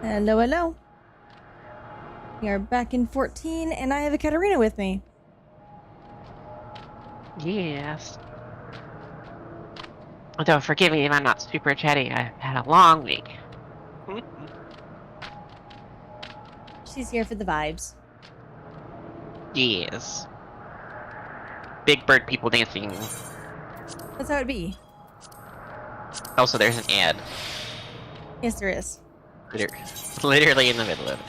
Hello, hello. We are back in 14, and I have a Katarina with me. Yes. Although, forgive me if I'm not super chatty. I've had a long week. She's here for the vibes. Yes. Big bird people dancing. That's how it be. Also, there's an ad. Yes, there is. Literally in the middle of it.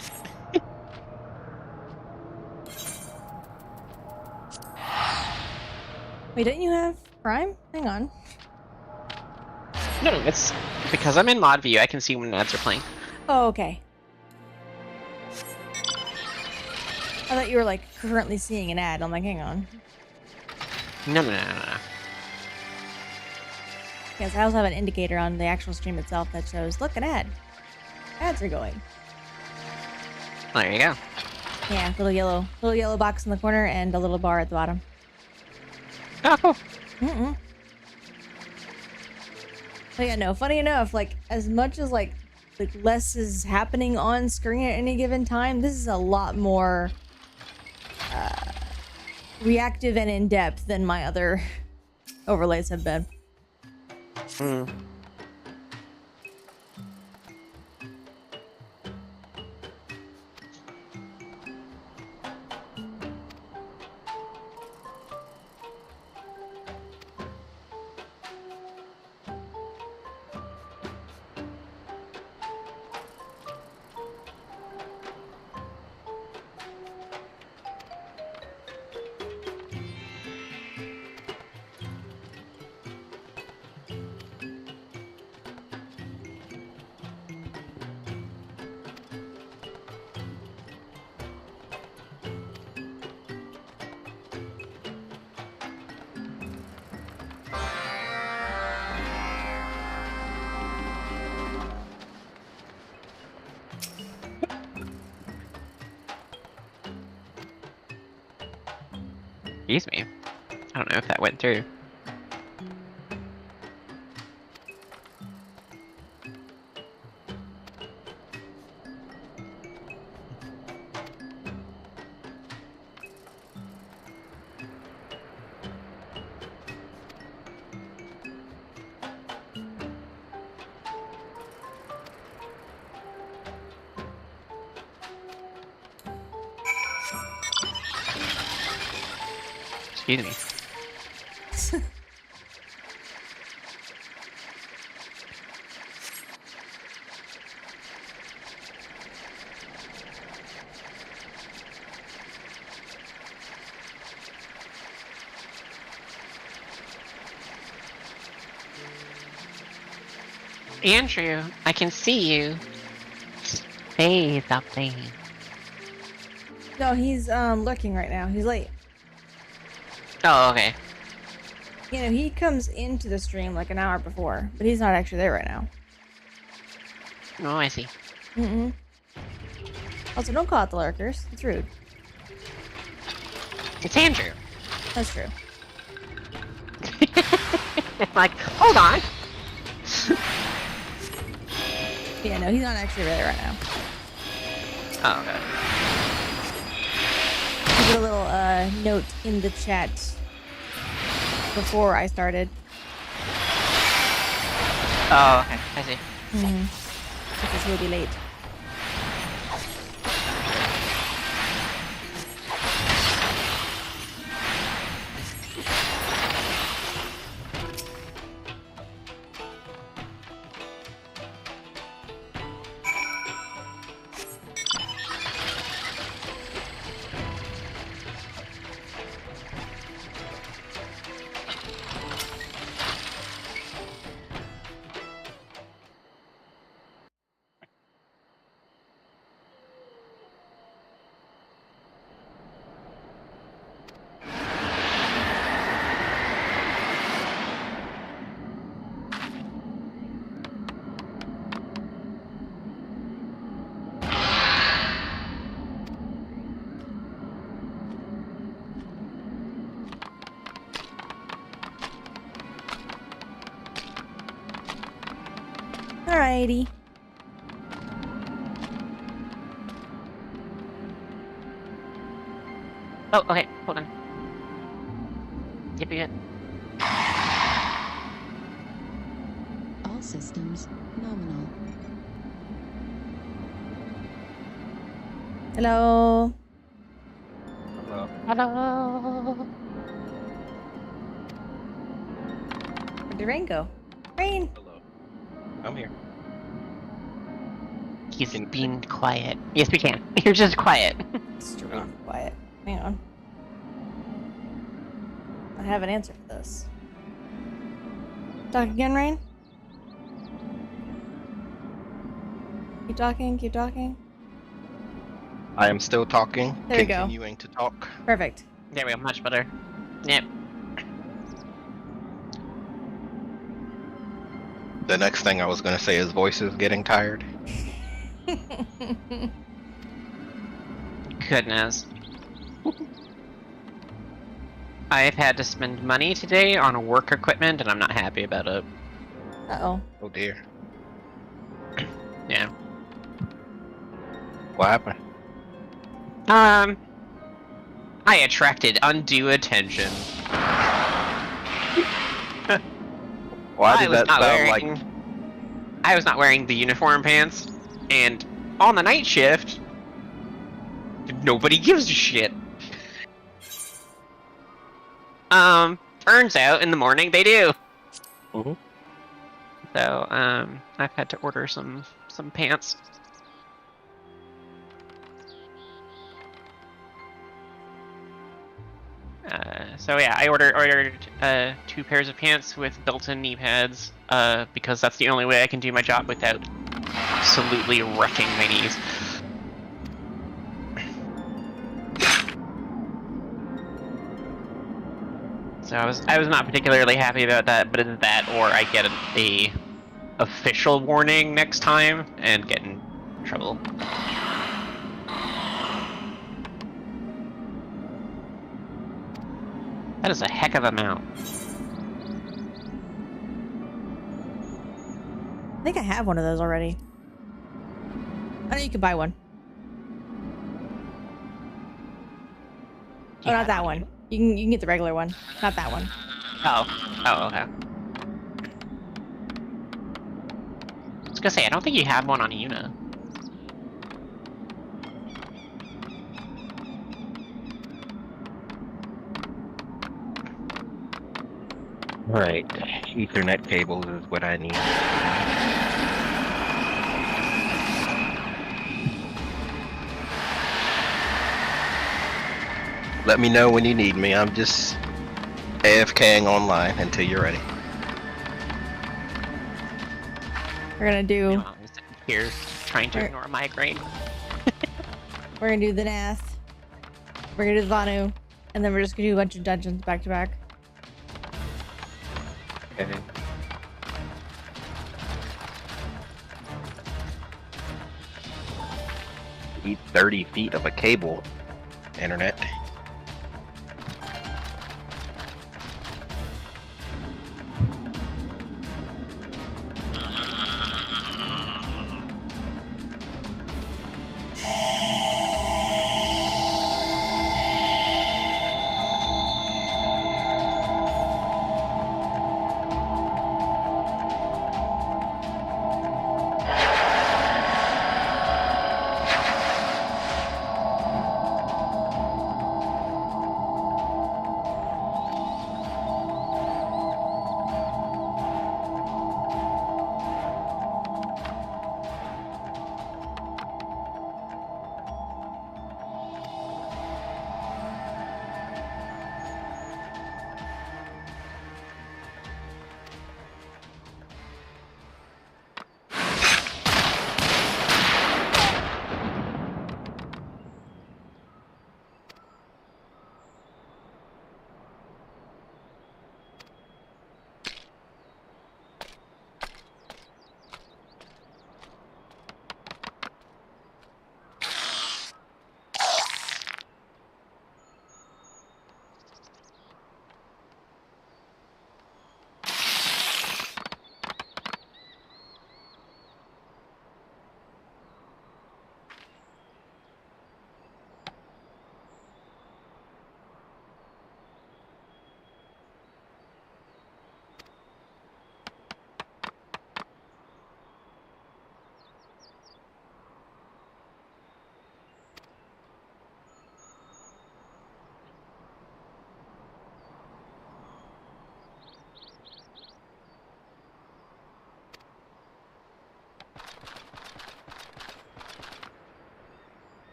Wait, don't you have Prime? Hang on. No, it's because I'm in mod view. I can see when ads are playing. Oh, okay. I thought you were like currently seeing an ad. I'm like, hang on. No. Yes, I also have an indicator on the actual stream itself that shows, look, an ad. Ads are going. There you go. Yeah, little yellow box in the corner and a little bar at the bottom. Oh, cool. But yeah, no, funny enough, like, as much as like less is happening on screen at any given time, this is a lot more reactive and in-depth than my other overlays have been. Excuse me. I don't know if that went through. Excuse me. Andrew, I can see you. Say something. No, he's lurking right now. He's late. Oh, okay. You know, he comes into the stream like an hour before, but he's not actually there right now. Oh, I see. Also, don't call it the lurkers. It's rude. It's Andrew. That's true. Like, hold on. Yeah, no, he's not actually there right now. Oh, okay. He put a little note in the chat before I started. Oh, okay. I see. Because he'll be late. Alrighty. Oh, okay, hold on. Yep, yep. All systems nominal. Hello. Hello. Hello. Where did Rain go? Rain. Hello. I'm here. He's being quiet. Yes, we can. You're just quiet. Extremely quiet. Hang on. I have an answer for this. Talk again, Rain. Keep talking. Keep talking. I am still talking. There we go. Continuing to talk. Perfect. There we go, much better. Yep. The next thing I was gonna say is voice is getting tired. Goodness. I've had to spend money today on work equipment, and I'm not happy about it. Uh-oh. Oh dear. Yeah. What happened? I attracted undue attention. Why I did was that not sound like? wearing. I was not wearing the uniform pants, and on the night shift, nobody gives a shit. Turns out in the morning they do. Mhm. So, I've had to order some pants. So yeah, I ordered 2 pairs of pants with built-in knee pads, because that's the only way I can do my job without absolutely wrecking my knees. So I was not particularly happy about that, but it's that or I get a official warning next time and get in trouble. That is a heck of a mount. I think I have one of those already. I know you can buy one. Oh, not that one. You can get the regular one, not that one. Oh, okay. I was gonna say, I don't think you have one on Una. Right. Ethernet cables is what I need. Let me know when you need me. I'm just AFKing online until you're ready. We're gonna do. I'm sitting here trying to ignore a migraine. We're gonna do the Nath. We're gonna do the Vanu, and then we're just gonna do a bunch of dungeons back to back. Okay. Need 30 feet of a cable internet.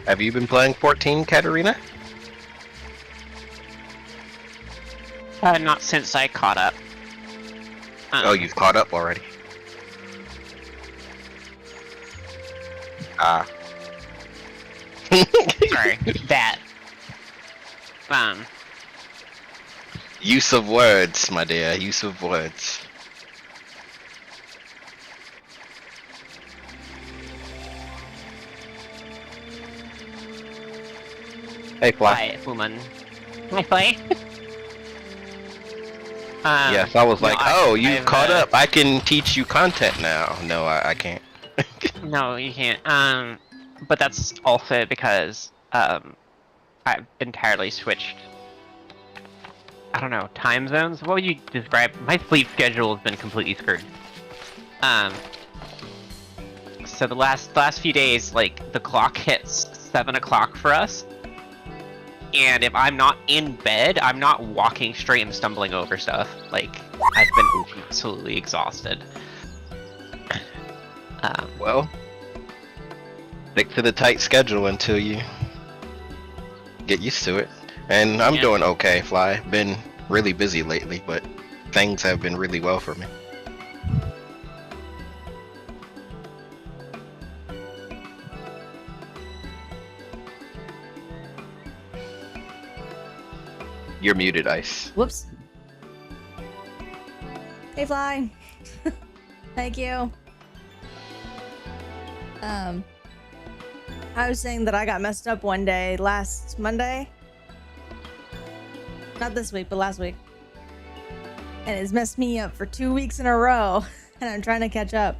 Have you been playing 14, Katarina? Not since I caught up. Oh, you've caught up already. Ah. Sorry, that. Use of words, my dear. Use of words. Hey, Fly. Hi, woman. Hi, Fly. Yes, I was like, oh, you've I've, caught up. I can teach you content now. No, I can't. No, you can't. But that's also because, I've entirely switched, I don't know, time zones? What would you describe? My sleep schedule has been completely screwed. So the last few days, like, the clock hits 7 o'clock for us. And if I'm not in bed, I'm not walking straight and stumbling over stuff. Like, I've been absolutely exhausted. Well, stick to the tight schedule until you get used to it. And I'm Yeah. doing okay, Fly. Been really busy lately, but things have been really well for me. You're muted, Ice. Whoops. Hey, Fly. Thank you. I was saying that I got messed up one day last Monday. Not this week, but last week. And it's messed me up for 2 weeks in a row. And I'm trying to catch up.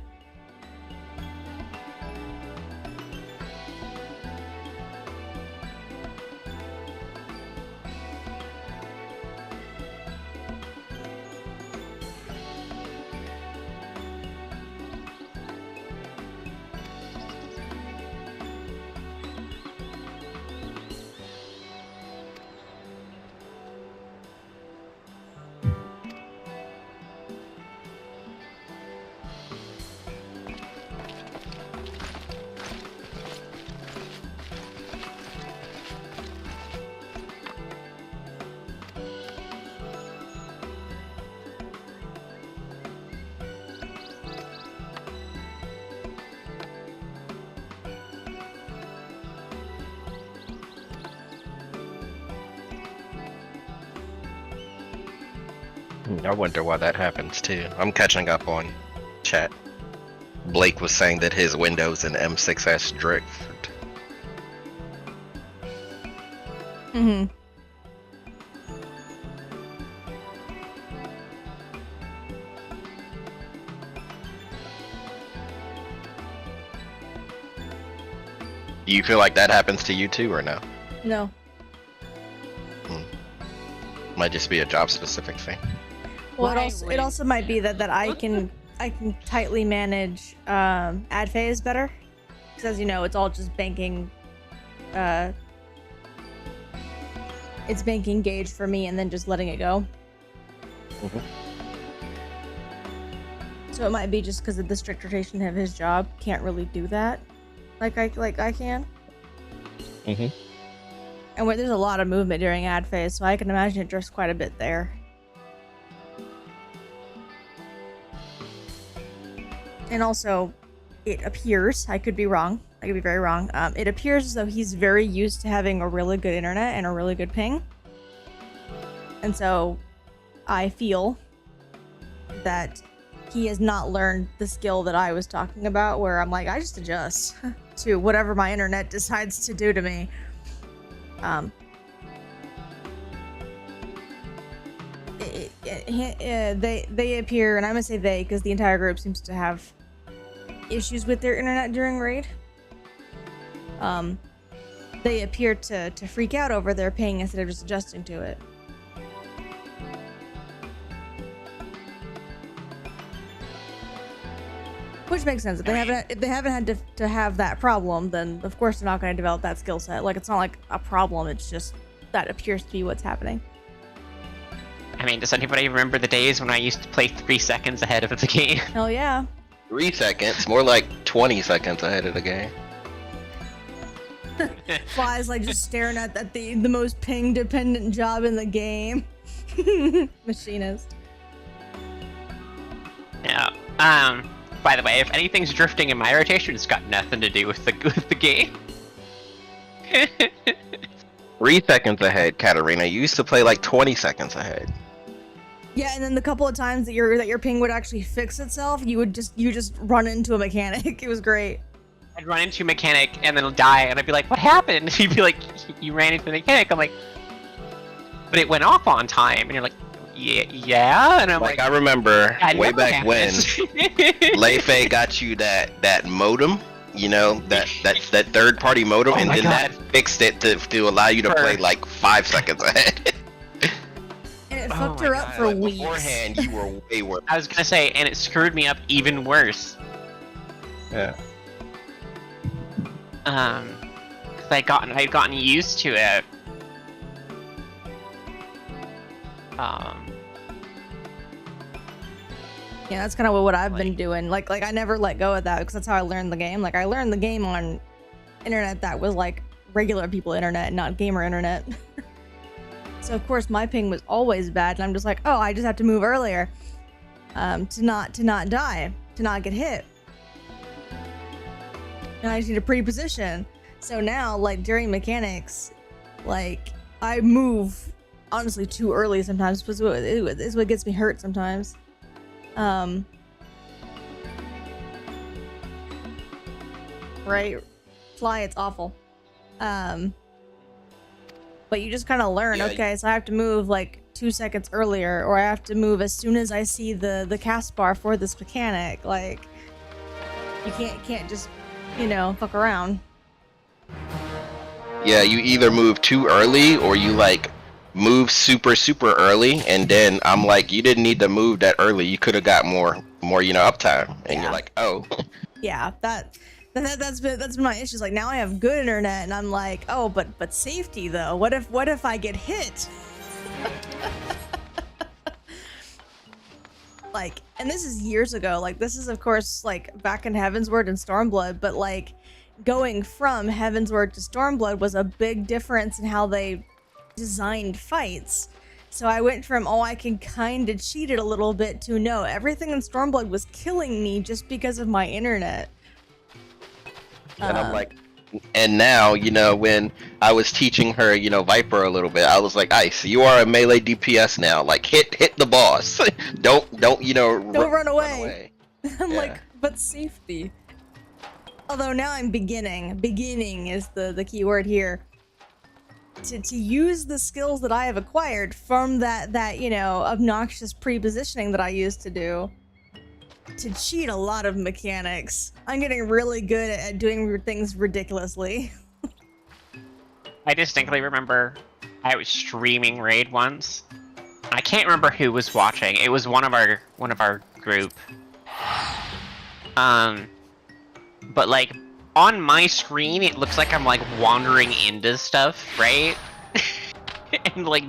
I wonder why that happens too. I'm catching up on chat. Blake was saying that his Windows and M6S drift. Mm-hmm. Do you feel like that happens to you too, or no? No. Might just be a job specific thing. Well, Why it would- also might be that I can tightly manage ad phase better, because as you know, it's all just banking. It's banking gauge for me, and then just letting it go. Mhm. So it might be just because of the strict rotation of his job, can't really do that, like I can. Mm-hmm. And where there's a lot of movement during ad phase, so I can imagine it drifts quite a bit there. And also, it appears, I could be wrong, I could be very wrong, it appears as though he's very used to having a really good internet and a really good ping. And so, I feel that he has not learned the skill that I was talking about, where I'm like, I just adjust to whatever my internet decides to do to me. They appear, and I'm gonna say they because the entire group seems to have issues with their internet during raid. They appear to freak out over their ping instead of just adjusting to it. Which makes sense. If they haven't had to have that problem, then of course they're not going to develop that skill set. Like, it's not like a problem. It's just that appears to be what's happening. I mean, does anybody remember the days when I used to play 3 seconds ahead of the game? Hell yeah. 3 seconds, more like 20 seconds ahead of the game. Fly's like just staring at the most ping dependent job in the game. Machinist. Yeah. By the way, if anything's drifting in my rotation, it's got nothing to do with the game. 3 seconds ahead, Katarina. You used to play like 20 seconds ahead. Yeah, and then the couple of times that your ping would actually fix itself, you just run into a mechanic. It was great. I'd run into a mechanic and then die, and I'd be like, "What happened?" And he'd be like, "You ran into the mechanic." I'm like, "But it went off on time," and you're like, "Yeah," and I'm like, I remember "That way never back when happens." Leifei got you that modem, you know, that third party modem, Oh and my then God. that fixed it to allow you to Sure. play like 5 seconds ahead. And it Oh fucked my her up God, for Like, weeks. beforehand, you were way worse. I was gonna say, and it screwed me up even worse. Yeah. 'Cause I'd gotten used to it. Yeah, that's kind of what I've been Like- doing. Like I never let go of that because that's how I learned the game. Like I learned the game on internet that was like regular people internet, not gamer internet. So of course my ping was always bad, and I'm just like, oh, I just have to move earlier, to not die, to not get hit, and I just need to pre-position. So now, like during mechanics, like I move honestly too early sometimes. It's what gets me hurt sometimes. Right, Fly, it's awful. But you just kind of learn. Yeah, Okay, so I have to move like 2 seconds earlier, or I have to move as soon as I see the cast bar for this mechanic. Like you can't just, you know, fuck around. Yeah, you either move too early or you like move super early, and then I'm like, you didn't need to move that early. You could have got more you know, uptime, and Yeah. you're like, oh. Yeah, that's been my issues. Like now I have good internet, and I'm like, oh, but safety though. What if I get hit? Like, and this is years ago. Like this is of course like back in Heavensward and Stormblood, but like going from Heavensward to Stormblood was a big difference in how they designed fights. So I went from, oh, I can kind of cheat it a little bit, to no, everything in Stormblood was killing me just because of my internet. And I'm like, and now, you know, when I was teaching her, you know, Viper a little bit, I was like, Ice, you are a melee DPS now. Like, hit the boss. don't, you know, Don't run away. I'm Yeah. like, but safety. Although now I'm beginning. Beginning is the key word here. To use the skills that I have acquired from that you know, obnoxious pre-positioning that I used to do, to cheat a lot of mechanics. I'm getting really good at doing things ridiculously. I distinctly remember I was streaming Raid once. I can't remember who was watching. It was one of our group. But like on my screen, it looks like I'm like wandering into stuff, right? and like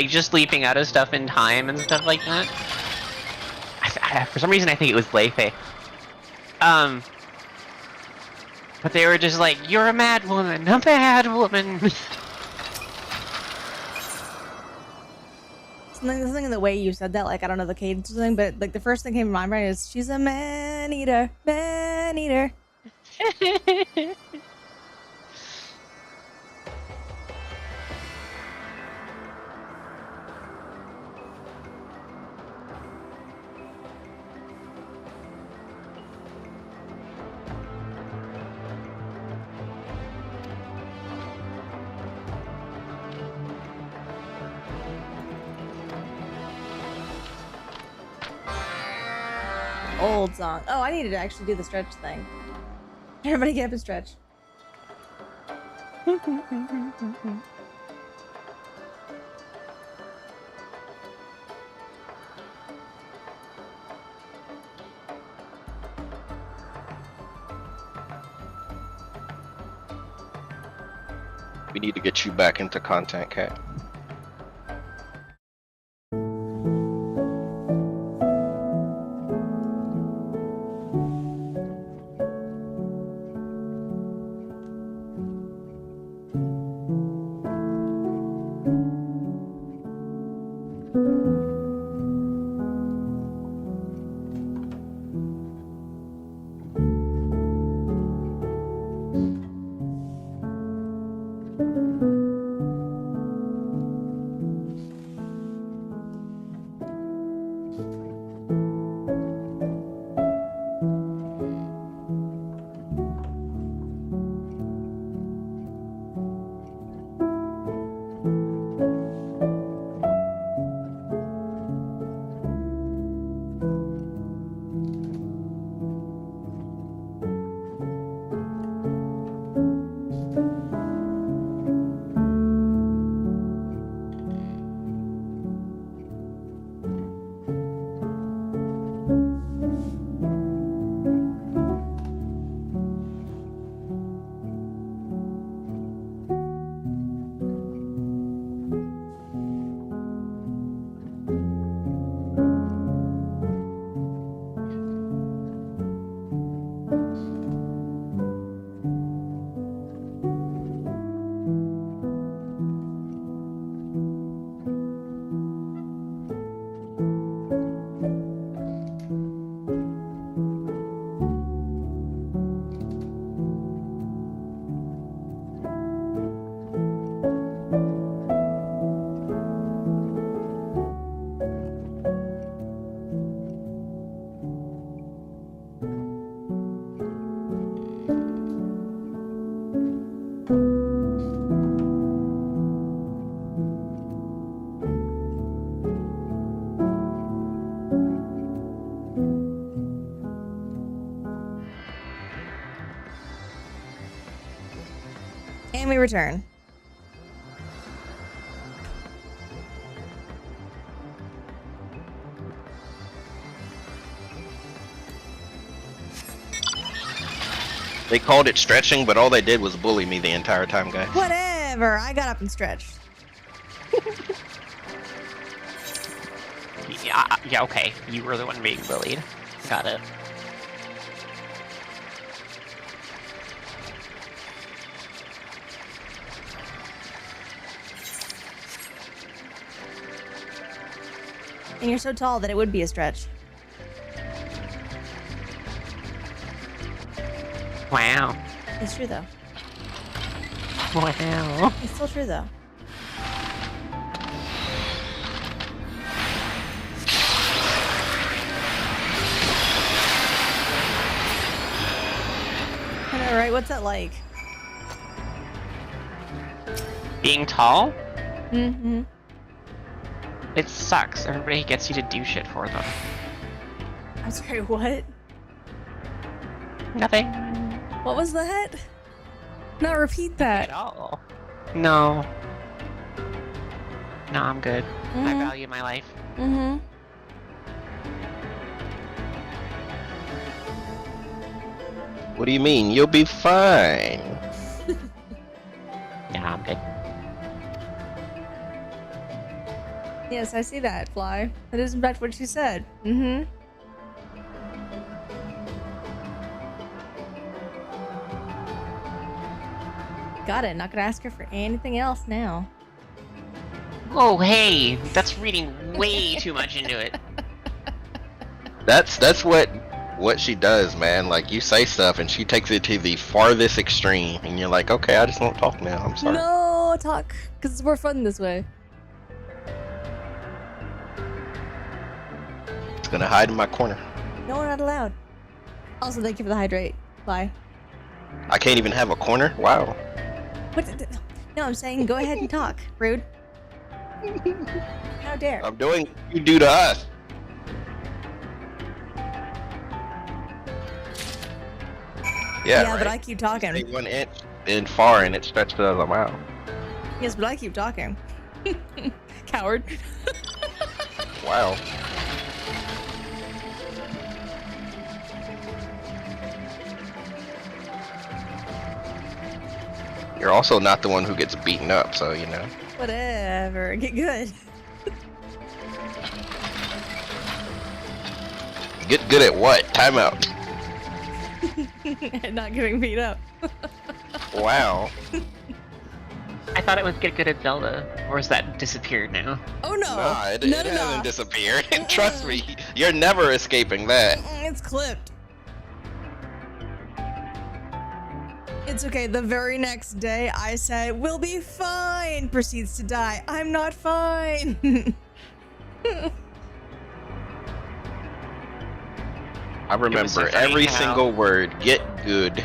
just leaping out of stuff in time and stuff like that. For some reason, I think it was Leifei. But they were just like, "You're a mad woman, a mad woman." Something in the way you said that, like I don't know the cadence or something, but like the first thing came to my mind is she's a man eater, man eater. Old song. Oh, I needed to actually do the stretch thing. Everybody get up and stretch. We need to get you back into content, Cat. And we return. They called it stretching, but all they did was bully me the entire time, guys. Whatever. I got up and stretched. Yeah, okay. You were the one being bullied. Got it. And you're so tall that it would be a stretch. Wow. It's true though. Wow. It's still true though. I know, right? What's that like? Being tall? Mm-hmm. It sucks. Everybody gets you to do shit for them. I'm sorry, what? Nothing. What was that? No, repeat that. At all. No. No, I'm good. I Mhm. value my life. Mm-hmm. What do you mean? You'll be fine. Yeah, I'm good. Yes, I see that, Fly. That is in fact what she said. Mm-hmm. Got it. Not gonna ask her for anything else now. Oh, hey! That's reading way too much into it. That's what she does, man. Like, you say stuff and she takes it to the farthest extreme, and you're like, okay, I just won't talk now. I'm sorry. No, talk, because it's more fun this way. It's gonna hide in my corner. No, we're not allowed. Also, thank you for the hydrate. Bye. I can't even have a corner? Wow. What? No, I'm saying go ahead and talk. Rude. How dare? I'm doing what you do to us. Yeah, but right? I keep talking. Stay 1 inch in far and it stretched to the mile. Yes, but I keep talking. Coward. Wow. You're also not the one who gets beaten up, so you know. Whatever. Get good. Get good at what? Timeout. And not getting beat up. Wow. I thought it was get good at Zelda, or is that disappeared now? Oh no. Nah, it no, hasn't disappeared. Trust me, you're never escaping that. It's clipped. It's okay. The very next day, I said, "We'll be fine." Proceeds to die. I'm not fine. I remember so funny every how- single word. Get good.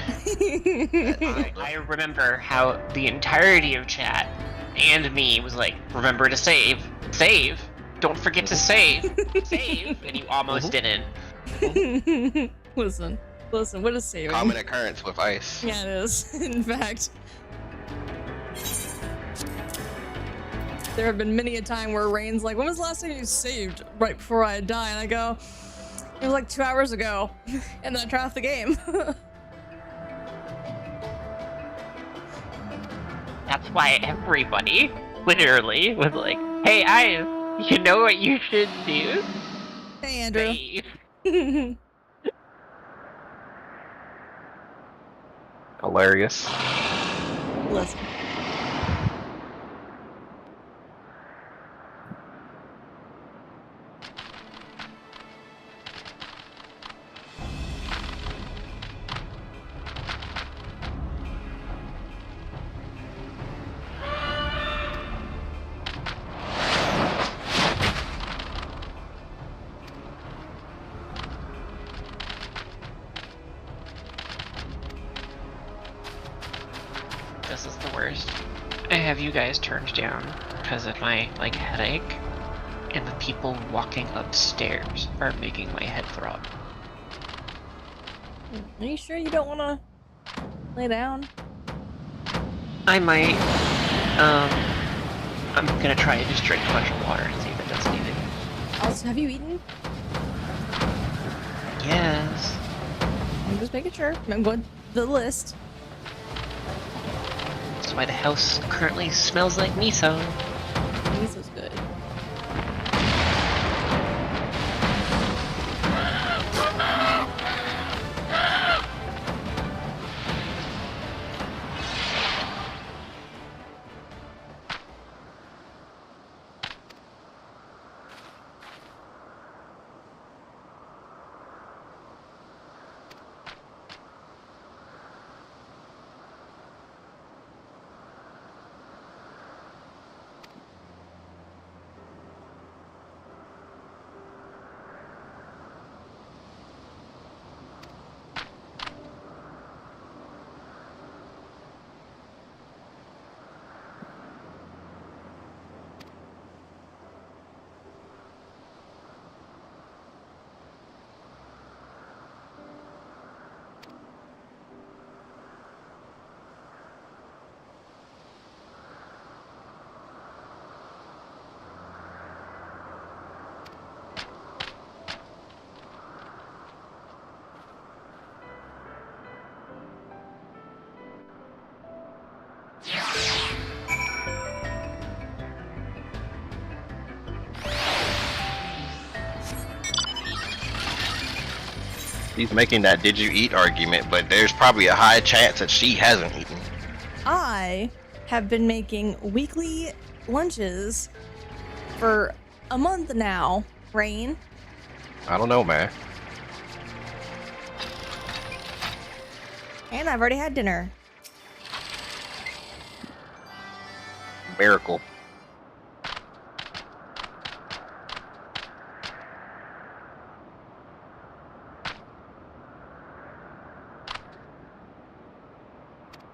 I remember how the entirety of chat and me was like, remember to save. Save! Don't forget to save! Save! And you almost didn't. Listen, what is saving? Common occurrence with ice. Yeah, it is. In fact, there have been many a time where Rain's like, "When was the last time you saved?" Right before I die, and I go, "It was like 2 hours ago," and then I turn off the game. That's why everybody, literally, was like, hey, you know what you should do? Hey, Andrew. Save. Hilarious. Listen. This is the worst. I have you guys turned down because of my, like, headache, and the people walking upstairs are making my head throb. Are you sure you don't want to lay down? I might. I'm gonna try and just drink a bunch of water and see if it does anything. Also, have you eaten? Yes. I'm just making sure. I'm going to the list. That's why the house currently smells like miso. Miso's good. He's making that "did you eat" argument, but there's probably a high chance that she hasn't eaten. I have been making weekly lunches for a month now, Rain. I don't know, man. And I've already had dinner. Miracle.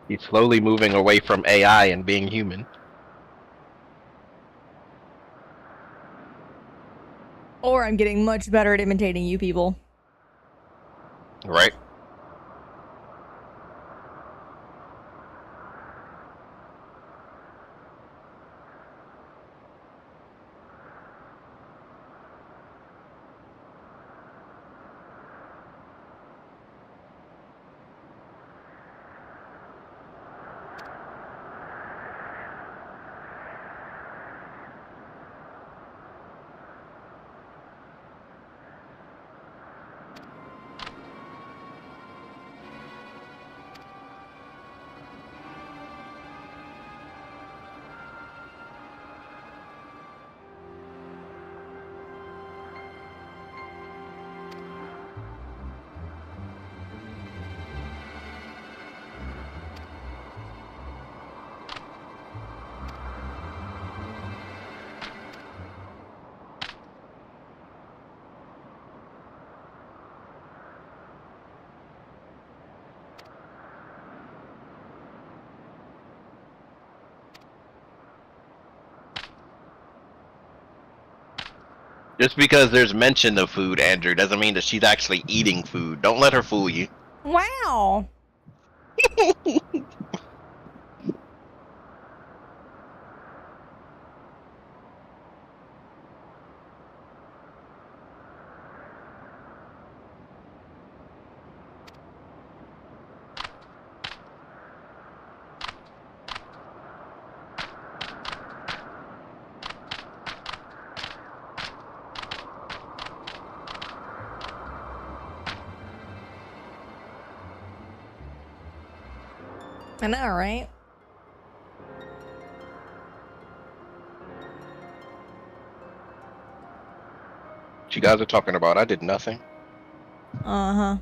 He's slowly moving away from AI and being human. Or I'm getting much better at imitating you people. Right? Just because there's mention of food, Andrew, doesn't mean that she's actually eating food. Don't let her fool you. Wow. I know, right? What you guys are talking about? I did nothing. Uh-huh.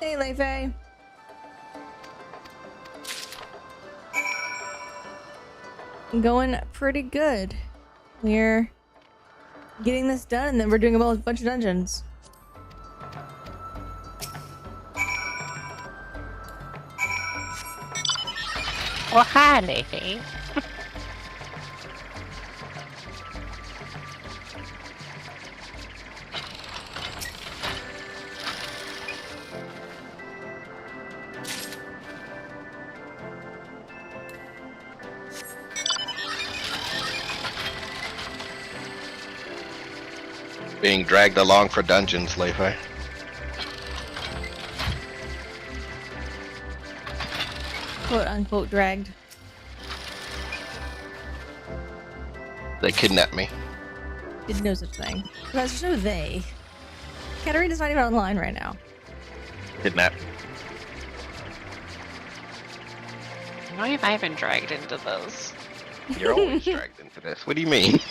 Hey, Leifei. Going pretty good. We're getting this done, and then we're doing a bunch of dungeons. Well, hi, Leifei. Being dragged along for dungeons, Leifei. Quote unquote dragged. They kidnapped me. Didn't know such thing. There's no they. Katarina's not even online right now. Kidnapped. Why have I been dragged into this? You're always dragged into this. What do you mean?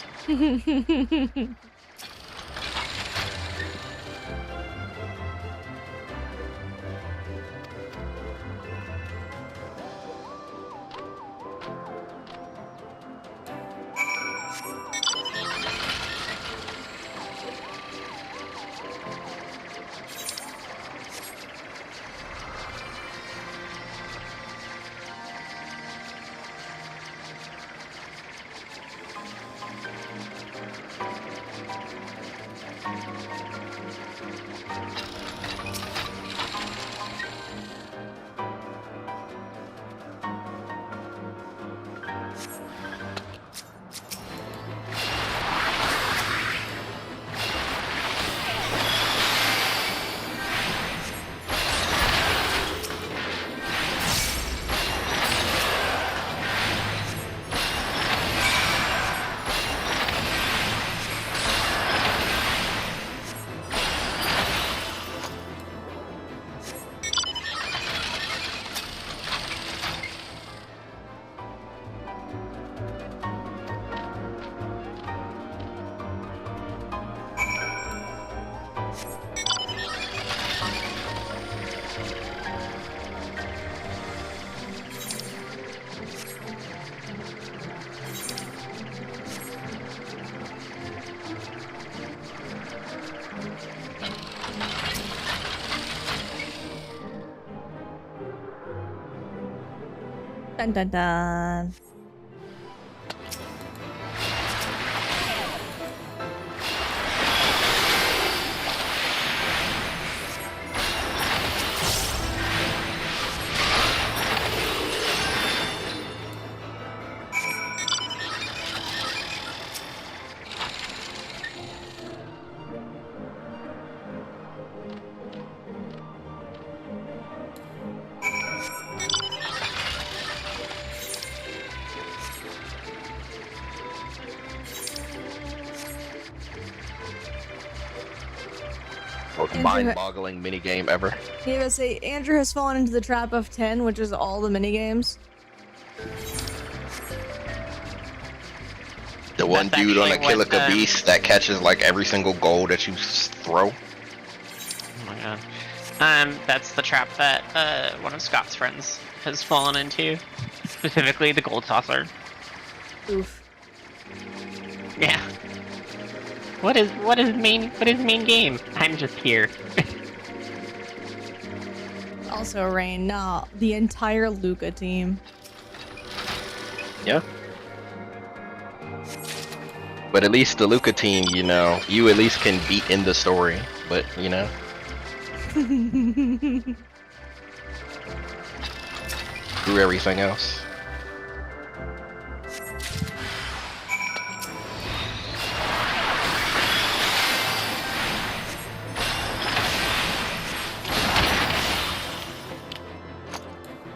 Dun dun dun. Most Andrew- mind-boggling minigame ever. Yeah, let's say Andrew has fallen into the trap of 10, which is all the minigames. The one That's dude on a actually what, Kilika Beast that catches like every single goal that you throw. Oh my god. That's the trap that one of Scott's friends has fallen into. Specifically the gold saucer. Oof. Yeah. What is main game? I'm just here. Also, Rain, nah, the entire Luca team. Yeah. But at least the Luca team, you know, you at least can beat in the story. But, you know. Through everything else.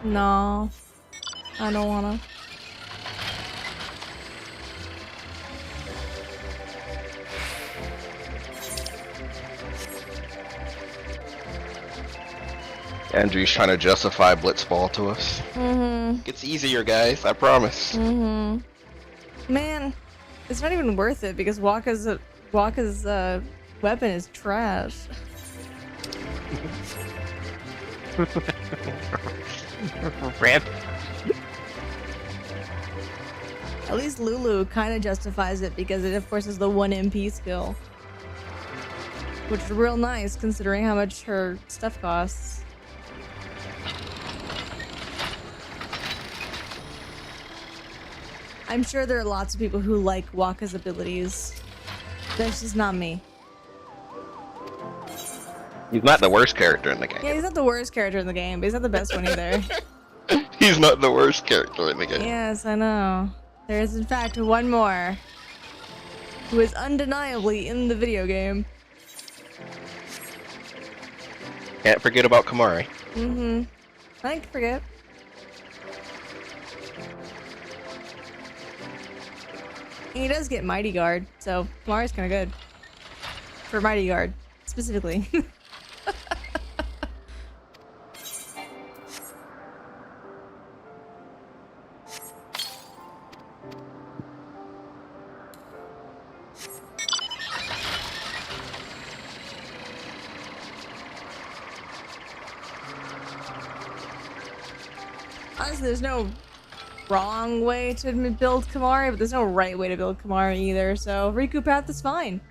No, I don't wanna. Andrew's trying to justify Blitzball to us. Mm-hmm. It's easier, guys, I promise. Mm-hmm. Man, it's not even worth it because Waka's weapon is trash. Rip. At least Lulu kind of justifies it because it, of course, is the 1 MP skill. Which is real nice considering how much her stuff costs. I'm sure there are lots of people who like Wakka's abilities. That's just not me. He's not the worst character in the game. Yeah, he's not the worst character in the game, but he's not the best one either. He's not the worst character in the game. Yes, I know. There is, in fact, one more who is undeniably in the video game. Can't forget about Kamari. Mm-hmm. I can forget. He does get Mighty Guard, so Kamari's kind of good. For Mighty Guard, specifically. Honestly, there's no wrong way to build Kamari, but there's no right way to build Kamari either, so Riku path is fine.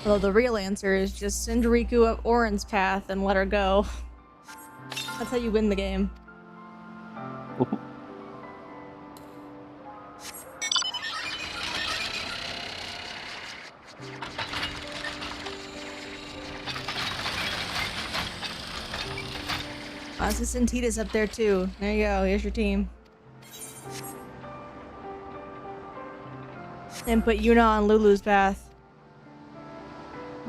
Well, the real answer is just send Riku up Orin's path and let her go. That's how you win the game. Let's send Tidus up there too. There you go, here's your team. And put Yuna on Lulu's path.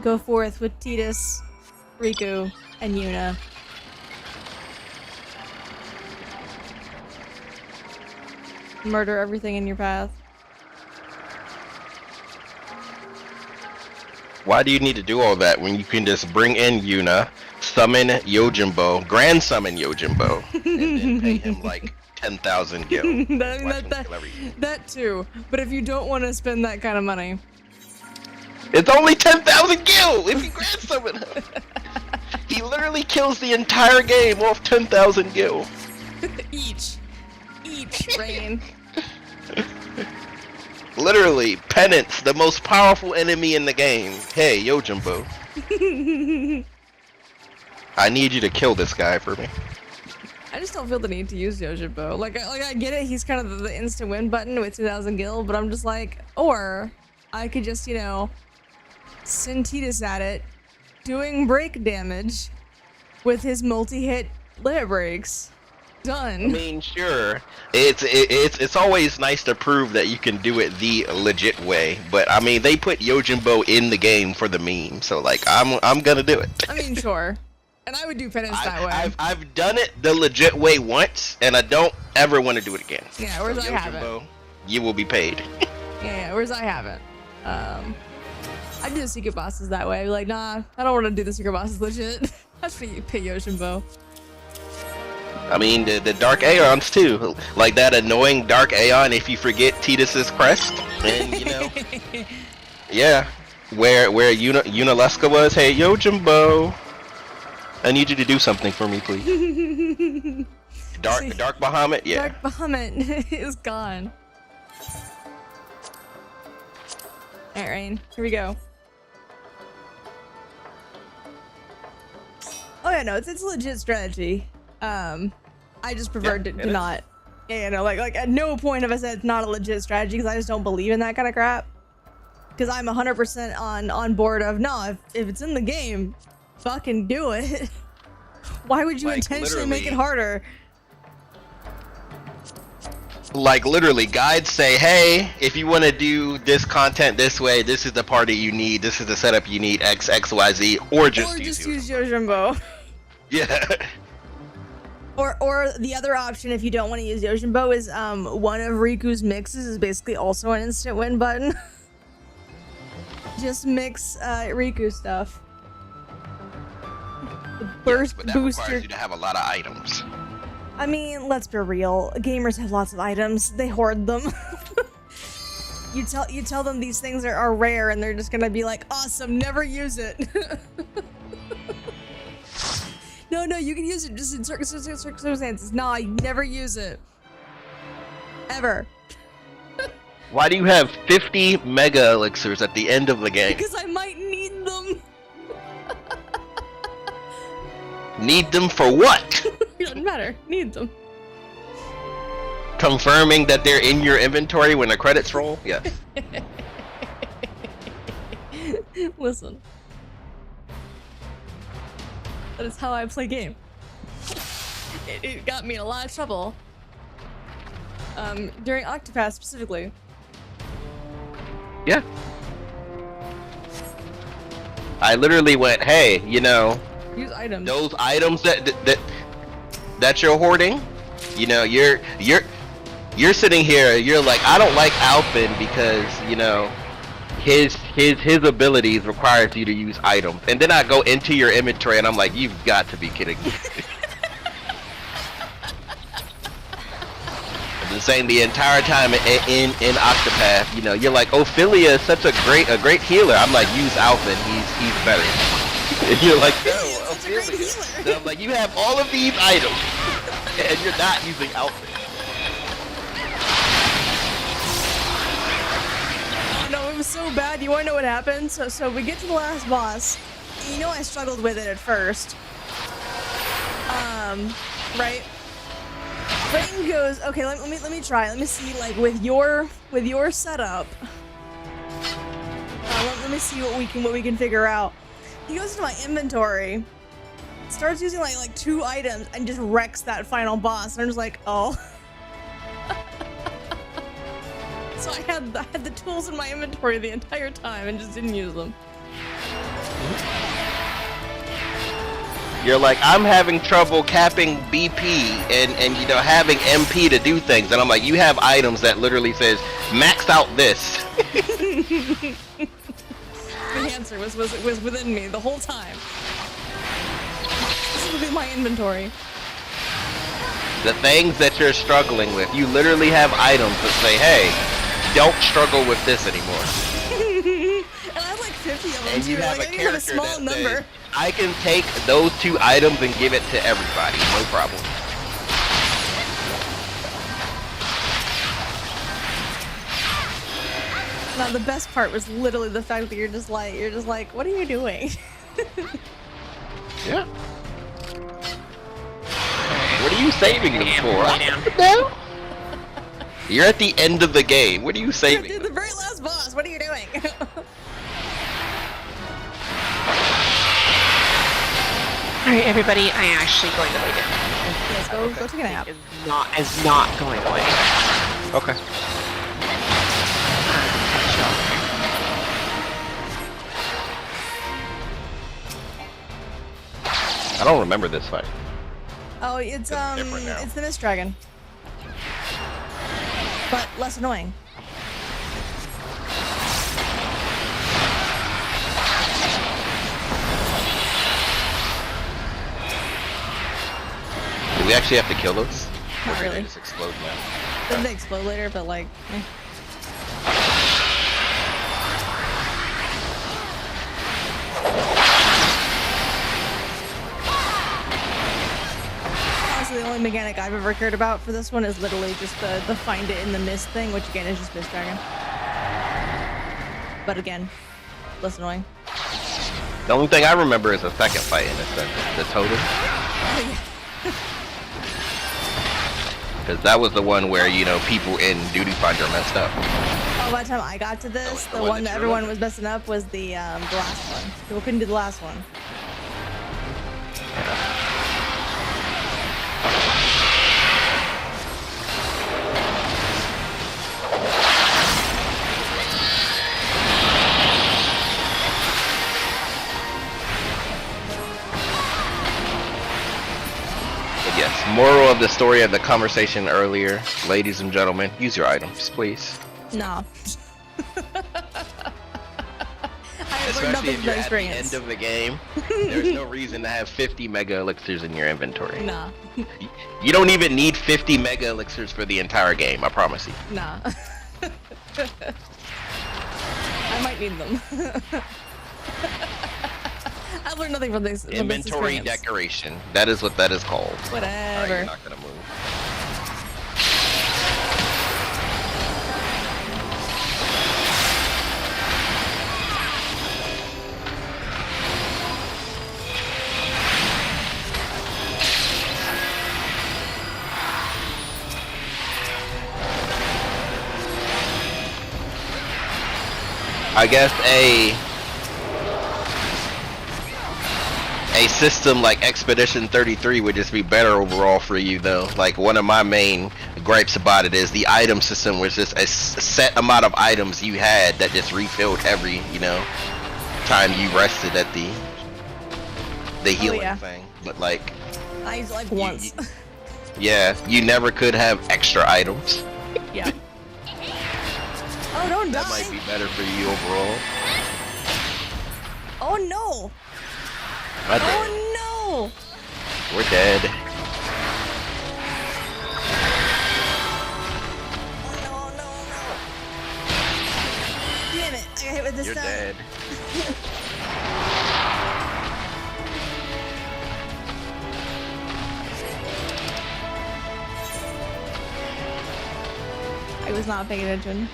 Go forth with Tidus, Riku, and Yuna. Murder everything in your path. Why do you need to do all that when you can just bring in Yuna, summon Yojimbo, grand summon Yojimbo, and then pay him like 10,000 gil? That too. But if you don't want to spend that kind of money, it's only 10,000 gil if you grand summon him. He literally kills the entire game off 10,000 gil. each Rain. Literally, Penance, the most powerful enemy in the game. Hey, Yojimbo. I need you to kill this guy for me. I just don't feel the need to use Yojimbo. Like I get it, he's kind of the instant win button with 2,000 gil, but I'm just like, or I could just, you know, send Tidus at it, doing break damage with his multi-hit limit breaks. Done. I mean, sure. It's always nice to prove that you can do it the legit way, but I mean, they put Yojimbo in the game for the meme, so like, I'm gonna do it. I mean, sure. And I would do Penance that way. I've done it the legit way once, and I don't ever want to do it again. Yeah, whereas I haven't. You will be paid. Yeah, whereas I haven't. I do the secret bosses that way. I'd be like, nah, I don't want to do the secret bosses legit. That's for you, pay Yojimbo. I mean, the Dark Aeons too. Like that annoying Dark Aeon if you forget Tidus's crest. And, you know, yeah. Where Yunalesca was, hey, Yojimbo, I need you to do something for me, please. Dark Bahamut, yeah. Dark Bahamut is gone. Alright, Rain, here we go. Oh yeah, no, it's a legit strategy. I just prefer to not. Yeah, no, like at no point have I said it's not a legit strategy because I just don't believe in that kind of crap. Because I'm 100% on board of no, if it's in the game, fucking do it. Why would you like, intentionally make it harder? Like literally, guides say, hey, if you want to do this content this way, this is the party you need, this is the setup you need, X, Y, Z, or just use Yojimbo. Yeah. Or the other option, if you don't want to use Yojimbo, is one of Riku's mixes is basically also an instant win button. Just mix Riku stuff. The burst but that booster. requires you to have a lot of items. I mean, let's be real. Gamers have lots of items. They hoard them. You tell them these things are rare, and they're just gonna be like, awesome, never use it. No, you can use it just in certain circumstances. Nah, you never use it. Ever. Why do you have 50 mega elixirs at the end of the game? Because I might need them. Need them for what? Doesn't matter. Need them. Confirming that they're in your inventory when the credits roll? Yes. Listen. That is how I play game. It got me in a lot of trouble. During Octopath specifically. Yeah. I literally went, hey, you know, Use items. those items that you're hoarding, you know, you're sitting here, you're like, I don't like Alpin because, you know, his abilities requires you to use items. And then I go into your inventory and I'm like, you've got to be kidding me. I've been saying the entire time in Octopath, you know, you're like, Ophelia is such a great healer. I'm like, use Alpin, he's better. And you're like, no, Ophelia. And I'm like, you have all of these items and you're not using Alpin. No, it was so bad. You wanna know what happened? So we get to the last boss. You know I struggled with it at first. Right? Brain goes, okay, let me try. Let me see, like, with your setup. Let me see what we can figure out. He goes into my inventory, starts using like 2 items, and just wrecks that final boss. And I'm just like, oh. So I had the tools in my inventory the entire time and just didn't use them. You're like, I'm having trouble capping BP and you know, having MP to do things. And I'm like, you have items that literally says, max out this. The answer was within me the whole time. This would be my inventory. The things that you're struggling with, you literally have items that say, hey, don't struggle with this anymore. And I have like 50 of them And too. you have Like, a I even have a character small that number. says, I can take those 2 items and give it to everybody, no problem. Now the best part was literally the fact that you're just like, what are you doing? Yeah. What are you saving them for? I don't know. You're at the end of the game. What are you saving? Dude, the very last boss. What are you doing? Alright, everybody, I am actually going to lay down. Yes, go take a nap. Is not going away. Okay. I don't remember this fight. Oh, it's different now. it's the Mist Dragon, but less annoying. Do we actually have to kill those? Not Or do they really. just explode now? Then they explode later, but like. Honestly, the only mechanic I've ever cared about for this one is literally just the find it in the mist thing, which again is just Mist Dragon. But again, less annoying. The only thing I remember is the second fight in the totem. Because that was the one where, you know, people in Duty Finder messed up. Oh, by the time I got to this, the one that everyone was messing up was the last one. People couldn't do the last one. Yes, moral of the story of the conversation earlier, ladies and gentlemen, use your items, please. No. I I've learned Especially nothing if from you're that at the experience. end of the game, there's no reason to have 50 mega elixirs in your inventory. Nah. You don't even need 50 mega elixirs for the entire game, I promise you. Nah. I might need them. I've learned nothing from this. Inventory decoration. That is what that is called. Whatever. Alright, you're not gonna move. I guess a system like Expedition 33 would just be better overall for you though. Like one of my main gripes about it is the item system was just a set amount of items you had that just refilled every, time you rested at the healing thing. But like I used it like once. Yeah, you never could have extra items. Yeah. Oh, don't die. That might be better for you overall. Oh no. We're dead. Oh no. We're dead. Oh no, no, no. Damn it. I got hit with this You're time. dead. I was not paying attention.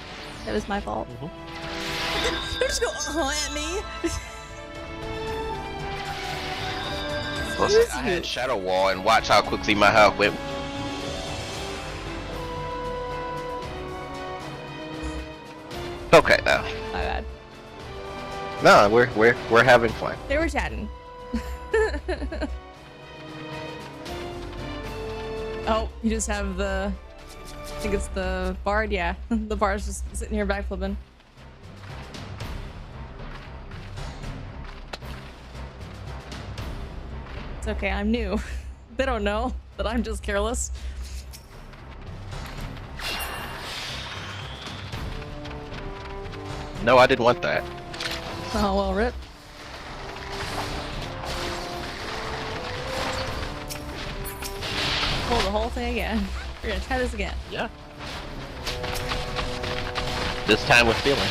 That was my fault. Don't just go at me. Plus, I had Shadow Wall and watch how quickly my health went. Okay, now. My bad. No, we're having fun. They were chatting. Oh, you just have the. I think it's the bard. Yeah, the bard's just sitting here backflipping. It's okay. I'm new. They don't know that I'm just careless. No, I didn't want that. Oh well, rip. Pull the whole thing again. We're gonna try this again. Yeah. This time with feeling.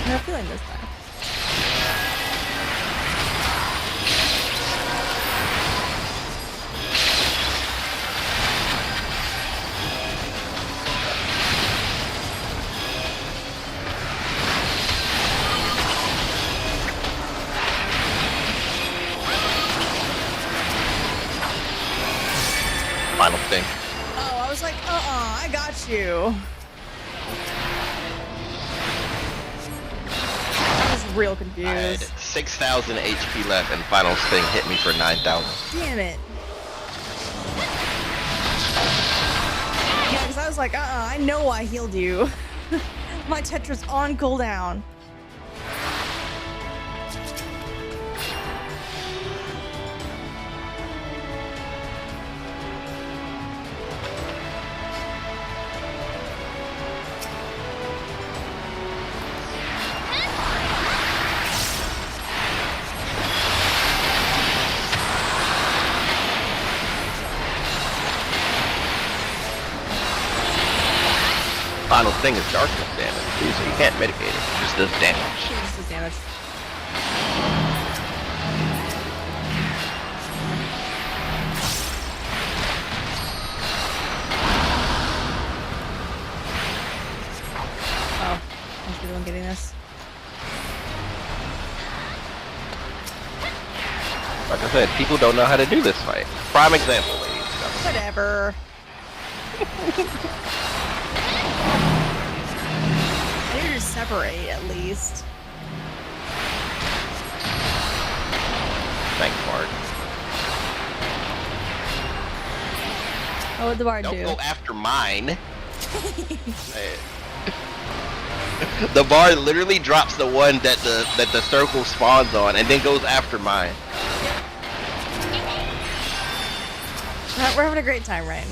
No feeling this time. Final thing. Oh, I was like, I got you. I was real confused. I had 6,000 HP left and final thing hit me for 9,000. Damn it. Yeah, because I was like, I know I healed you. My Tetra's on cooldown. Final thing is darkness damage, too, so you can't mitigate it. It just does damage. It just does damage. Oh, I should be the one getting this. Like I said, people don't know how to do this fight. Prime example, ladies and gentlemen. Whatever. I need to separate at least. Thanks, Bard. What would the bard Don't do? go after mine. The bard literally drops the one that the circle spawns on and then goes after mine. We're having a great time, Ryan.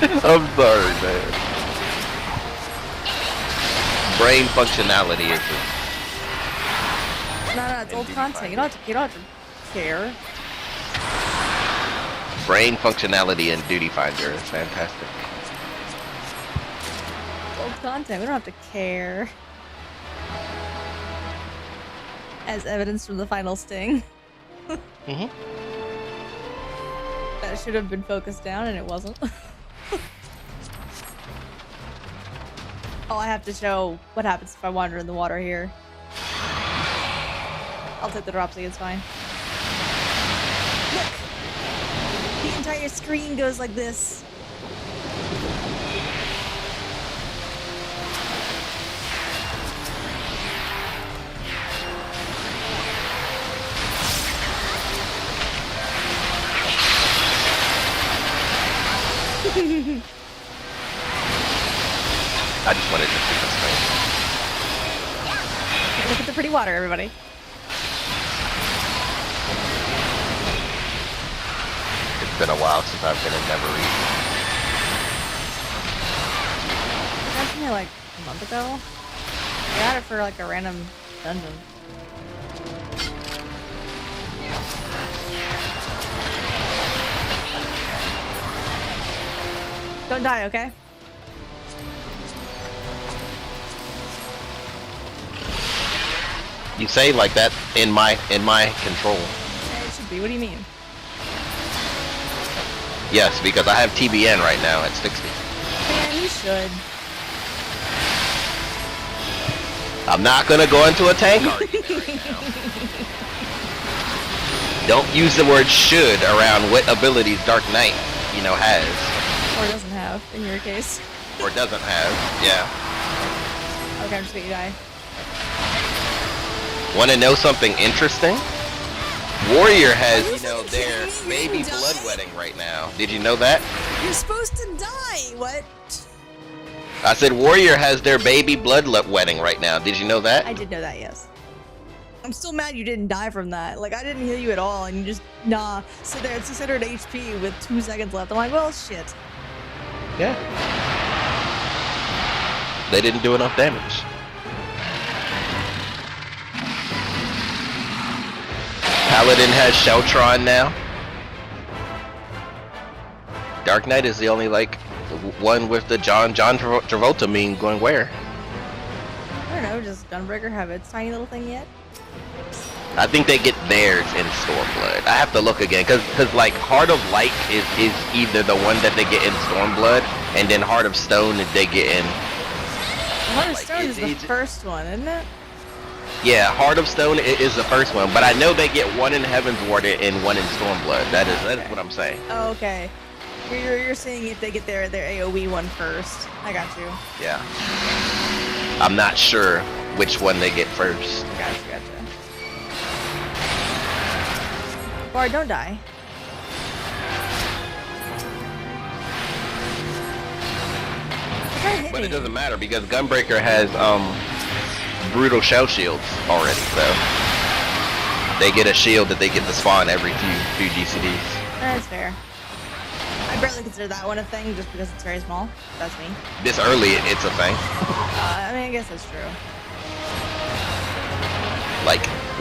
I'm sorry, man. brain functionality is No, it's old content. You don't have to care. brain functionality in Duty Finder is fantastic. It's old content. We don't have to care. As evidence from the final sting. Mm-hmm. That should have been focused down and it wasn't. Oh, I have to show what happens if I wander in the water here. I'll take the dropsy, it's fine. Look! The entire screen goes like this. I just wanted to see this thing. Look at the pretty water, everybody. It's been a while since I've been in Neverreap. That's me like a month ago. I got it for like a random dungeon. Don't die, okay? You say like that in my control. It should be. What do you mean? Yes, because I have TBN right now at 60. Man, you should. I'm not gonna go into a tank argument right now. Don't use the word should around what abilities Dark Knight, has. Or doesn't have, in your case. Or doesn't have, yeah. Okay, I'm just gonna die. Want to know something interesting? Warrior has, fucking their kidding me? You're baby gonna die? bloodletting right now. Did you know that? You're supposed to die! What? I said Warrior has their baby bloodletting right now. Did you know that? I did know that, yes. I'm still mad you didn't die from that. Like, I didn't heal you at all, and you just, sit there. It's 600 HP with 2 seconds left. I'm like, well, shit. Yeah. They didn't do enough damage. Paladin has Sheltron now. Dark Knight is the only one with the John Travolta meme going where? I don't know, does Gunbreaker have its tiny little thing yet? I think they get theirs in Stormblood. I have to look again, cause Heart of Light is either the one that they get in Stormblood, and then Heart of Stone that they get in. Heart of Stone is the first one, isn't it? Yeah, Heart of Stone is the first one, but I know they get one in Heavensward and one in Stormblood. That is what I'm saying. Oh, okay. You're saying if they get their AoE one first. I got you. Yeah. I'm not sure which one they get first. Gotcha. Bard, don't die. But it doesn't matter because Gunbreaker has brutal shell shields already, so they get a shield that they get to spawn every few GCDs. That's fair. I barely consider that one a thing just because it's very small. That's me. This early, it's a thing. I mean, I guess that's true.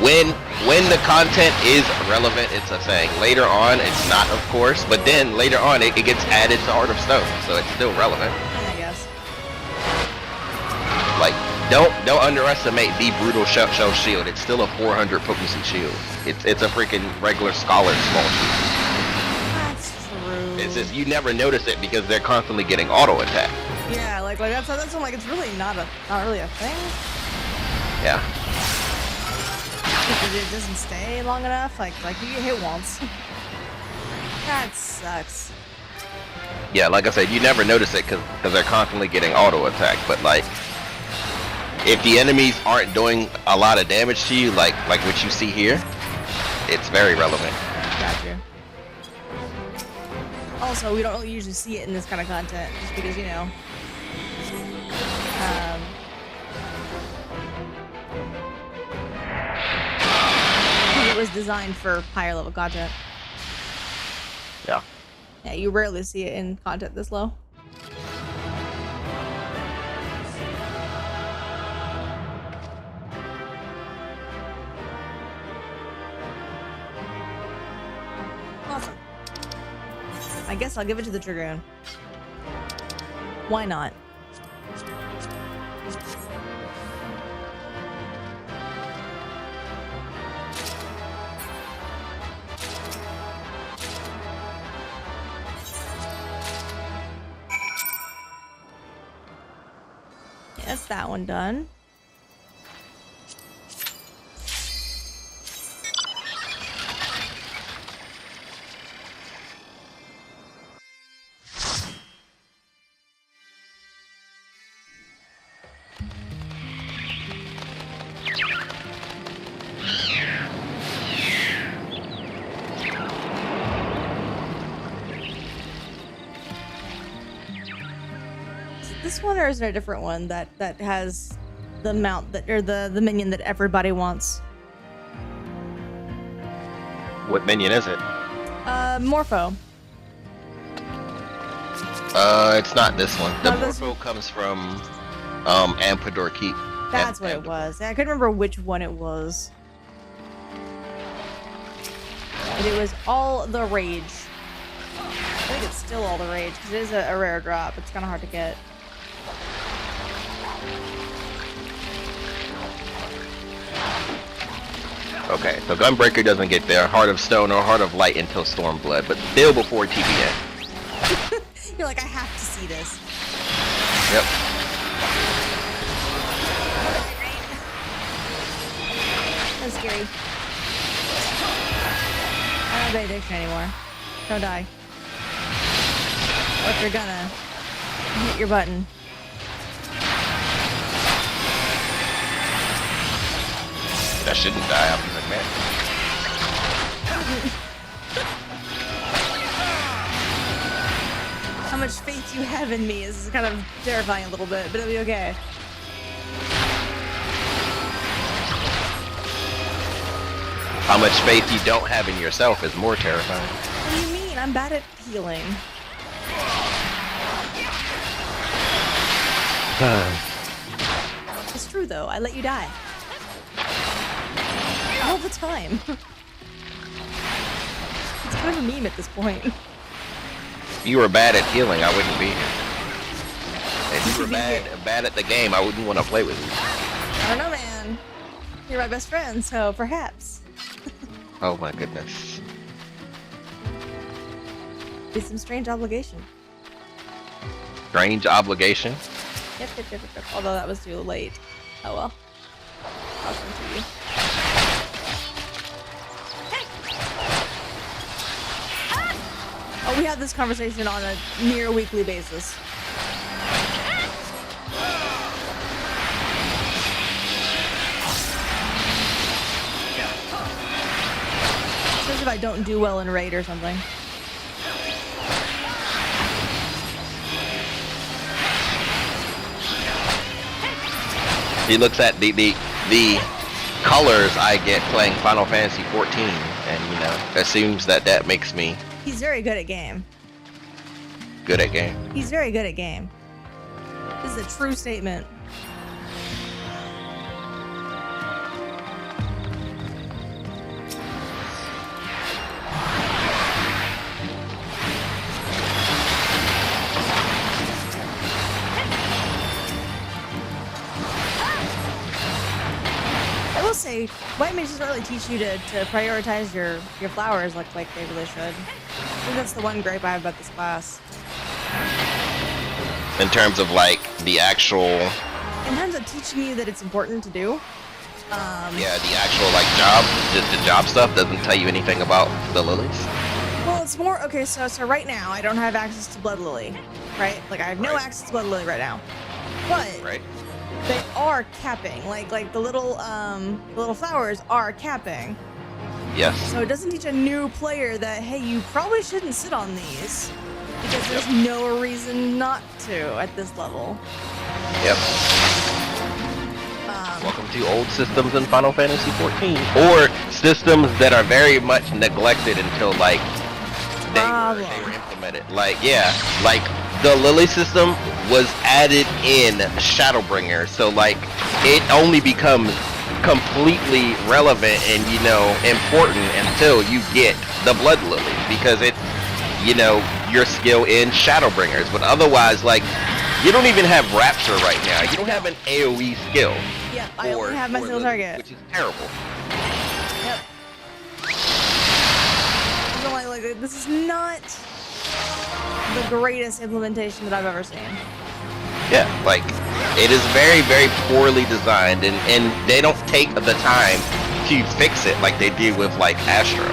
When the content is relevant, it's a thing. Later on, it's not, of course, but then later on, it gets added to Heart of Stone, so it's still relevant. I guess. Don't underestimate the brutal shell shield. It's still a 400 potency shield. It's a freaking regular scholar small shield. That's true. It's just you never notice it because they're constantly getting auto attack. Yeah, that's what, like, it's really not really a thing. Yeah. Because it doesn't stay long enough. Like you get hit once. That sucks. Yeah, like I said, you never notice it because they're constantly getting auto attack. But if the enemies aren't doing a lot of damage to you, like what you see here, it's very relevant. Gotcha. Also, we don't really usually see it in this kind of content, just because it was designed for higher level content. Yeah. Yeah, you rarely see it in content this low. I guess I'll give it to the Dragoon. Why not? That's that one done. This one, or is there a different one that has the mount that, or the minion that everybody wants? What minion is it? Morpho. It's not this one. The Not this Morpho comes from Ampador Keep. That's what it was. I couldn't remember which one it was. But it was all the rage. I think it's still all the rage because it is a rare drop. It's kind of hard to get. Okay, so Gunbreaker doesn't get there. Heart of Stone or Heart of Light until Stormblood, but still before TBA. You're like, I have to see this. Yep. That's scary. I don't have benediction anymore. Don't die. Or if you're gonna, hit your button. That shouldn't die. I'll be like, man. How much faith you have in me is kind of terrifying a little bit, but it'll be okay. How much faith you don't have in yourself is more terrifying. What do you mean? I'm bad at healing. It's true though, I let you die. All the time. It's kind of a meme at this point. If you were bad at healing, I wouldn't be here. If you were bad at the game, I wouldn't want to play with you. I don't know, man. You're my best friend, so perhaps. Oh my goodness. It's some strange obligation. Strange obligation? Yep. Although that was too late. Oh well. I'll continue. Oh, we have this conversation on a near weekly basis. Especially if I don't do well in raid or something. He looks at the colors I get playing Final Fantasy 14, and you know, assumes that makes me He's very good at game. good at game. He's very good at game. This is a true statement. I will say, white mages don't really teach you to prioritize your flowers like they really should. I think that's the one gripe I have about this class. In terms of like the actual, In terms of teaching you that it's important to do. yeah, the actual like job, just the job stuff doesn't tell you anything about the lilies. Well, it's more, okay, so right now I don't have access to Blood Lily, right? Like I have no access to Blood Lily right now. But Right. they are capping, like the little flowers are capping. Yes. So it doesn't teach a new player that, hey, you probably shouldn't sit on these because there's no reason not to at this level. Yep. Welcome to old systems in Final Fantasy 14, or systems that are very much neglected until like they were implemented. Like like the Lily system was added in Shadowbringer, so like it only becomes completely relevant and you know important until you get the Blood Lily, because it, you know, your skill in Shadowbringers, but otherwise, like, you don't even have Rapture right now. You don't have an AoE skill. Yep, I only have my single target. Which is terrible. Yep. So like, this is not the greatest implementation that I've ever seen. Yeah, like, it is very, very poorly designed, and they don't take the time to fix it like they did with, like, Astro,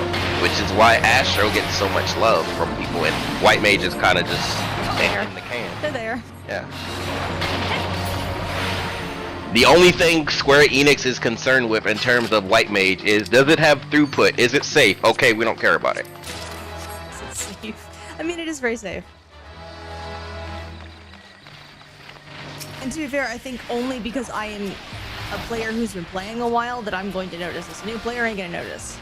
which is why Astro gets so much love from people, and White Mage is kind of just in the can. They're there. Yeah. The only thing Square Enix is concerned with in terms of White Mage is, does it have throughput? Is it safe? Okay, we don't care about it. Is it safe? I mean, it is very safe. And to be fair, I think only because I am a player who's been playing a while that I'm going to notice this. A new player ain't gonna notice.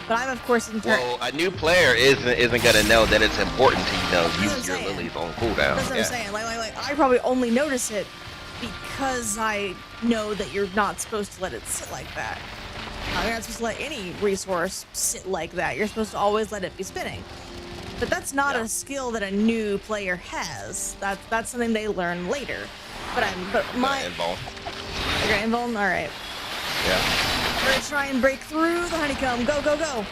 But I'm of course in turn. Well, a new player isn't gonna know that it's important to use your lilies on cooldown. That's what I'm saying. Like I probably only notice it because I know that you're not supposed to let it sit like that. You're not supposed to let any resource sit like that. You're supposed to always let it be spinning. But that's not a skill that a new player has. That's something they learn later. But my invuln. All right. Yeah. We're gonna try and break through the honeycomb. Go, go, go.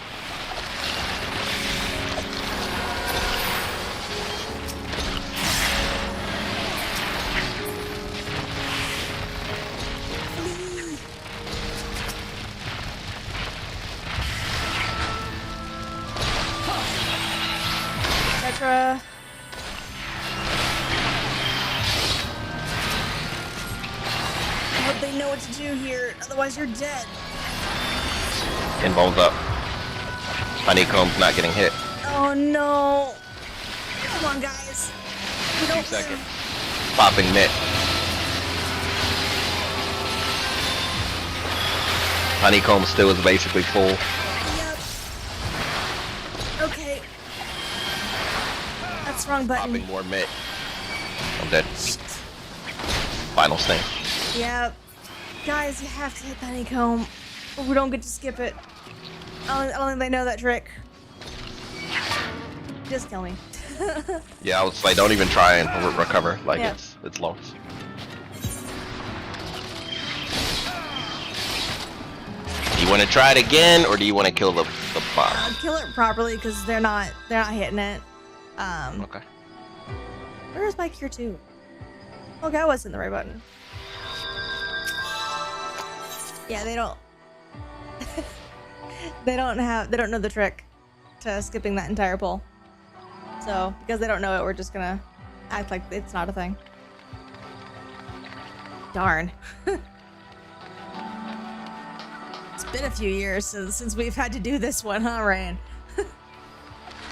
Tetra. I hope they know what to do here, otherwise you're dead. Invuln's up. Honeycomb's not getting hit. Oh no. Come on, guys. We don't 2 seconds. live. Popping mitt. Honeycomb still is basically full. Yep. Okay. That's the wrong button. Popping more mitt. I'm dead. Final sting. Yep. Guys, you have to hit the honeycomb, or we don't get to skip it. I don't think they know that trick. Just kill me. Yeah, I was like, don't even try and recover. Like, Yeah. it's lost. Do you want to try it again, or do you want to kill the boss? Kill it properly because they're not hitting it. Okay. Where's my cure 2? Okay, I was in the right button. Yeah, they don't. they don't know the trick to skipping that entire pull. So because they don't know it, we're just gonna act like it's not a thing. Darn. It's been a few years since we've had to do this one, huh, Ryan?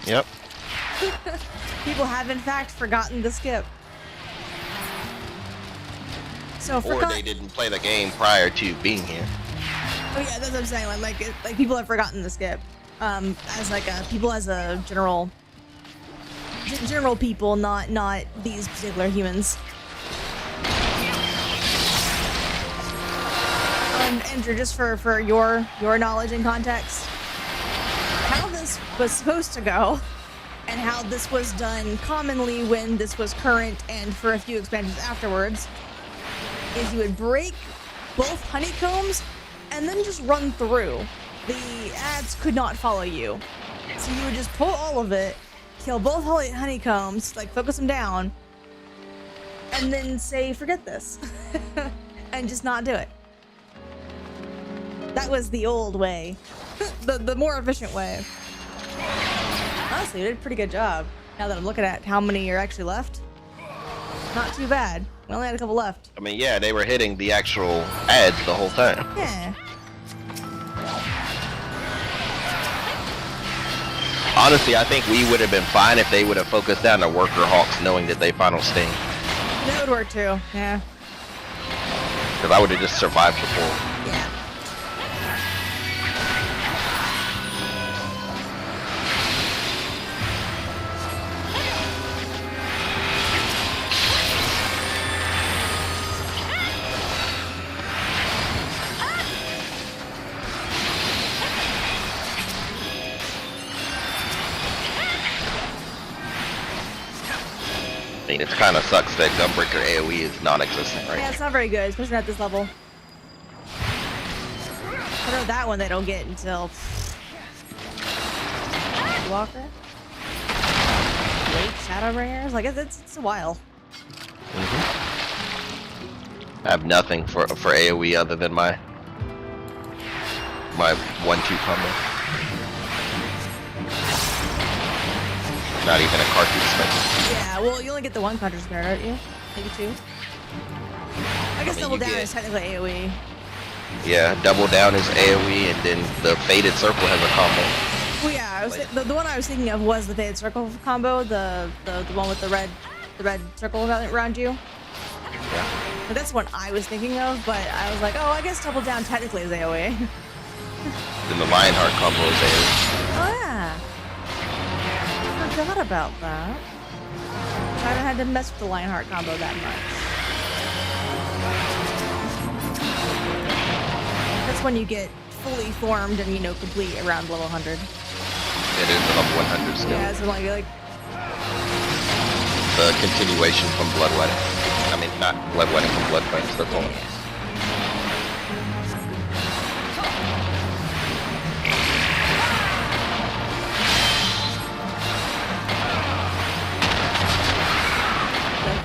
Yep. People have in fact forgotten the skip. So Or they didn't play the game prior to being here. Oh yeah, that's what I'm saying. Like people have forgotten the skip. As like people as a general people, not these particular humans. Andrew, just for your knowledge and context, how this was supposed to go, and how this was done commonly when this was current, and for a few expansions afterwards, is you would break both honeycombs and then just run through. The ads could not follow you. So you would just pull all of it, kill both honeycombs, like focus them down, and then say, forget this. And just not do it. That was the old way. the more efficient way. Honestly, you did a pretty good job. Now that I'm looking at how many are actually left. Not too bad. We only had a couple left. I mean, yeah, they were hitting the actual ads the whole time. Yeah. Honestly, I think we would have been fine if they would have focused down the Worker Hawks knowing that they final sting. That would work too, yeah. Because I would have just survived the pull. Yeah. mean, it kind of sucks that Gunbreaker AoE is non-existent, right? Yeah, it's not very good, especially at this level. I know that one they don't get until Walker. Late Shadowbringers, like it's a while. I have nothing for AoE other than my 1-2 combo. Not even a cartridge spec. Yeah, well, you only get the one cartridge spare, don't you? Maybe two. I guess mean, double you down get- is technically AoE. Yeah, double down is AoE, and then the Faded Circle has a combo. Well, yeah, I was the one I was thinking of was the Faded Circle combo, the one with the red circle around you. Yeah. But that's what I was thinking of, but I was like, oh, I guess double down technically is AoE. Then the Lionheart combo is AoE. Oh yeah. Forgot about that. I haven't had to mess with the Lionheart combo that much. That's when you get fully formed and, you know, complete around level 100. It is level 100 still. Yeah, so like The continuation from Bloodwedding. I mean, not Bloodwedding, from Bloodfights, they're called.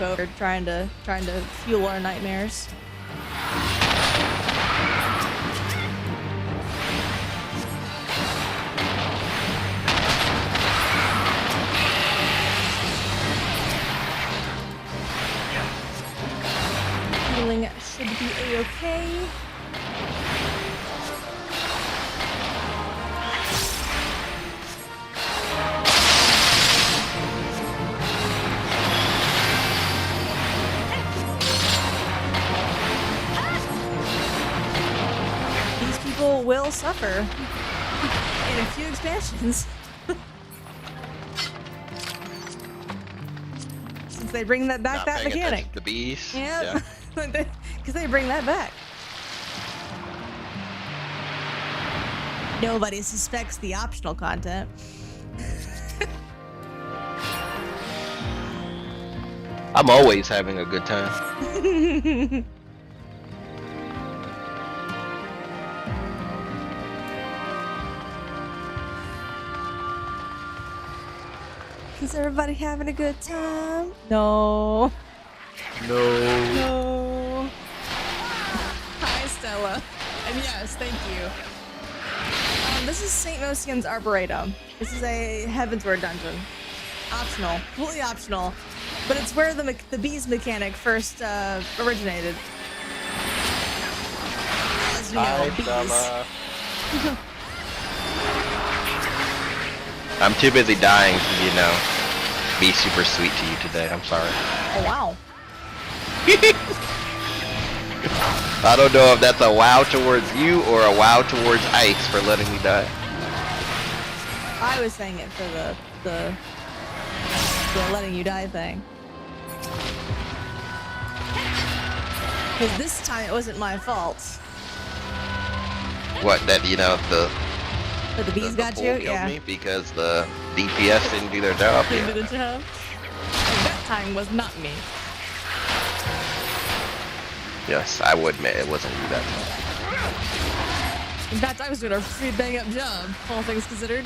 over trying to fuel our nightmares. Healing should be a-okay. Will suffer in a few expansions. Since they bring that back, that mechanic. The bees. Yeah, because they bring that back. Nobody suspects the optional content. I'm always having a good time. Is everybody having a good time? No. No. Hi, Stella. And yes, thank you. This is St. Mocianne's Arboretum. This is a Heavensward dungeon. Optional. Completely optional. But it's where the bees mechanic first originated. As you know, bees. I'm too busy dying to, you know, be super sweet to you today. I'm sorry. Oh, wow. I don't know if that's a wow towards you or a wow towards Ice for letting me die. I was saying it for the letting you die thing. Because this time it wasn't my fault. What, that, you know, But the bees got bull you? killed Yeah. me because the DPS didn't do their job? Didn't Yeah. do the job. And that time was not me. Yes, I would admit it wasn't you that time. In fact, I was doing a pretty bang up job, all things considered.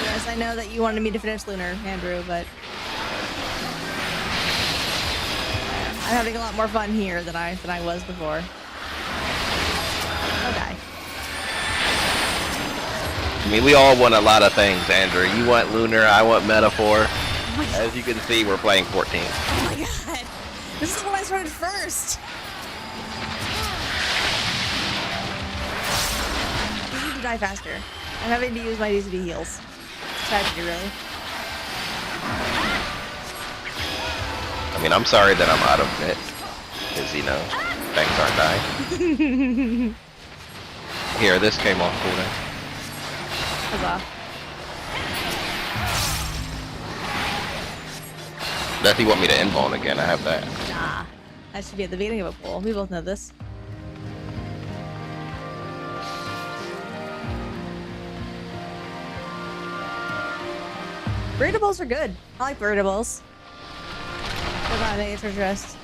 Yes, I know that you wanted me to finish Lunar, Andrew, but I'm having a lot more fun here than I was before. Okay. I mean, we all want a lot of things, Andrew. You want Lunar, I want Metaphor. Oh my God. As you can see, we're playing 14. Oh my God. This is when I started first. I need to die faster. I'm having to use my DCD heals. It's tragedy, really. I mean, I'm sorry that I'm out of it. Because, you know, things aren't dying. Here, this came off cooldown. Huzzah. Unless you want me to inbone again, I have that. Nah. That should be at the beginning of a pool. We both know this. Burrito bowls are good. I like burrito bowls. They're not a treasure chest.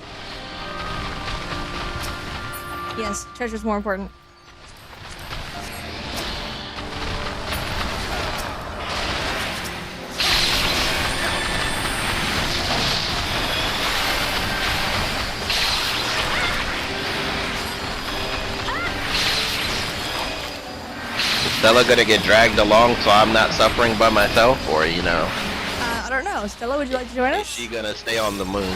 Yes, treasure's more important. Is Stella gonna get dragged along so I'm not suffering by myself, or you know? I don't know. Stella, would you like to join Is us? she gonna stay on the moon?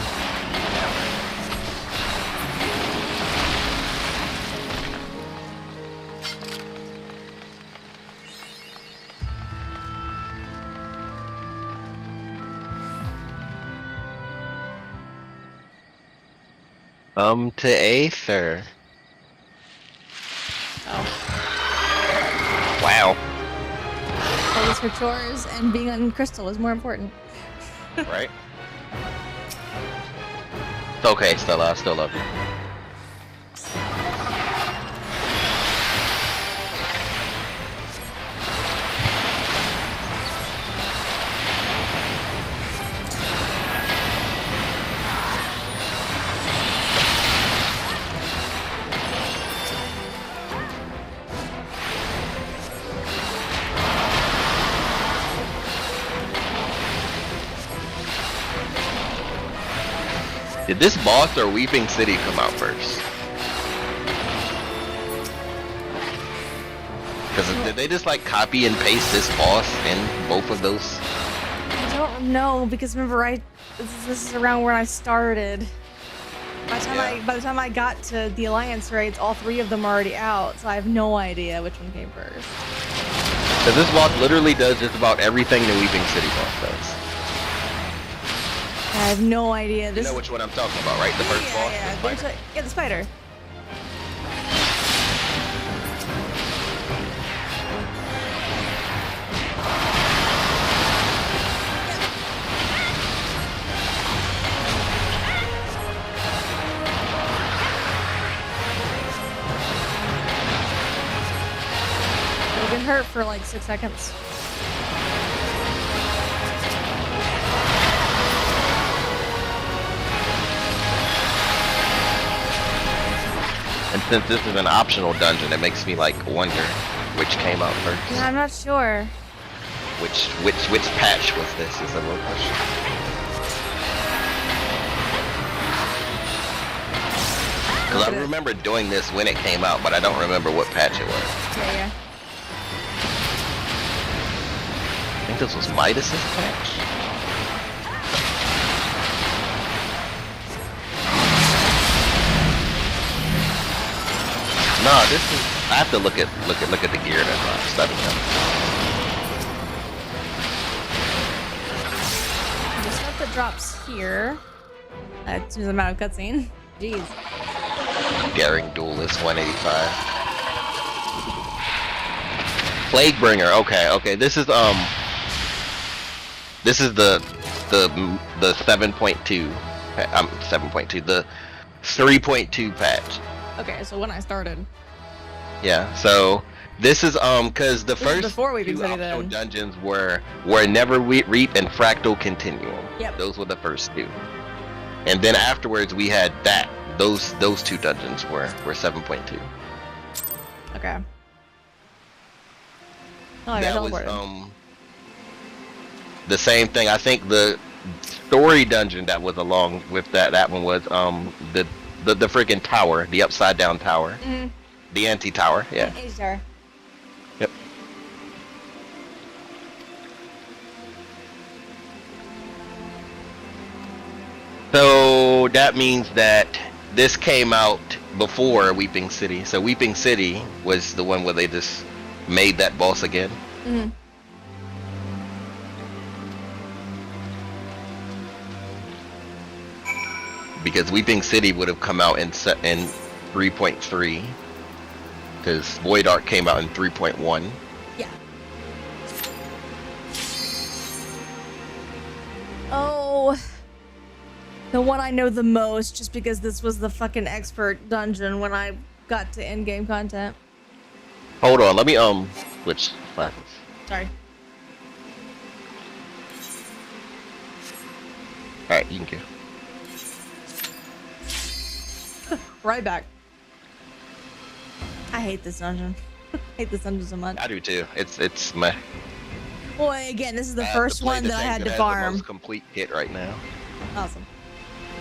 To Aether. Oh. Wow. Focus for chores and being on Crystal is more important. Right? It's okay, Stella. I still love you. Did this boss or Weeping City come out first? Because did they just like copy and paste this boss in both of those? I don't know because remember, this is around where I started. By the time I got to the Alliance raids, all 3 of them are already out, so I have no idea which one came first. Because this boss literally does just about everything the Weeping City boss does. I have no idea. You know which one I'm talking about, right? The first boss? Yeah, The spider? yeah, the spider. You'll get hurt for like 6 seconds. And since this is an optional dungeon, it makes me like wonder which came out first. Yeah, I'm not sure. Which patch was this is the real question. Because I remember doing this when it came out, but I don't remember what patch it was. Yeah. I think this was Midas's patch. No, this is. I have to look at the gear that stuff. The stuff that drops here. That's the amount of cutscene. Jeez. Daring Duelist 185. Plaguebringer. Okay. This is the 7.2. 7.2. The 3.2 patch. Okay, so when I started. Yeah. So this is because the first before Weeping two City, optional then. dungeons were Neverreap and Fractal Continuum. Yep. Those were the first 2. And then afterwards we had that. Those 2 dungeons were 7.2. Okay. Oh, I got That was teleported. the same thing. I think the story dungeon that was along with that one was the freaking tower, the upside down tower, the anti tower. Yeah. H-Tower. Yep. So that means that this came out before Weeping City. So Weeping City was the one where they just made that boss again. Because Weeping City would have come out in 3.3. Because Void Ark came out in 3.1. Yeah. Oh. The one I know the most, just because this was the fucking expert dungeon when I got to in-game content. Hold on, let me switch classes. Sorry. Alright, you can go. Right back. I hate this dungeon. I hate this dungeon so much. I do too. It's my. Well, again, this is the I have first to play one the that I thing had to has the farm. most complete hit right now. Awesome.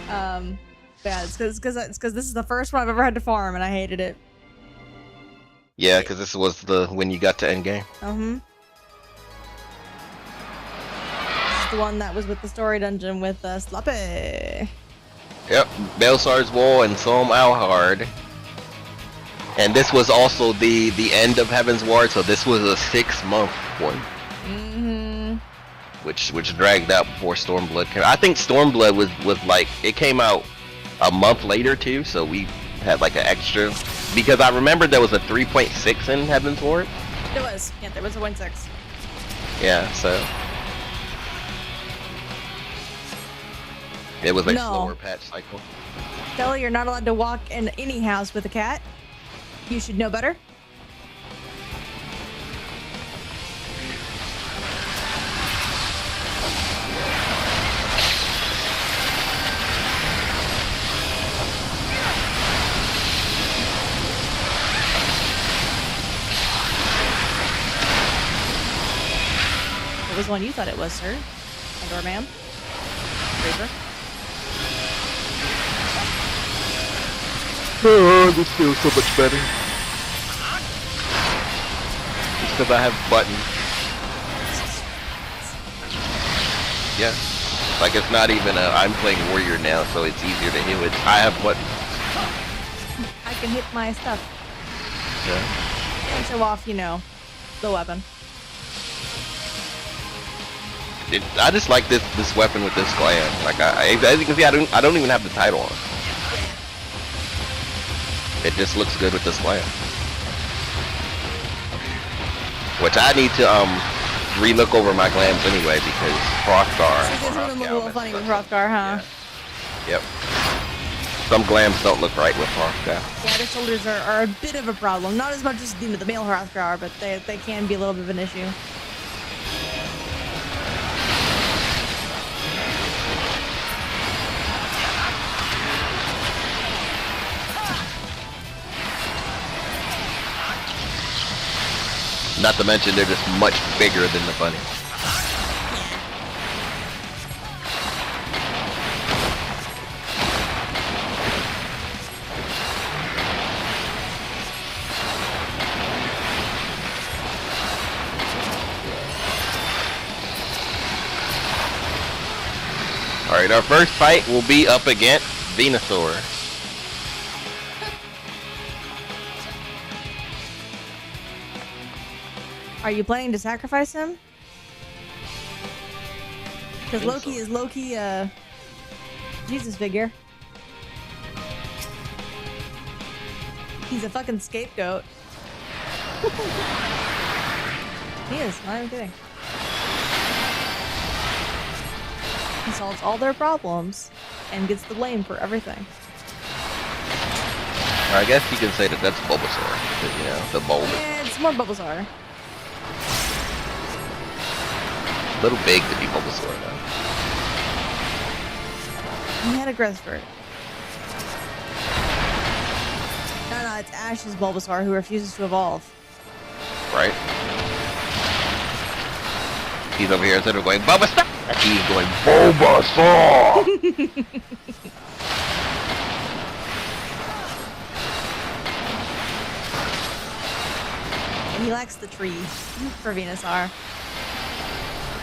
Yeah, it's because this is the first one I've ever had to farm, and I hated it. Yeah, because this was the when you got to endgame. This is the one that was with the story dungeon with Sloppy. Yep, Belsar's Wall and Sohm Alhard. And this was also the end of Heavensward, so this was a 6-month one. Which dragged out before Stormblood came. I think Stormblood was like it came out a month later too, so we had like an extra because I remember there was a 3.6 in Heavensward. There was, yeah, there was a 1.6. Yeah, so it was a slower patch cycle. Stella, you're not allowed to walk in any house with a cat. You should know better. What was the one you thought it was, sir? And/or ma'am? Reaper? Oh, this feels so much better. Just because I have buttons. Yeah. Like it's not even I'm playing warrior now, so it's easier to hit with. I have buttons. I can hit my stuff. Yeah. And show off, you know, the weapon. I just like this weapon with this gland. Like as you can see, I don't even have the title on. It just looks good with this gland. Which I need to re-look over my glams anyway because Hrothgar. So this one look a little funny with Hrothgar, huh? Yeah. Yep. Some glams don't look right with Hrothgar. Yeah, the shoulders are a bit of a problem. Not as much as the male Hrothgar, but they can be a little bit of an issue. Not to mention they're just much bigger than the bunny. Alright, our first fight will be up against Venusaur. Are you planning to sacrifice him? Because Loki is Loki, Jesus figure. He's a fucking scapegoat. He is, not even kidding. He solves all their problems and gets the blame for everything. I guess you can say that that's Bulbasaur, you know, the bold. Yeah, it's more Bulbasaur. A little big to be Bulbasaur though. He had a Gressford. No, it's Ash's Bulbasaur who refuses to evolve. Right? He's over here instead of going Bulbasaur. He's going Bulbasaur. And he lacks the tree for Venusaur.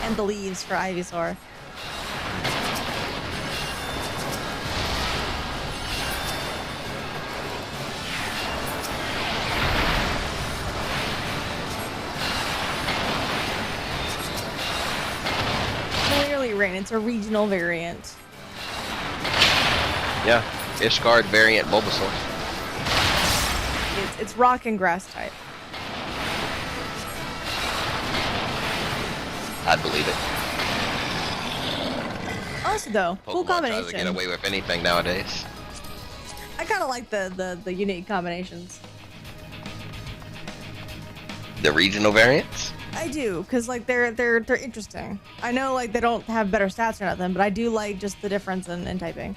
And the leaves for Ivysaur. Clearly, Rain, it's a regional variant. Yeah, Ishgard variant Bulbasaur. It's rock and grass type. I'd believe it. Honestly though, cool Pokemon tries to get combination. away with anything nowadays. I kind of like the unique combinations. The regional variants. I do, cause like they're interesting. I know like they don't have better stats or nothing, but I do like just the difference in typing.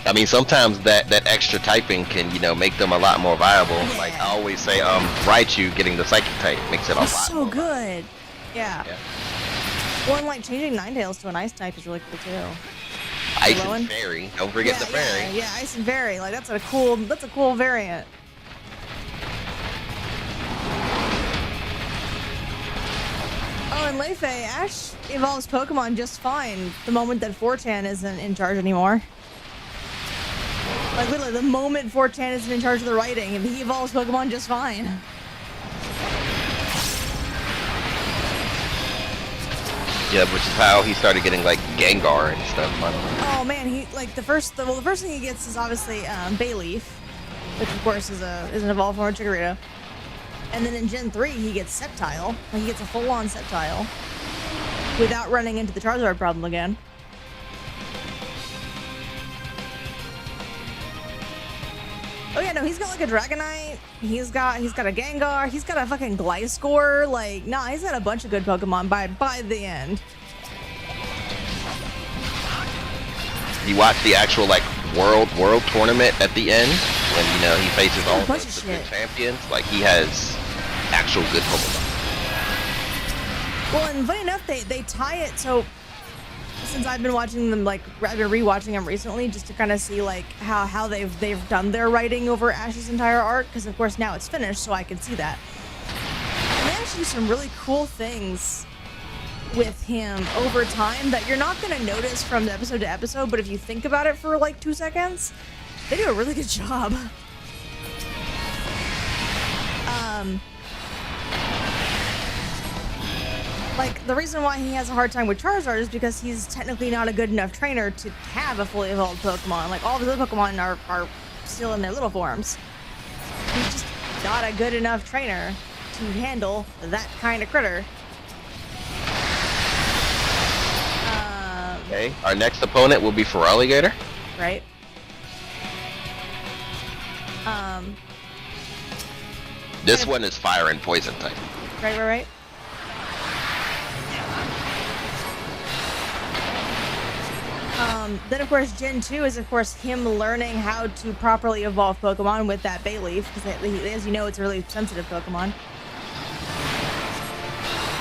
I mean, sometimes that extra typing can, you know, make them a lot more viable. Yeah. Like I always say, Raichu getting the psychic type makes it a lot So more good. Yeah. Yeah. Well, and like changing Ninetales to an ice type is really cool too. Ice Glowing? and fairy. Don't forget the fairy. Yeah, ice and fairy. Like that's a cool variant. Oh, and Leifei, Ash evolves Pokemon just fine the moment that 4chan isn't in charge anymore. Like literally, the moment 4chan isn't in charge of the writing, he evolves Pokemon just fine. Yeah, which is how he started getting like Gengar and stuff. Oh man, he like the first thing he gets is obviously Bayleaf, which of course is an evolved form of Chikorita. And then in Gen 3 he gets Sceptile. Like he gets a full-on Sceptile without running into the Charizard problem again. Oh yeah, no, he's got like a Dragonite. He's got a Gengar. He's got a fucking Gliscor. Like, nah, he's got a bunch of good Pokemon by the end. You watch the actual like world tournament at the end when, you know, he faces all bunch the of good shit. champions. Like he has actual good Pokemon. Well, and funny enough, they tie it. So since I've been watching them, like I've been rewatching them recently, just to kind of see like how they've done their writing over Ash's entire arc, because of course now it's finished, so I can see that. And they actually do some really cool things with him over time that you're not going to notice from episode to episode, but if you think about it for like 2 seconds, they do a really good job. Like, the reason why he has a hard time with Charizard is because he's technically not a good enough trainer to have a fully evolved Pokemon. Like, all of his other Pokemon are still in their little forms. He's just not a good enough trainer to handle that kind of critter. Okay, our next opponent will be Feraligatr. Right? This one is fire and poison type. Right. Then of course Gen 2 is of course him learning how to properly evolve Pokemon with that Bayleaf, because as you know it's a really sensitive Pokemon.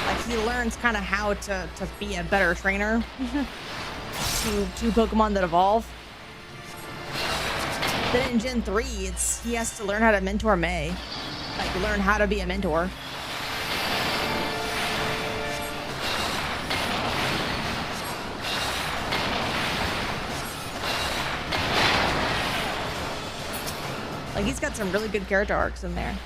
Like he learns kind of how to be a better trainer to Pokemon that evolve. Then in Gen 3 he has to learn how to mentor May. Like learn how to be a mentor. Like, he's got some really good character arcs in there.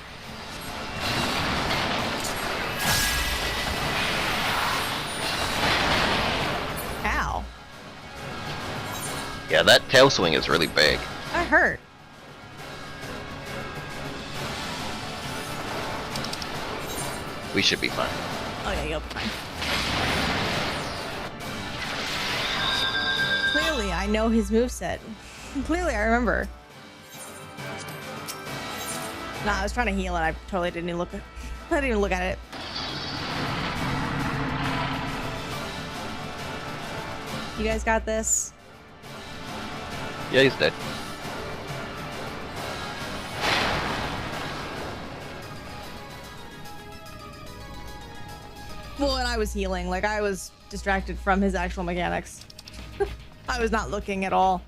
Ow. Yeah, that tail swing is really big. That hurt. We should be fine. Oh yeah, you'll be fine. Clearly, I know his moveset. Clearly, I remember. Nah, I was trying to heal and I totally didn't even look at I didn't even look at it. You guys got this? Yeah, he's dead. Well, and I was healing. Like, I was distracted from his actual mechanics. I was not looking at all.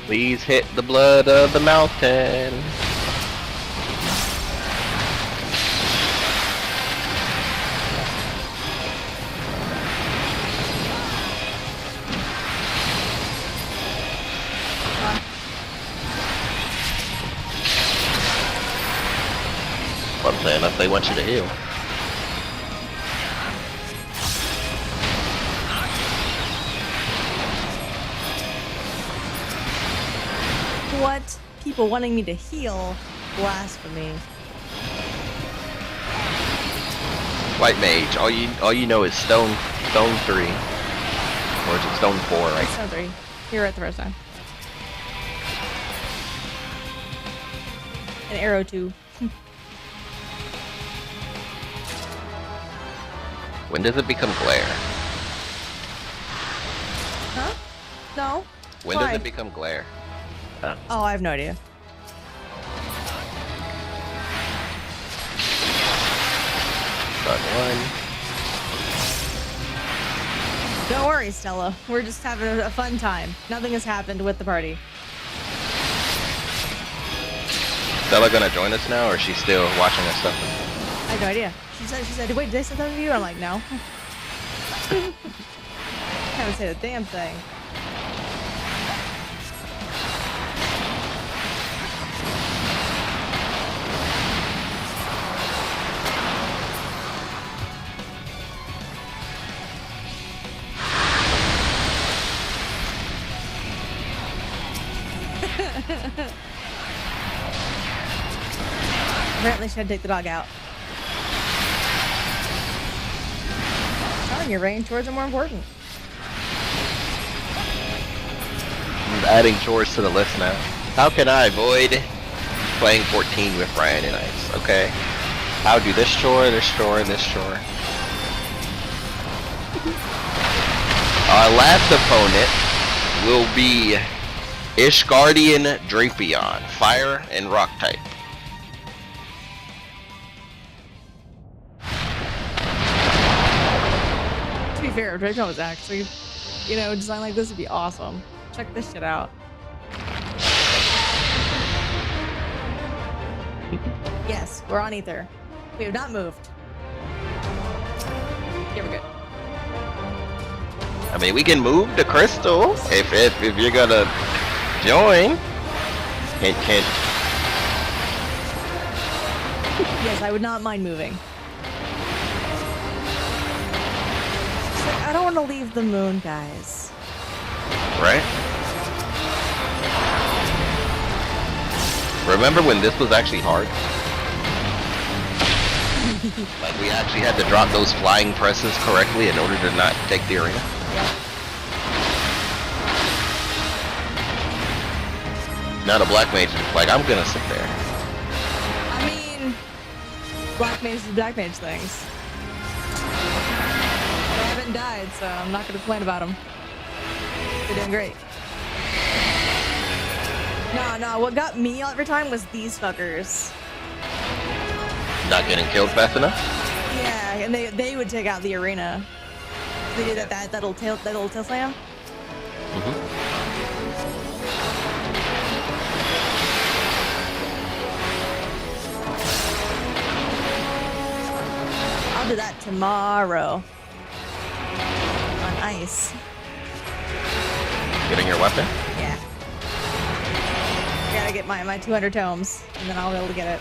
Please hit the blood of the mountain. then if they want you to heal. What? People wanting me to heal? Blasphemy. White mage, all you know is stone 3. Or is it stone 4, right? Stone 3. You're right the first time. An arrow 2. When does it become glare? Huh? No. When Why? does it become glare? Oh, I have no idea. Start 1. Don't worry, Stella. We're just having a fun time. Nothing has happened with the party. Stella gonna join us now, or is she still watching us stuff? I have no idea. She said, wait, did I say something to you? I'm like, no. Haven't said a damn thing. Apparently she had to take the dog out. Telling you, rain chores are more important. I'm adding chores to the list now. How can I avoid playing 14 with Ryan and Ice? Okay. I'll do this chore, this chore, and this chore. Our last opponent will be Ishgardian Drapion, fire and rock type. To be fair, Draco was actually, designed like this would be awesome. Check this shit out. Yes, we're on ether. We have not moved. Yeah, we're good. I mean, we can move the crystal if you're gonna join. Can't. Yes, I would not mind moving. Just like, I don't want to leave the moon, guys. Right? Remember when this was actually hard? Like we actually had to drop those flying presses correctly in order to not take the arena? Yeah. Now the black mage is like, I'm gonna sit there. I mean, black mage do black mage things. They haven't died, so I'm not gonna complain about them. They're doing great. No, what got me every time was these fuckers. Not getting killed fast enough? Yeah, and they would take out the arena. They did that little tail slam. I'll do that tomorrow. On ice. Getting your weapon? Yeah. I gotta get my 200 tomes, and then I'll be able to get it.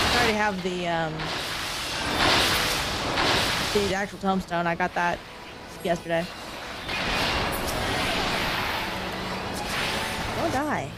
I already have the actual tombstone. I got that yesterday. Don't die.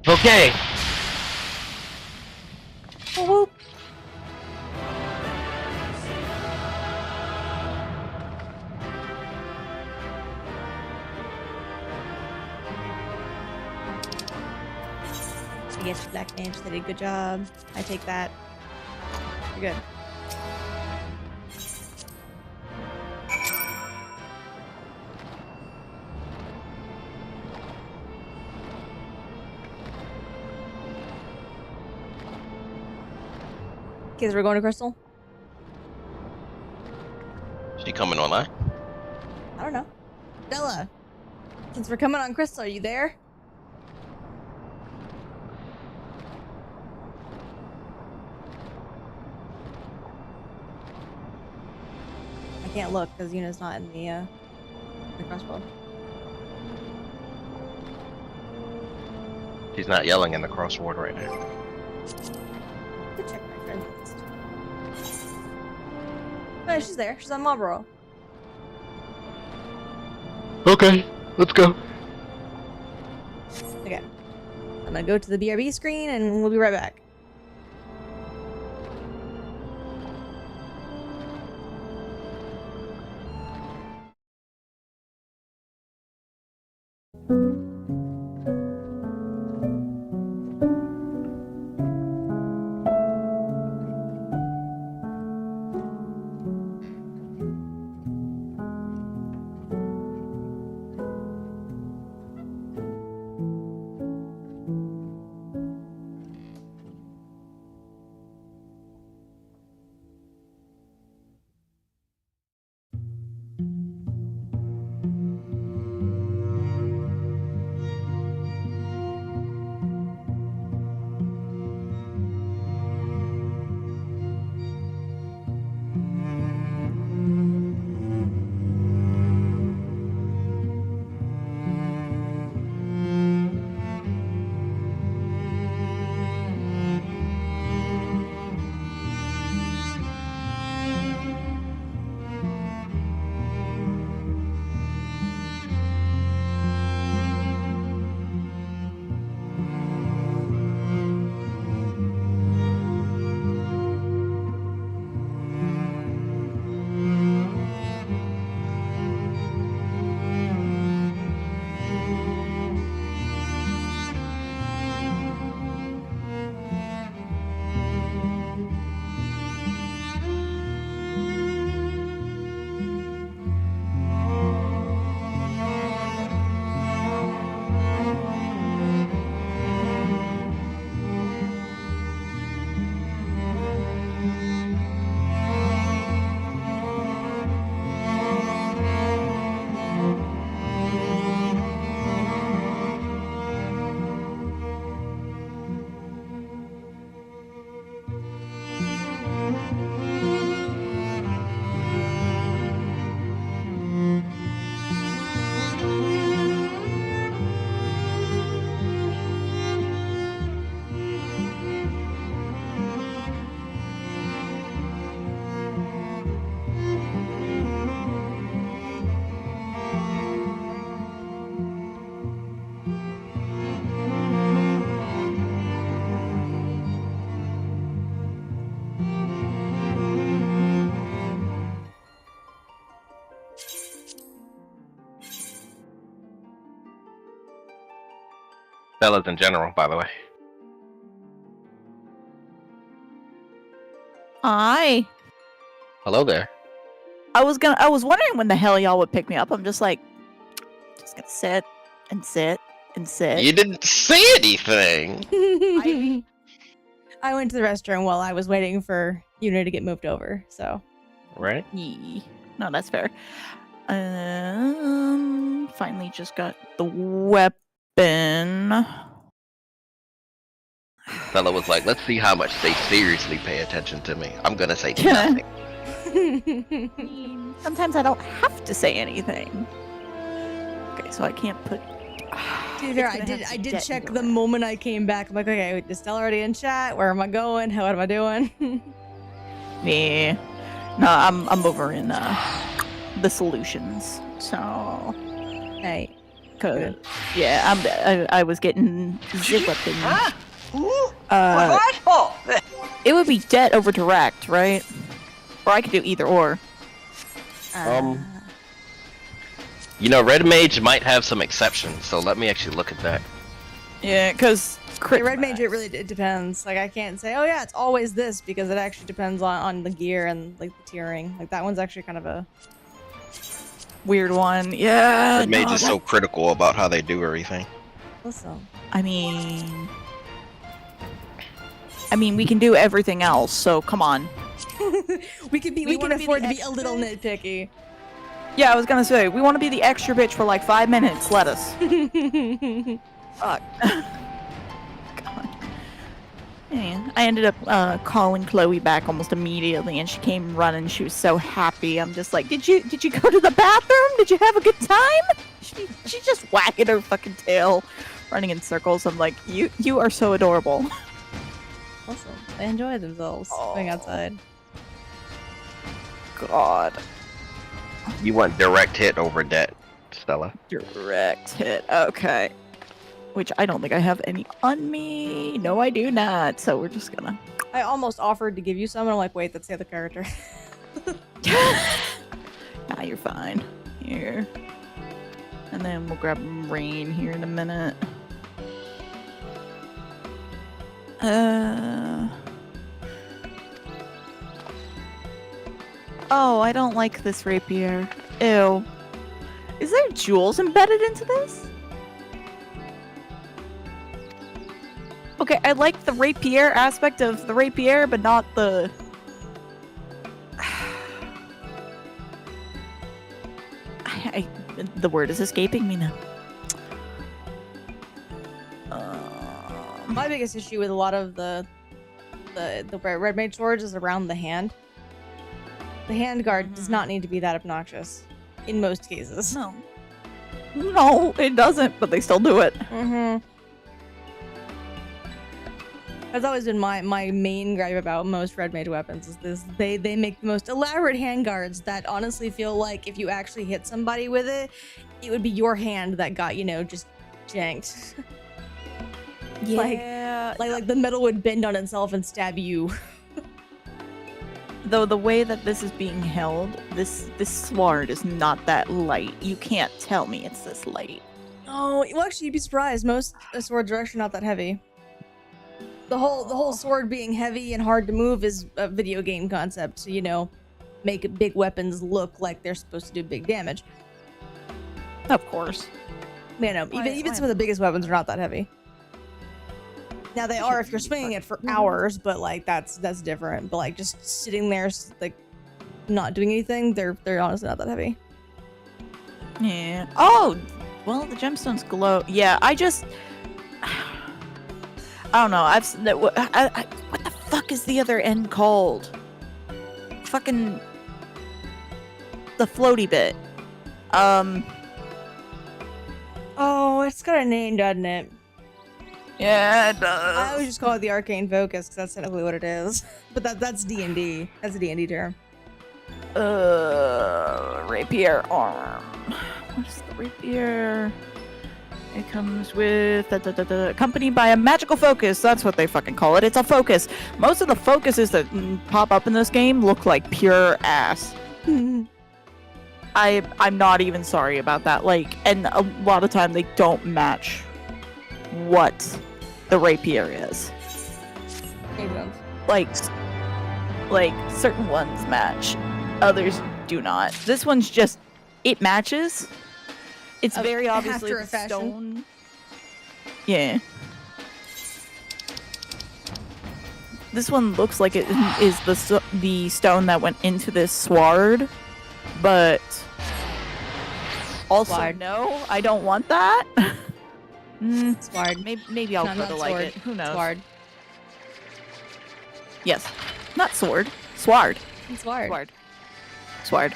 Okay. Whoop, whoop. So yes, black mage, they did a good job. I take that. You're good. Kids, we're going to Crystal? She coming online? I don't know. Bella, since we're coming on Crystal, are you there? I can't look because Yuna's not in the crossbow. She's not yelling in the crossword right now. Could check my friends list. Oh, she's there. She's on Marlboro. Okay, let's go. Okay. I'm gonna go to the BRB screen and we'll be right back. Fellas in general, by the way. Hi. Hello there. I was wondering when the hell y'all would pick me up. I'm just like, just gonna sit and sit and sit. You didn't say anything. I went to the restroom while I was waiting for Yuna to get moved over, so. Right? Yee. No, that's fair. Finally just got the weapon. Fella was like, let's see how much they seriously pay attention to me. I'm gonna say nothing. Sometimes I don't have to say anything. Okay, so I can't put. Dude, here, I did check the moment I came back. I'm like, okay, wait, is Stella already in chat? Where am I going? What am I doing? Yeah. No, I'm over in the solutions. So. Hey. Cause, yeah, I was getting the weapon. It would be debt over direct, right? Or I could do either or. You know, Red Mage might have some exceptions, so let me actually look at that. Yeah, because Red Mage, it depends. Like, I can't say, oh yeah, it's always this, because it actually depends on the gear and like the tiering. Like, that one's actually kind of a weird one. Yeah. Red Mage is so critical about how they do everything. Listen. I mean, I mean, we can do everything else, so come on. we can wanna be afford the to be a little extra? nitpicky. Yeah, I was gonna say, we want to be the extra bitch for like 5 minutes. Let us. Fuck. God. Yeah, I ended up calling Chloe back almost immediately, and she came running. She was so happy. I'm just like, did you go to the bathroom? Did you have a good time? She's just whacking her fucking tail, running in circles. I'm like, you are so adorable. Awesome. They enjoy themselves going outside. God. You want direct hit over debt, Stella. Direct hit. Okay. Which I don't think I have any on me. No, I do not. So we're just gonna. I almost offered to give you some, and I'm like, wait, that's the other character. Nah, you're fine. Here. And then we'll grab rain here in a minute. Oh, I don't like this rapier. Ew. Is there jewels embedded into this? Okay, I like the rapier aspect of the rapier, but not the... the word is escaping me now. My biggest issue with a lot of the red mage swords is around the hand. The hand guard does not need to be that obnoxious, in most cases. No. No, it doesn't, but they still do it. Mm-hmm. That's always been my main gripe about most red mage weapons, is this they make the most elaborate hand guards that honestly feel like if you actually hit somebody with it, it would be your hand that got, just janked. Yeah. Like the metal would bend on itself and stab you. Though the way that this is being held, this sword is not that light. You can't tell me it's this light. Oh, well, actually, you'd be surprised. Most swords are actually not that heavy. The whole sword being heavy and hard to move is a video game concept to, make big weapons look like they're supposed to do big damage. Of course. Even some of the biggest weapons are not that heavy. Now they are if you're swinging it for hours, but like that's different. But like just sitting there, like not doing anything, they're honestly not that heavy. Yeah. Oh, well, the gemstones glow. Yeah, I don't know. What the fuck is the other end called? Fucking the floaty bit. Oh, it's got a name, doesn't it? Yeah, it does. I always just call it the arcane focus because that's technically what it is. But that's D&D. That's a D&D term. Rapier arm. What is the rapier? It comes with accompanied by a magical focus. That's what they fucking call it. It's a focus. Most of the focuses that pop up in this game look like pure ass. I'm not even sorry about that. Like, and a lot of time they don't match what the rapier is. Like certain ones match, others do not. This one's just, it matches. It's very obviously after a fashion. stone. Yeah. This one looks like it is the stone that went into this sword, but also Sword. no, I don't want that. Sword. Maybe I'll No, go to not like sword. it. Who knows? Sword. Yes, not sword. Sword. Sword. Sword. Sword.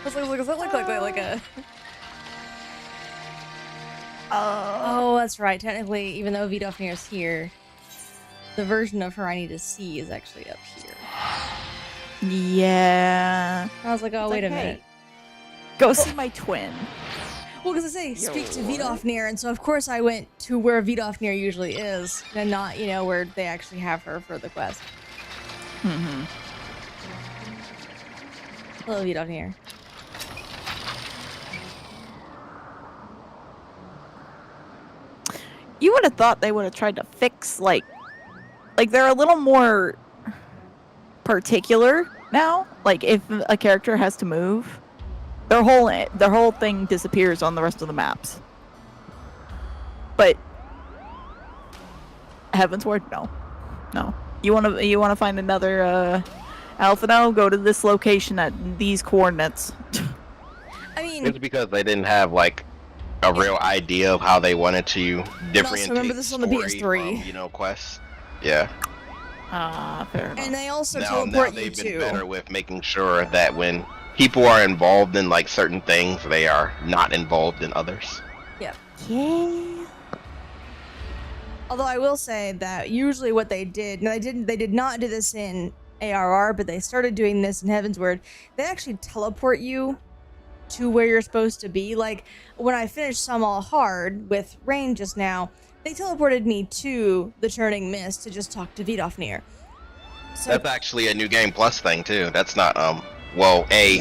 Does that look like a... Oh. Oh, that's right. Technically, even though Vidofnir's here, the version of her I need to see is actually up here. Yeah. I was like, oh, It's wait like, a hey, minute. Go see my twin. Well, because I say, speak to Yo. Vidofnir, and so of course I went to where Vidofnir usually is, and not, where they actually have her for the quest. Mm-hmm. Hello, Vidofnir. You would have thought they would have tried to fix like they're a little more particular now. Like if a character has to move, their whole thing disappears on the rest of the maps. But Heavensward? No. No. You wanna find another Alphino? Go to this location at these coordinates. I mean, It's because they didn't have like a real idea of how they wanted to differentiate. remember this is on the story PS3. from, you know, quests. Yeah. Fair enough. and they also Now teleport you they've been too. better with making sure that when people are involved in like certain things, they are not involved in others. Yeah. Yeah. Although I will say that usually what they did, and they did not do this in ARR, but they started doing this in Heavensward. They actually teleport you to where you're supposed to be. Like when I finished Some All Hard with Rain just now, they teleported me to the Churning Mist to just talk to Vidofnir. So That's actually a new game plus thing too. That's not well a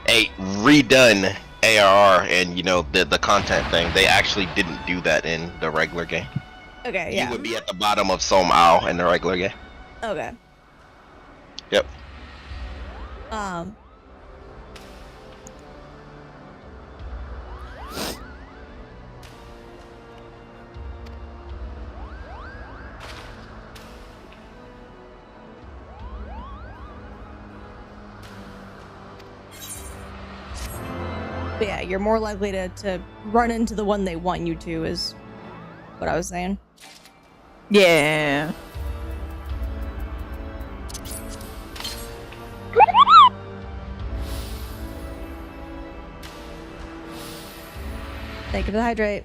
redone ARR and you know the content thing. They actually didn't do that in the regular game. okay, You yeah, would be at the bottom of Sohm Owl in the regular game. okay. Yep. But yeah, you're more likely to run into the one they want you to, is what I was saying. Yeah. Thank you for the hydrate.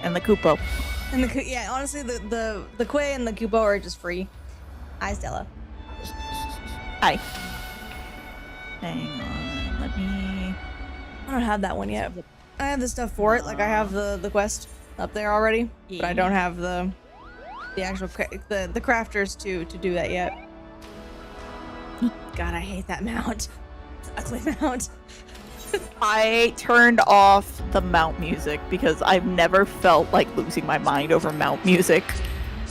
And the Koopo. And yeah, honestly, the Quay and the Kupo are just free. Hi, Stella. Hi. Hang on. Let me. I don't have that one yet. I have the stuff for it. Like I have the quest up there already, but I don't have the actual the crafters to do that yet. God, I hate that mount. It's an ugly mount. I turned off the mount music because I've never felt like losing my mind over mount music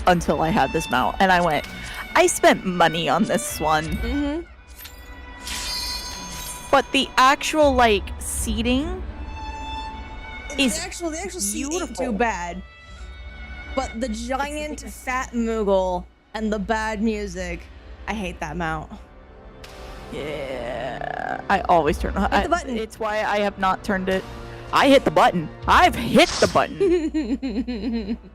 until I had this mount. And I went, I spent money on this one. Mm-hmm. But the actual, like, seating is The actual seat ain't beautiful. too bad. But the giant fat Moogle and the bad music, I hate that mount. Yeah, I always turn on. Hit the button. It's why I have not turned it. I hit the button. I've hit the button.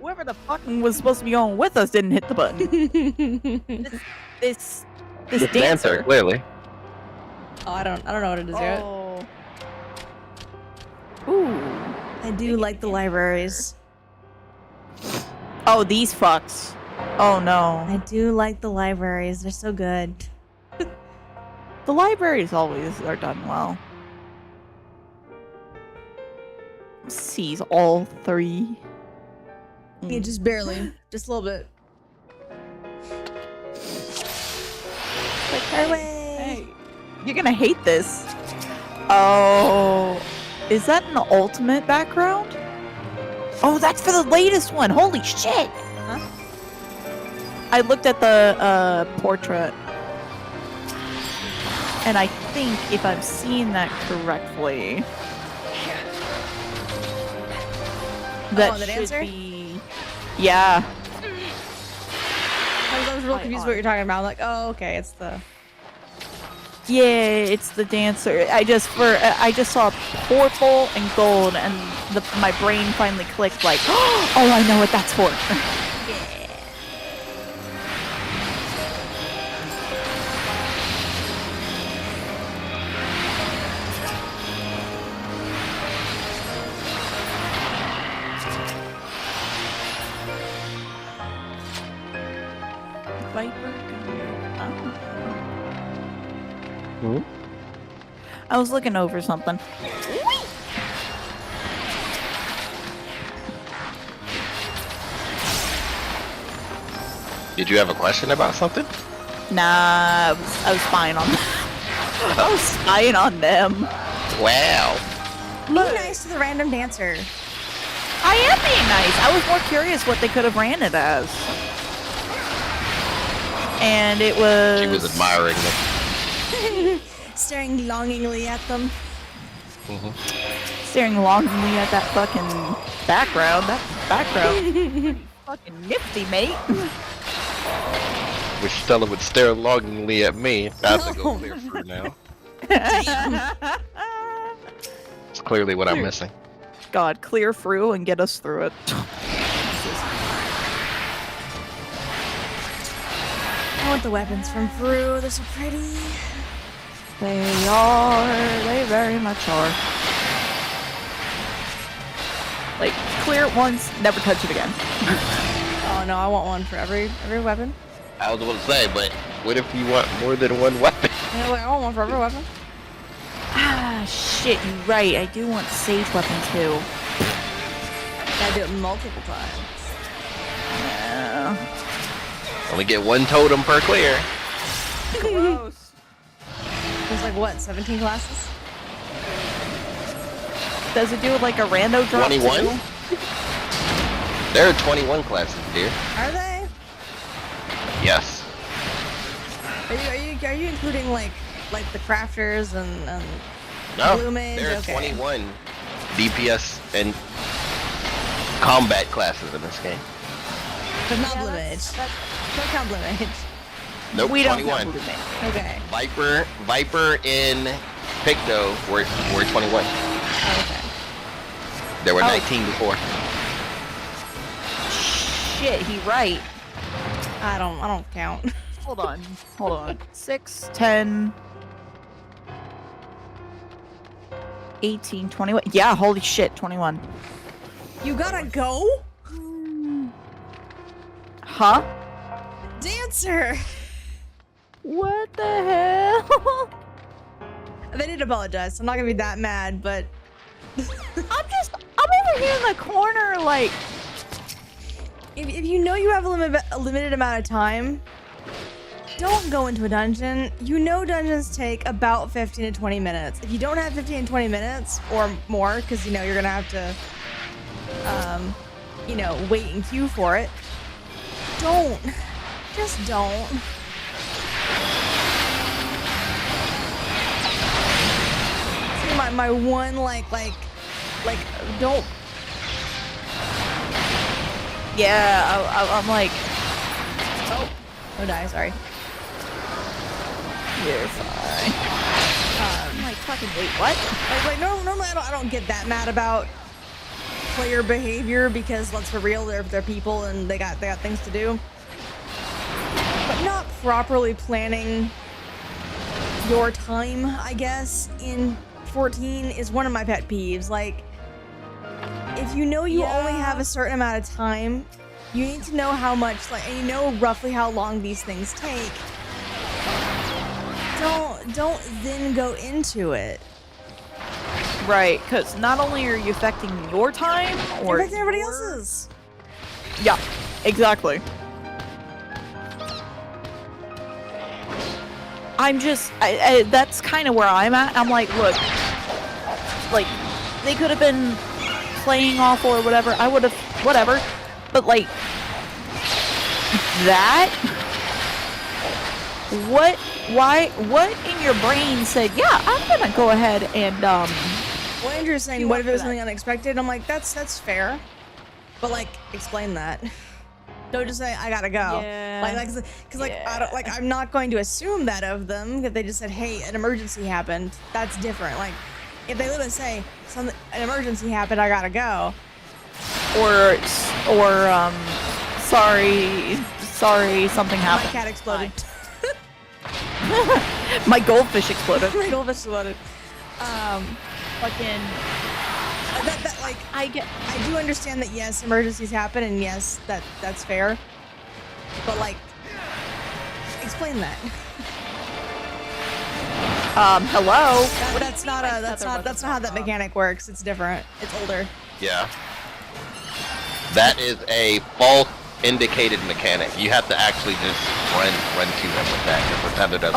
Whoever the fucking was supposed to be going with us didn't hit the button. This dancer. clearly. Oh, I don't know what it is yet. Oh. Ooh. I do like the libraries. Oh, these fucks. Oh no. I do like the libraries. They're so good. The libraries always are done well. Sees all three. Yeah, just barely. Just a little bit. Like, hey, you're gonna hate this. Oh, is that an ultimate background? Oh, that's for the latest one. Holy shit! Huh? I looked at the portrait, and I think if I'm seeing that correctly, that the should dancer? be. Yeah. I was real confused what you're talking about. I'm like, oh, okay, it's the. Yeah, it's the dancer. I just saw purple and gold, and my brain finally clicked. Like, oh, I know what that's for. Viper. Hmm? I was looking over something. Did you have a question about something? Nah, I was spying on them. I was spying on them. Wow. Be nice to the random dancer. I am being nice. I was more curious what they could have ran it as. And it was... She was admiring them. Staring longingly at them. staring longingly at that fucking background. background. Pretty fucking nifty, mate. Wish Stella would stare longingly at me. I have to go clear through now. It's clearly what I'm missing. God, clear through and get us through it. I want the weapons from Fru. They're so pretty. They are. They very much are. Like, clear it once, never touch it again. Oh no, I want one for every weapon. I was about to say, but what if you want more than one weapon? Yeah, like, I want one for every weapon. Ah, shit, you're right. I do want sage weapon too. I do it multiple times. Yeah. Only get one totem per clear. Gross. There's like what, 17 classes? Does it do like a rando drop 21? too? There are 21 classes, dear. Are they? Yes. Are you including like the crafters and No, blue mage? there are Okay. 21 DPS and combat classes in this game. But not Yeah, blue mage. that's- Don't count blue mage. Nope, We don't 21. have blue mage. Okay. Viper in Picto were 21. Oh, okay. There were Oh. 19 before. Shit, he right. I don't count. Hold on. 6, 10, 18, 21. Yeah, holy shit, 21. You gotta go? Huh? Dancer! What the hell? They did apologize. I'm not gonna be that mad, but I'm over here in the corner, like, if you know you have a limited amount of time, don't go into a dungeon. You know dungeons take about 15 to 20 minutes. If you don't have 15 to 20 minutes or more, because you know you're gonna have to, wait in queue for it, don't. Just don't. See, my one like don't. yeah, I'm like, Oh, die. Sorry. you're fine. I'm like, fucking wait, what? Normally I don't get that mad about player behavior because let's be real, they're people and they got things to do. But not properly planning your time, I guess, in 14 is one of my pet peeves. Like, if you know you only have a certain amount of time, you need to know how much, and you know roughly how long these things take. Don't then go into it. Right, because not only are you affecting your time, or Affecting everybody else's. Yeah, exactly. I'm just, that's kind of where I'm at. I'm like, look, like, they could have been playing off or whatever. I would have, whatever. But like, that? What in your brain said, yeah, I'm gonna go ahead and, Well, Andrew's saying, You what went if it for was that. something unexpected? I'm like, that's fair. But, like, explain that. Don't just say, I gotta go. Yeah. Because, I don't, I'm not going to assume that of them. If they just said, hey, an emergency happened, that's different. Like, if they literally say, an emergency happened, I gotta go. or sorry, something My happened. cat exploded. My goldfish exploded. My goldfish exploded. Fucking, I do understand that, yes, emergencies happen, and yes, that's fair. But, like, explain that. Hello? That's not how that mechanic works. It's different. It's older. Yeah. That is a false indicated mechanic. You have to actually just run to them with that. Because Tether doesn't.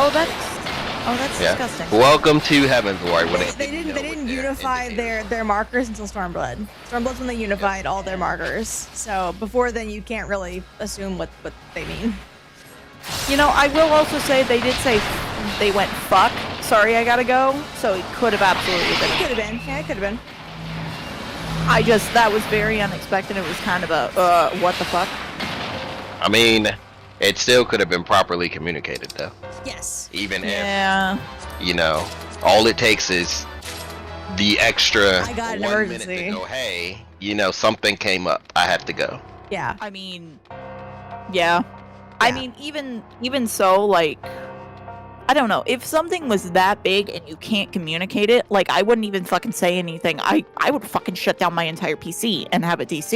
Oh, that's Yeah. disgusting. Welcome to Heavensward. When They didn't unify their markers until Stormblood. Stormblood's when they unified all their markers. So before then, you can't really assume what they mean. You know, I will also say they did say they went fuck. Sorry, I gotta go. So it could have absolutely It been. could have been. Yeah, it could have been. that was very unexpected. It was kind of a, what the fuck? I mean, it still could have been properly communicated, though. Yes. Even Yeah. if, you know, all it takes is the extra I got an 1 emergency. minute to go, hey, you know, something came up. I have to go. Yeah. I mean, yeah. I mean, even so, like, I don't know. If something was that big and you can't communicate it, like, I wouldn't even fucking say anything. I would fucking shut down my entire PC and have it DC.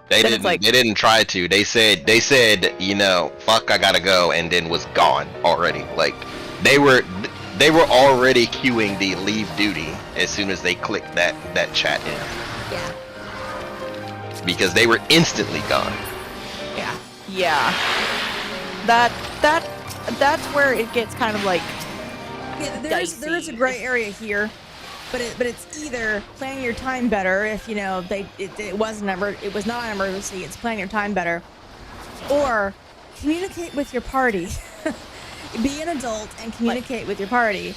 They Then didn't. it's like- They didn't try to. They said, you know, fuck, I gotta go, and then was gone already. Like, they were already queuing the leave duty as soon as they clicked that chat in, Yeah. because they were instantly gone. Yeah. That's where it gets kind of like Yeah, there is a dicey. gray area here, but it's either planning your time better if, you know, it was not an emergency. It's planning your time better, or communicate with your party. Be an adult and communicate with your party.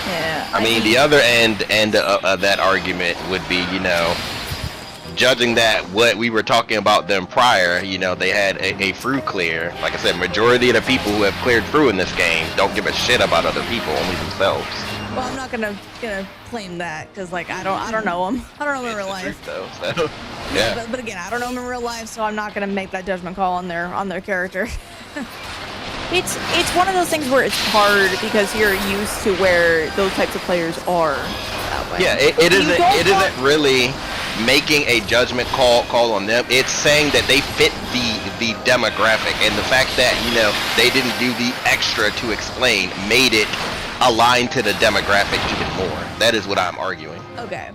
yeah. I mean, the other end of that argument would be, you know, judging that what we were talking about them prior, you know, they had a through clear. Like I said, majority of the people who have cleared through in this game don't give a shit about other people, only themselves. Well, I'm not gonna claim that because, like, I don't know them. I don't know them in real life. Though, so, yeah. But again, I don't know them in real life, so I'm not gonna make that judgment call on their character. It's one of those things where it's hard because you're used to where those types of players are that way. Yeah, it You isn't. don't It want- isn't really making a judgment call on them. It's saying that they fit the demographic, and the fact that, you know, they didn't do the extra to explain made it align to the demographic even more. That is what I'm arguing. Okay.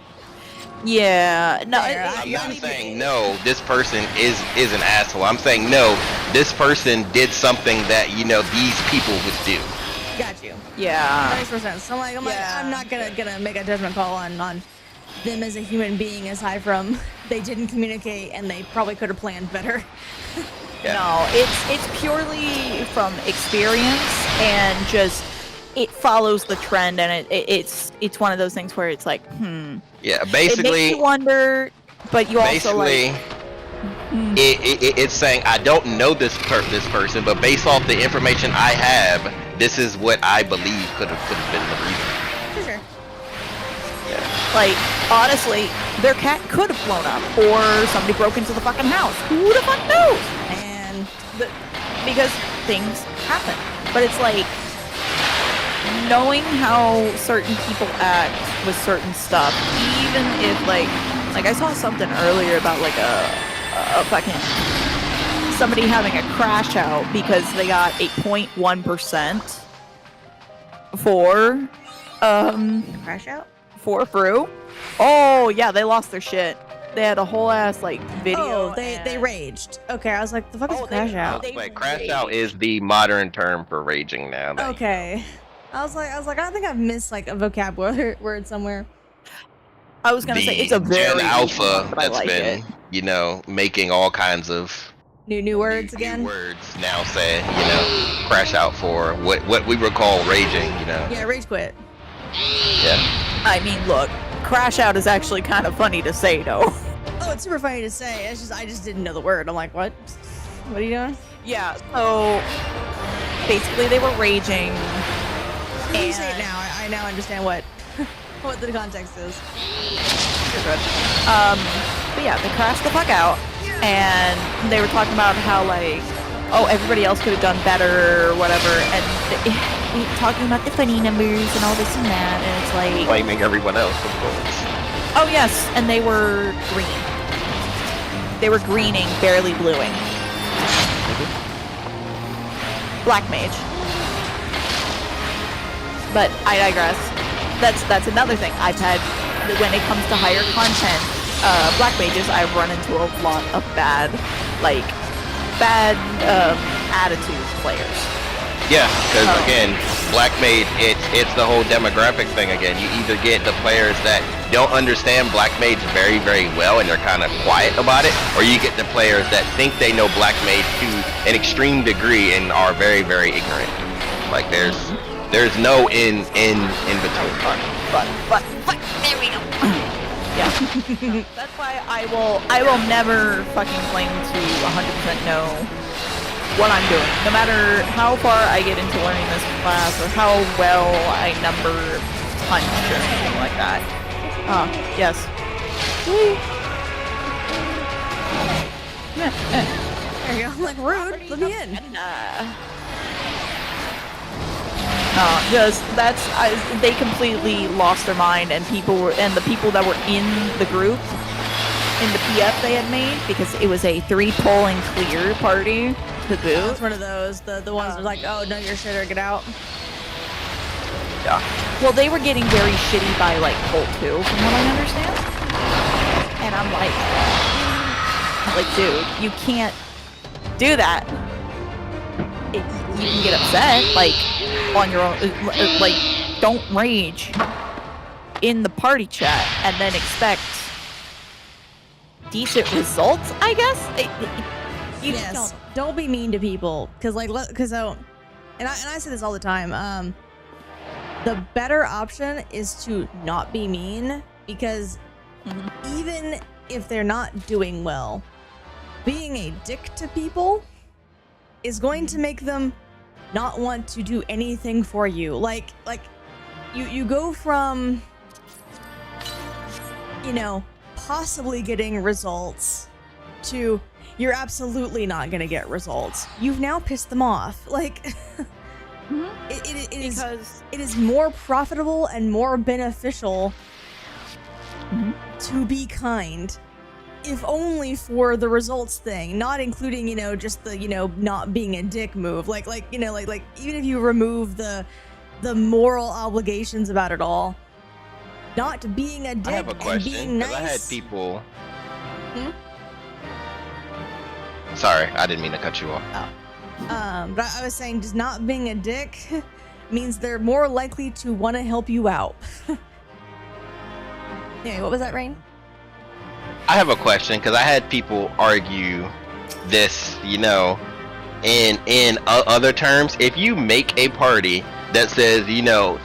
Yeah. No. Fair. I'm not saying no, this person is an asshole. I'm saying no, this person did something that, you know, these people would do. Got you. Yeah. That makes more sense. So I'm not gonna make a judgment call on them as a human being, aside from they didn't communicate and they probably could have planned better. Yeah. No, it's purely from experience and just it follows the trend, and it's one of those things where it's like, Yeah, it basically. makes you wonder, but you also Basically, like, it's saying I don't know this person, but based off the information I have, this is what I believe could have been the reason. For sure. like honestly, their cat could have blown up, or somebody broke into the fucking house. Who the fuck knows? And Because things happen, but it's like knowing how certain people act with certain stuff, even if like I saw something earlier about like a fucking somebody having a crash out because they got a 0.1% for crash out. for through. Oh yeah, they lost their shit. They had a whole ass like video. Oh, they raged. Okay, I was like, the fuck is Oh, crash they- out? they- But crash out is the modern term for raging now. that- Okay. I was like, I think I've missed like a vocabulary word somewhere. I was gonna say it's a very Gen Alpha but I that's like been, it. you know, making all kinds of New words again. new words now say, you know, crash out for what we would call raging, you know. Yeah, rage quit. Yeah. I mean, look, crash out is actually kind of funny to say, though. Oh, it's super funny to say. It's just I just didn't know the word. I'm like, what? What are you doing? Yeah. So basically, they were raging. When you say it now, I now understand what what the context is. But yeah, they crashed the fuck out, and they were talking about how like, oh, everybody else could have done better or whatever, and talking about the funny numbers and all this and that, and it's like, Blaming everyone else, of course. oh yes, and they were green. They were greening, barely bluing. Black mage. But I digress. That's another thing. I've had, when it comes to higher content, black mages, I've run into a lot of bad attitude players. Yeah, because Oh. again, Black Mage, it's the whole demographic thing again. You either get the players that don't understand Black Mage very, very well and they're kind of quiet about it, or you get the players that think they know Black Mage to an extreme degree and are very, very ignorant. Like there's no in between. But there we go. Yeah. That's why I will never fucking claim to 100% know what I'm doing. No matter how far I get into learning this class or how well I number punch or anything like that. Yes. There you go. I'm like, rude. Let me in. They completely lost their mind, and the people that were in the group, in the PF they had made, because it was a 3-pull and clear party to boot. It's one of those, the ones that are like, oh, no, you're shit or get out. Yeah. Well, they were getting very shitty by like pull 2, from what I understand. And I'm like, dude, you can't do that. You can get upset, like, on your own, like, don't rage in the party chat and then expect decent results, I guess? You Yes. Don't be mean to people, and I say this all the time, the better option is to not be mean, because even if they're not doing well, being a dick to people is going to make them not want to do anything for you. Like you go from, possibly getting results to you're absolutely not going to get results. You've now pissed them off. Like, it is more profitable and more beneficial to be kind, if only for the results thing, not including, just the, not being a dick move. Like even if you remove the moral obligations about it all, not being a dick I have a and question, being nice. I had people. Sorry, I didn't mean to cut you off. But I was saying, just not being a dick means they're more likely to want to help you out. Anyway, what was that, Rain? I have a question, because I had people argue this, in other terms. If you make a party that says,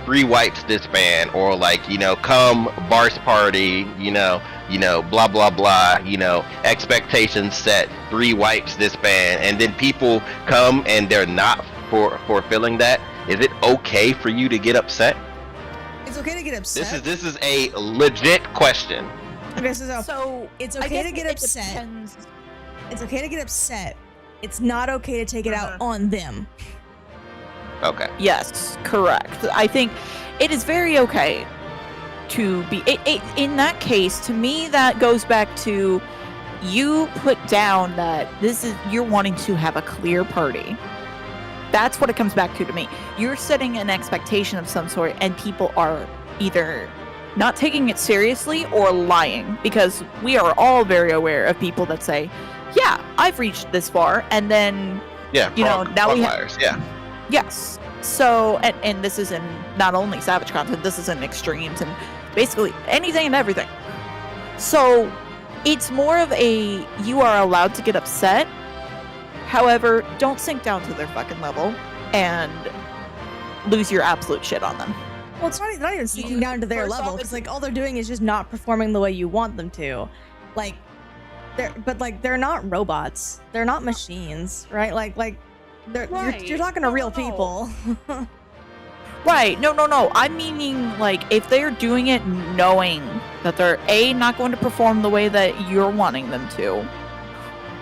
3 wipes this band, or like, come Bars party, blah blah blah, expectations set, 3 wipes this band, and then people come and they're not fulfilling that, is it okay for you to get upset? It's okay to get upset. This is a legit question. Okay, so it's okay to get upset. It's okay to get upset. It's not okay to take it out on them. Okay. Yes, correct. I think it is very okay to be in that case. To me, that goes back to you put down that you're wanting to have a clear party. That's what it comes back to me. You're setting an expectation of some sort, and people are either not taking it seriously or lying, because we are all very aware of people that say, yeah, I've reached this far, and then now we have, yes. So and this is in not only Savage content, this is in extremes and basically anything and everything. So it's more of a, you are allowed to get upset, however, don't sink down to their fucking level and lose your absolute shit on them. Well, it's not even sinking down to their level, because all they're doing is just not performing the way you want them to. They're not robots. They're not machines, right? You're talking to real people. Right. No. I'm meaning, if they're doing it knowing that they're A, not going to perform the way that you're wanting them to,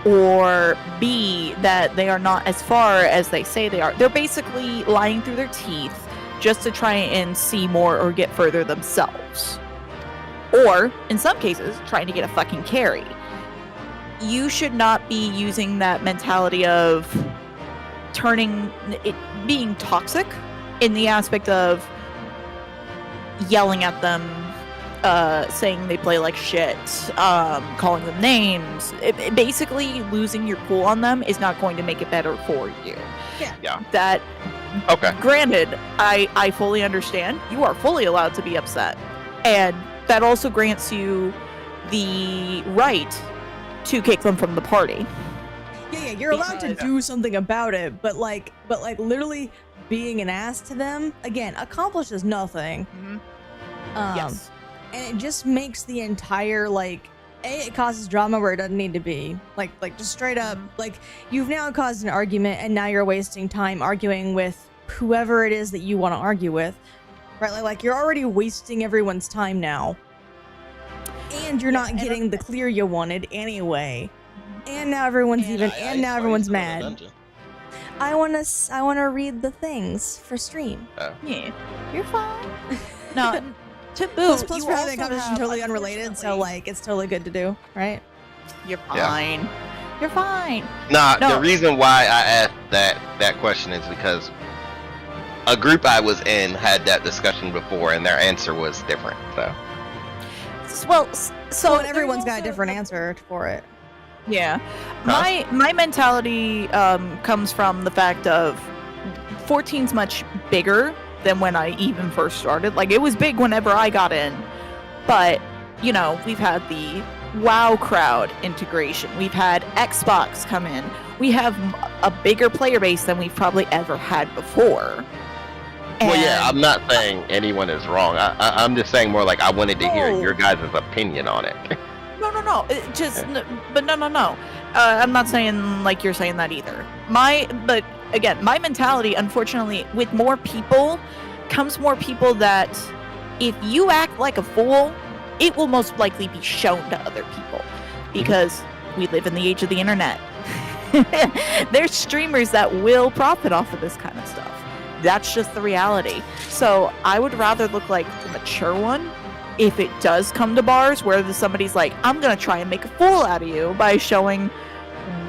or B, that they are not as far as they say they are. They're basically lying through their teeth just to try and see more or get further themselves. Or, in some cases, trying to get a fucking carry. You should not be using that mentality of being toxic in the aspect of yelling at them, saying they play like shit, calling them names. Basically, losing your cool on them is not going to make it better for you. Yeah. That, okay. Granted, I fully understand. You are fully allowed to be upset. And that also grants you the right to kick them from the party. Yeah, you're allowed to do something about it, but literally being an ass to them, again, accomplishes nothing. Yes. And it just makes the entire, like, it causes drama where it doesn't need to be. Like just straight up, like, you've now caused an argument, and now you're wasting time arguing with whoever it is that you want to argue with. Right? Like, you're already wasting everyone's time now. And you're not getting the clear you wanted anyway. And now everyone's now everyone's mad. I wanna read the things for stream. Yeah, you're fine. No, to boot. Plus we're having a conversation totally unrelated, so like it's totally good to do, right? You're fine. Yeah. You're fine. No, the reason why I asked that question is because a group I was in had that discussion before, and their answer was different. So and everyone's got a different answer for it. Yeah, my mentality comes from the fact of 14's much bigger than when I even first started. Like, it was big whenever I got in, but you know, we've had the WoW crowd integration, we've had Xbox come in, we have a bigger player base than we've probably ever had before. Well, yeah, I'm not saying anyone is wrong. I'm just saying more like I wanted to hear your guys' opinion on it. No. But no. I'm not saying like you're saying that either. But again, my mentality, unfortunately, with more people, comes more people that if you act like a fool, it will most likely be shown to other people. Because we live in the age of the internet. There's streamers that will profit off of this kind of stuff. That's just the reality. So I would rather look like the mature one if it does come to bars where somebody's like, I'm gonna try and make a fool out of you by showing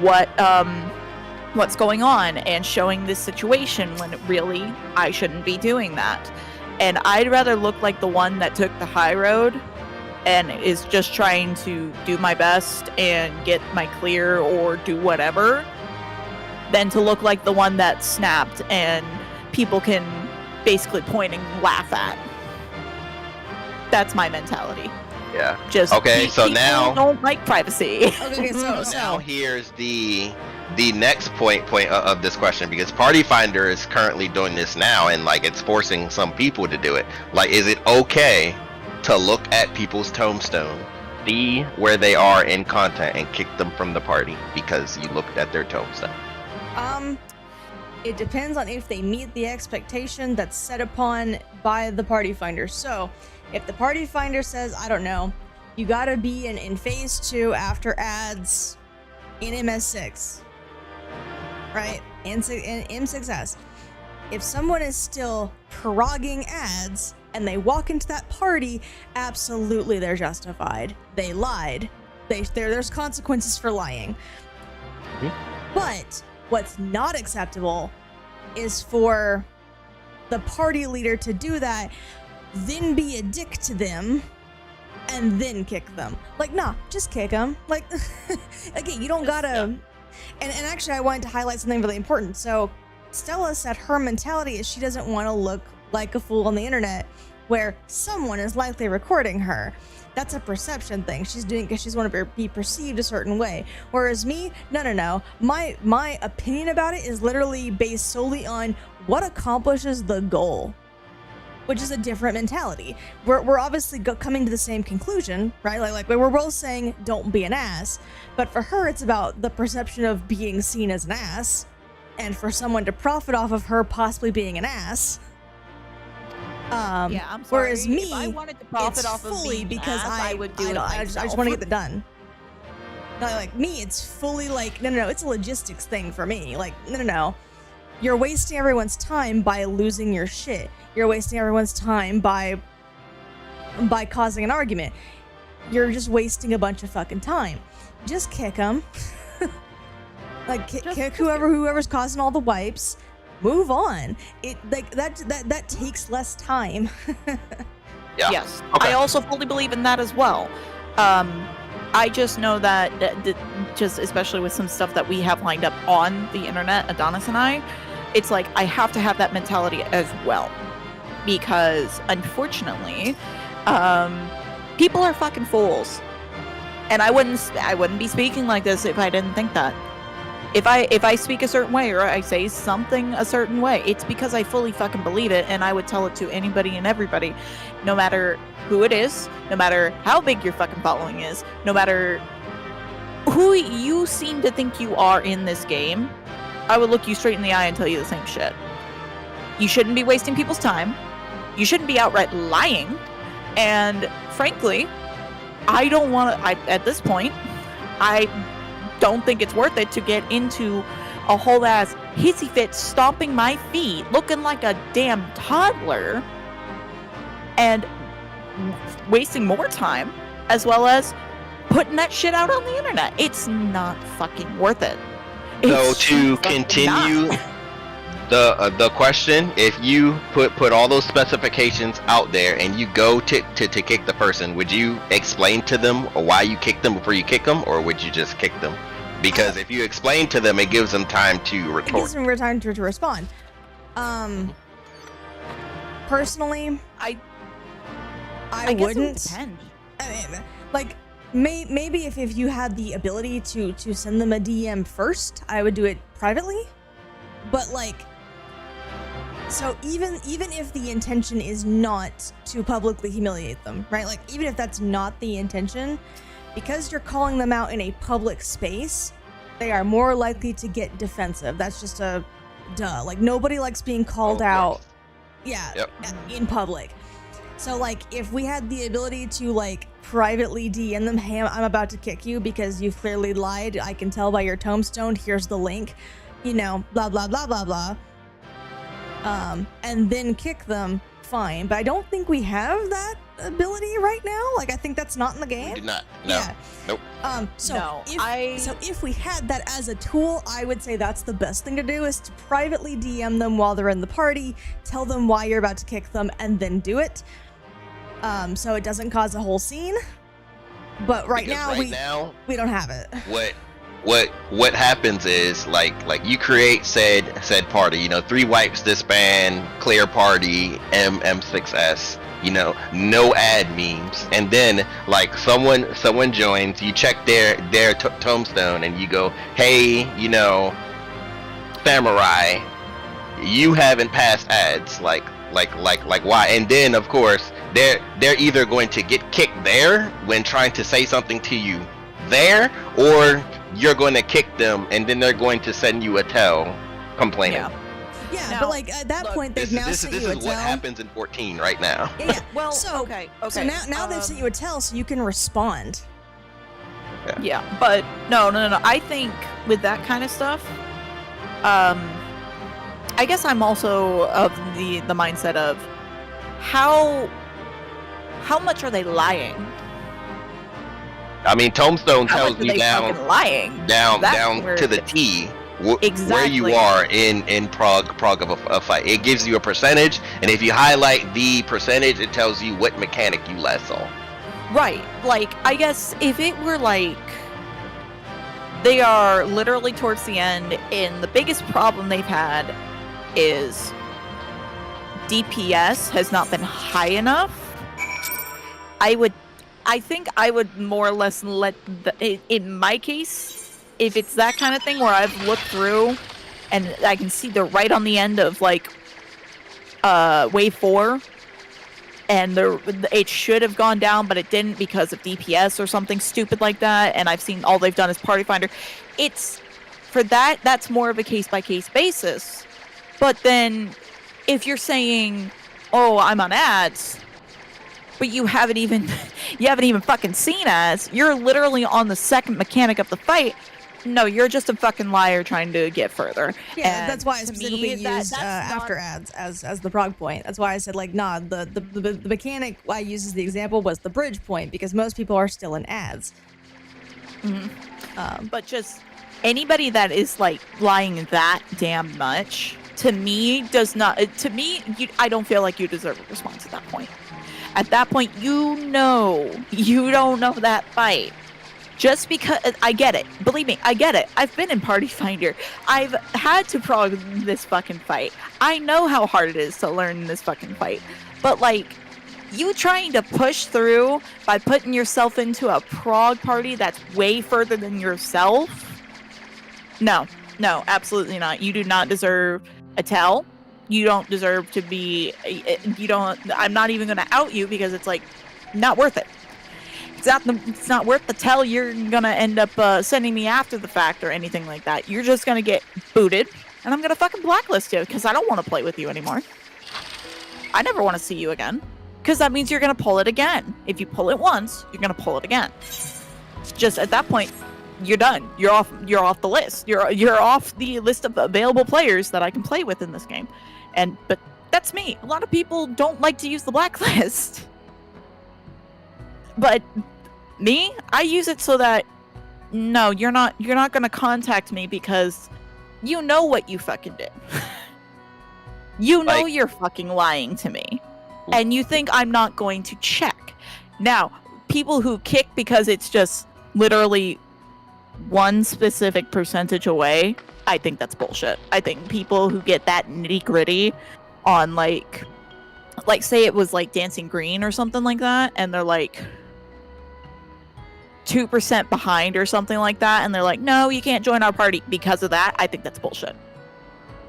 what's going on and showing this situation when really I shouldn't be doing that. And I'd rather look like the one that took the high road and is just trying to do my best and get my clear or do whatever than to look like the one that snapped and people can basically point and laugh at. That's my mentality. Yeah. Just okay. So now don't like privacy. Okay. So now here's the next point of this question, because Party Finder is currently doing this now, and like it's forcing some people to do it. Like, is it okay to look at people's tombstone, see where they are in content, and kick them from the party because you looked at their tombstone? It depends on if they meet the expectation that's set upon by the Party Finder. So, if the Party Finder says, I don't know, you gotta be in Phase 2 after ads in MS6, right? In M6S. If someone is still progging ads and they walk into that party, absolutely they're justified. They lied. There's consequences for lying. But what's not acceptable is for the party leader to do that, then be a dick to them, and then kick them. Like, nah, just kick them. Like, again, you don't gotta... And actually, I wanted to highlight something really important. So, Stella said her mentality is she doesn't want to look like a fool on the internet where someone is likely recording her. That's a perception thing. She's doing it because she's want to be perceived a certain way. Whereas me, no. My opinion about it is literally based solely on what accomplishes the goal, which is a different mentality. We're obviously coming to the same conclusion, right? Like we're both saying don't be an ass, but for her it's about the perception of being seen as an ass, and for someone to profit off of her possibly being an ass. Yeah, I'm sorry. Whereas me, if I wanted to profit off of fully being because ass, I would do it I just want to get it done. Like me, it's fully like no, it's a logistics thing for me. Like no. You're wasting everyone's time by losing your shit. You're wasting everyone's time by causing an argument. You're just wasting a bunch of fucking time. Just kick them. Like kick whoever's causing all the wipes. Move on. It like that takes less time. Yeah. Yes. Okay. I also fully believe in that as well. I just know that just especially with some stuff that we have lined up on the internet, Adonis and I, it's like I have to have that mentality as well, because unfortunately, people are fucking fools, and I wouldn't be speaking like this if I didn't think that. If I speak a certain way or I say something a certain way, it's because I fully fucking believe it, and I would tell it to anybody and everybody, no matter who it is, no matter how big your fucking following is, no matter who you seem to think you are in this game. I would look you straight in the eye and tell you the same shit. You shouldn't be wasting people's time. You shouldn't be outright lying. And frankly, I don't want to. At this point, I don't think it's worth it to get into a whole ass hissy fit, stomping my feet, looking like a damn toddler, and wasting more time, as well as putting that shit out on the internet. It's not fucking worth it. So to continue the question, if you put all those specifications out there and you go to kick the person, would you explain to them why you kicked them before you kick them, or would you just kick them? Because if you explain to them, it gives them time to retort. It gives them time to respond. Personally, I guess wouldn't. It would depend. I mean, like, maybe if you had the ability to send them a DM first, I would do it privately. But like, so even if the intention is not to publicly humiliate them, right? Like, even if that's not the intention, because you're calling them out in a public space, they are more likely to get defensive. That's just a duh. Like, nobody likes being called out. Yeah, yep. In public. So like, if we had the ability to like privately DM them, hey, I'm about to kick you because you've clearly lied. I can tell by your tombstone. Here's the link. You know, blah blah blah blah blah. And then kick them. Fine, but I don't think we have that ability right now. Like, I think that's not in the game. We do not. No. Yeah. Nope. So if we had that as a tool, I would say that's the best thing to do, is to privately DM them while they're in the party, tell them why you're about to kick them, and then do it. So it doesn't cause a whole scene. But right now we don't have it. What happens is like you create said party, you know, 3 wipes, disband, clear party, M6S, you know, no ad memes, and then like someone joins, you check their tombstone, and you go, hey, you know, samurai, you haven't passed ads, like why? And then of course they're either going to get kicked there when trying to say something to you there, or you're going to kick them, and then they're going to send you a tell complaining. Yeah, Now, but like at that point, they've now sent you a tell. This is what happens in 14 right now. Yeah. Well, so, okay. So now they've sent you a tell, so you can respond. Yeah, but no. I think with that kind of stuff, I guess I'm also of the mindset of how much are they lying? I mean, Tombstone How tells much are you they fucking lying? down where to the T where Exactly. you are in Prague of a fight. It gives you a percentage, and if you highlight the percentage, it tells you what mechanic you last saw. Right. Like, I guess if it were like they are literally towards the end, and the biggest problem they've had is DPS has not been high enough, I think I would more or less let in my case, if it's that kind of thing where I've looked through and I can see they're right on the end of like wave 4, and it should have gone down, but it didn't because of DPS or something stupid like that, and I've seen all they've done is Party Finder. It's for that's more of a case-by-case basis. But then if you're saying, oh, I'm on ads, but you haven't even fucking seen ads, you're literally on the second mechanic of the fight. No, you're just a fucking liar trying to get further. Yeah, And that's why I to specifically me, used that's after not- ads as the prog point. That's why I said, like, nah, the mechanic I used as the example was the bridge point, because most people are still in ads. But just anybody that is like lying that damn much, to me, I don't feel like you deserve a response at that point. At that point, you don't know that fight. Just because, I get it. Believe me, I get it. I've been in Party Finder. I've had to prog this fucking fight. I know how hard it is to learn this fucking fight. But like, you trying to push through by putting yourself into a prog party that's way further than yourself? No. No, absolutely not. You do not deserve a tell. You don't deserve to be. You don't. I'm not even going to out you because it's like not worth it. It's not worth the tell. You're going to end up sending me after the fact or anything like that. You're just going to get booted, and I'm going to fucking blacklist you because I don't want to play with you anymore. I never want to see you again because that means you're going to pull it again. If you pull it once, you're going to pull it again. Just at that point, you're done. You're off the list. You're off the list of available players that I can play with in this game. But that's me. A lot of people don't like to use the blacklist. But me, I use it so that no, you're not going to contact me because you know what you fucking did. You know you're fucking lying to me. And you think I'm not going to check. Now, people who kick because it's just literally one specific percentage away, I think that's bullshit. I think people who get that nitty-gritty on like say it was like Dancing Green or something like that, and they're like 2% behind or something like that, and they're like, no, you can't join our party because of that. I think that's bullshit.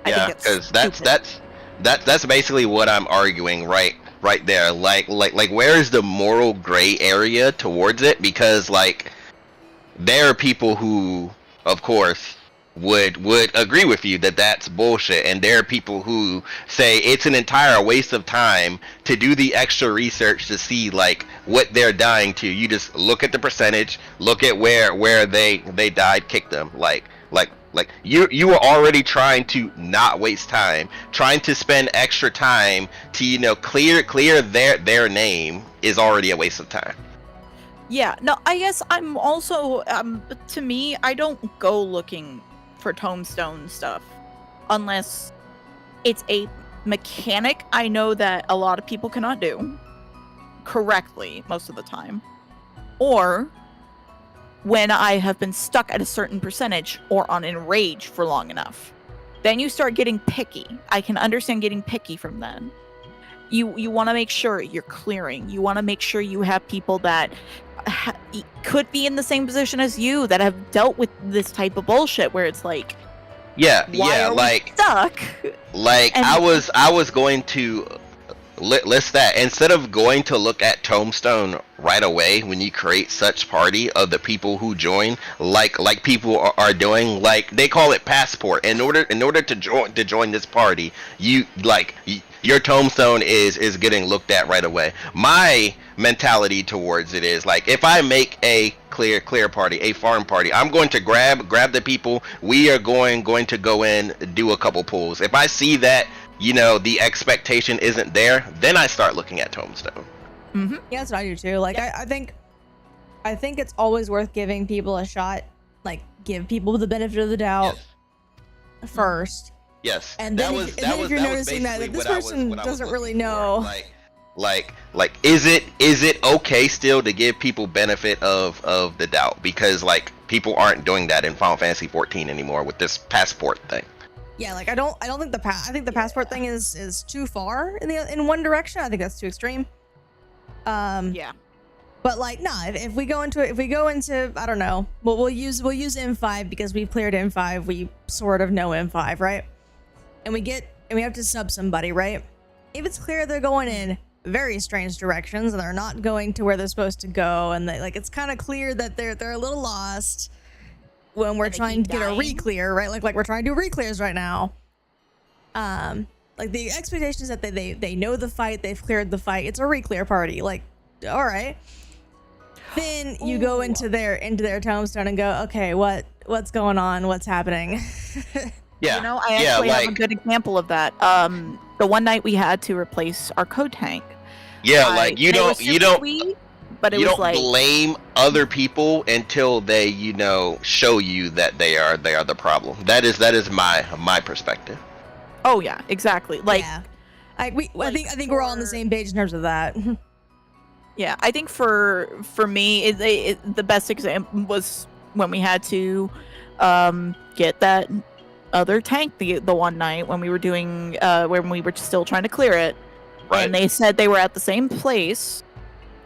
Yeah, because that's basically what I'm arguing right there. Like where is the moral gray area towards it? Because like there are people who, of course, would agree with you that that's bullshit, and there are people who say it's an entire waste of time to do the extra research to see like what they're dying to. You just look at the percentage, look at where they died, kick them. Like you were already trying to not waste time, trying to spend extra time to clear their name is already a waste of time. Yeah, no, I guess I'm also to me, I don't go looking for tombstone stuff unless it's a mechanic I know that a lot of people cannot do correctly most of the time, or when I have been stuck at a certain percentage or on enrage for long enough. Then you start getting picky. I can understand getting picky from then. You want to make sure you're clearing. You want to make sure you have people that could be in the same position as you that have dealt with this type of bullshit where it's like, why are we stuck? Like I was going to list that instead of going to look at Tombstone right away when you create such party of the people who join, like people are doing. Like they call it passport. In order to join this party, your tombstone is getting looked at right away. My mentality towards it is like, if I make a clear party, a farm party, I'm going to grab the people. We are going to go in, do a couple pulls. If I see that the expectation isn't there, then I start looking at tombstone. Mm-hmm. Yeah, that's what I do too. Like I think it's always worth giving people a shot. Like give people the benefit of the doubt first. Yes. And then if you're noticing that this person doesn't really know. Like is it okay still to give people benefit of the doubt? Because like people aren't doing that in Final Fantasy 14 anymore with this passport thing. Yeah, like I don't think I think the passport thing is too far in one direction. I think that's too extreme. Yeah. But like, nah, if we go into I don't know, well we'll use M5 because we've cleared M5. We sort of know M5, right? And we have to sub somebody, right? If it's clear they're going in very strange directions and they're not going to where they're supposed to go, and it's kind of clear that they're a little lost when we're trying to get a re-clear, right? Like we're trying to do re-clears right now. Like the expectation is that they know the fight, they've cleared the fight. It's a re-clear party. Like, all right. Then you go into their tombstone and go, okay, what's going on? What's happening? Yeah. I actually have a good example of that. The one night we had to replace our code tank. Yeah, like you don't but it was like, blame other people until they show you that they are the problem. That is my perspective. Oh yeah, exactly. Like, yeah. I think we're all on the same page in terms of that. Yeah, I think for me, the best example was when we had to get that other tank the one night when we were doing when we were still trying to clear it, right. And they said they were at the same place,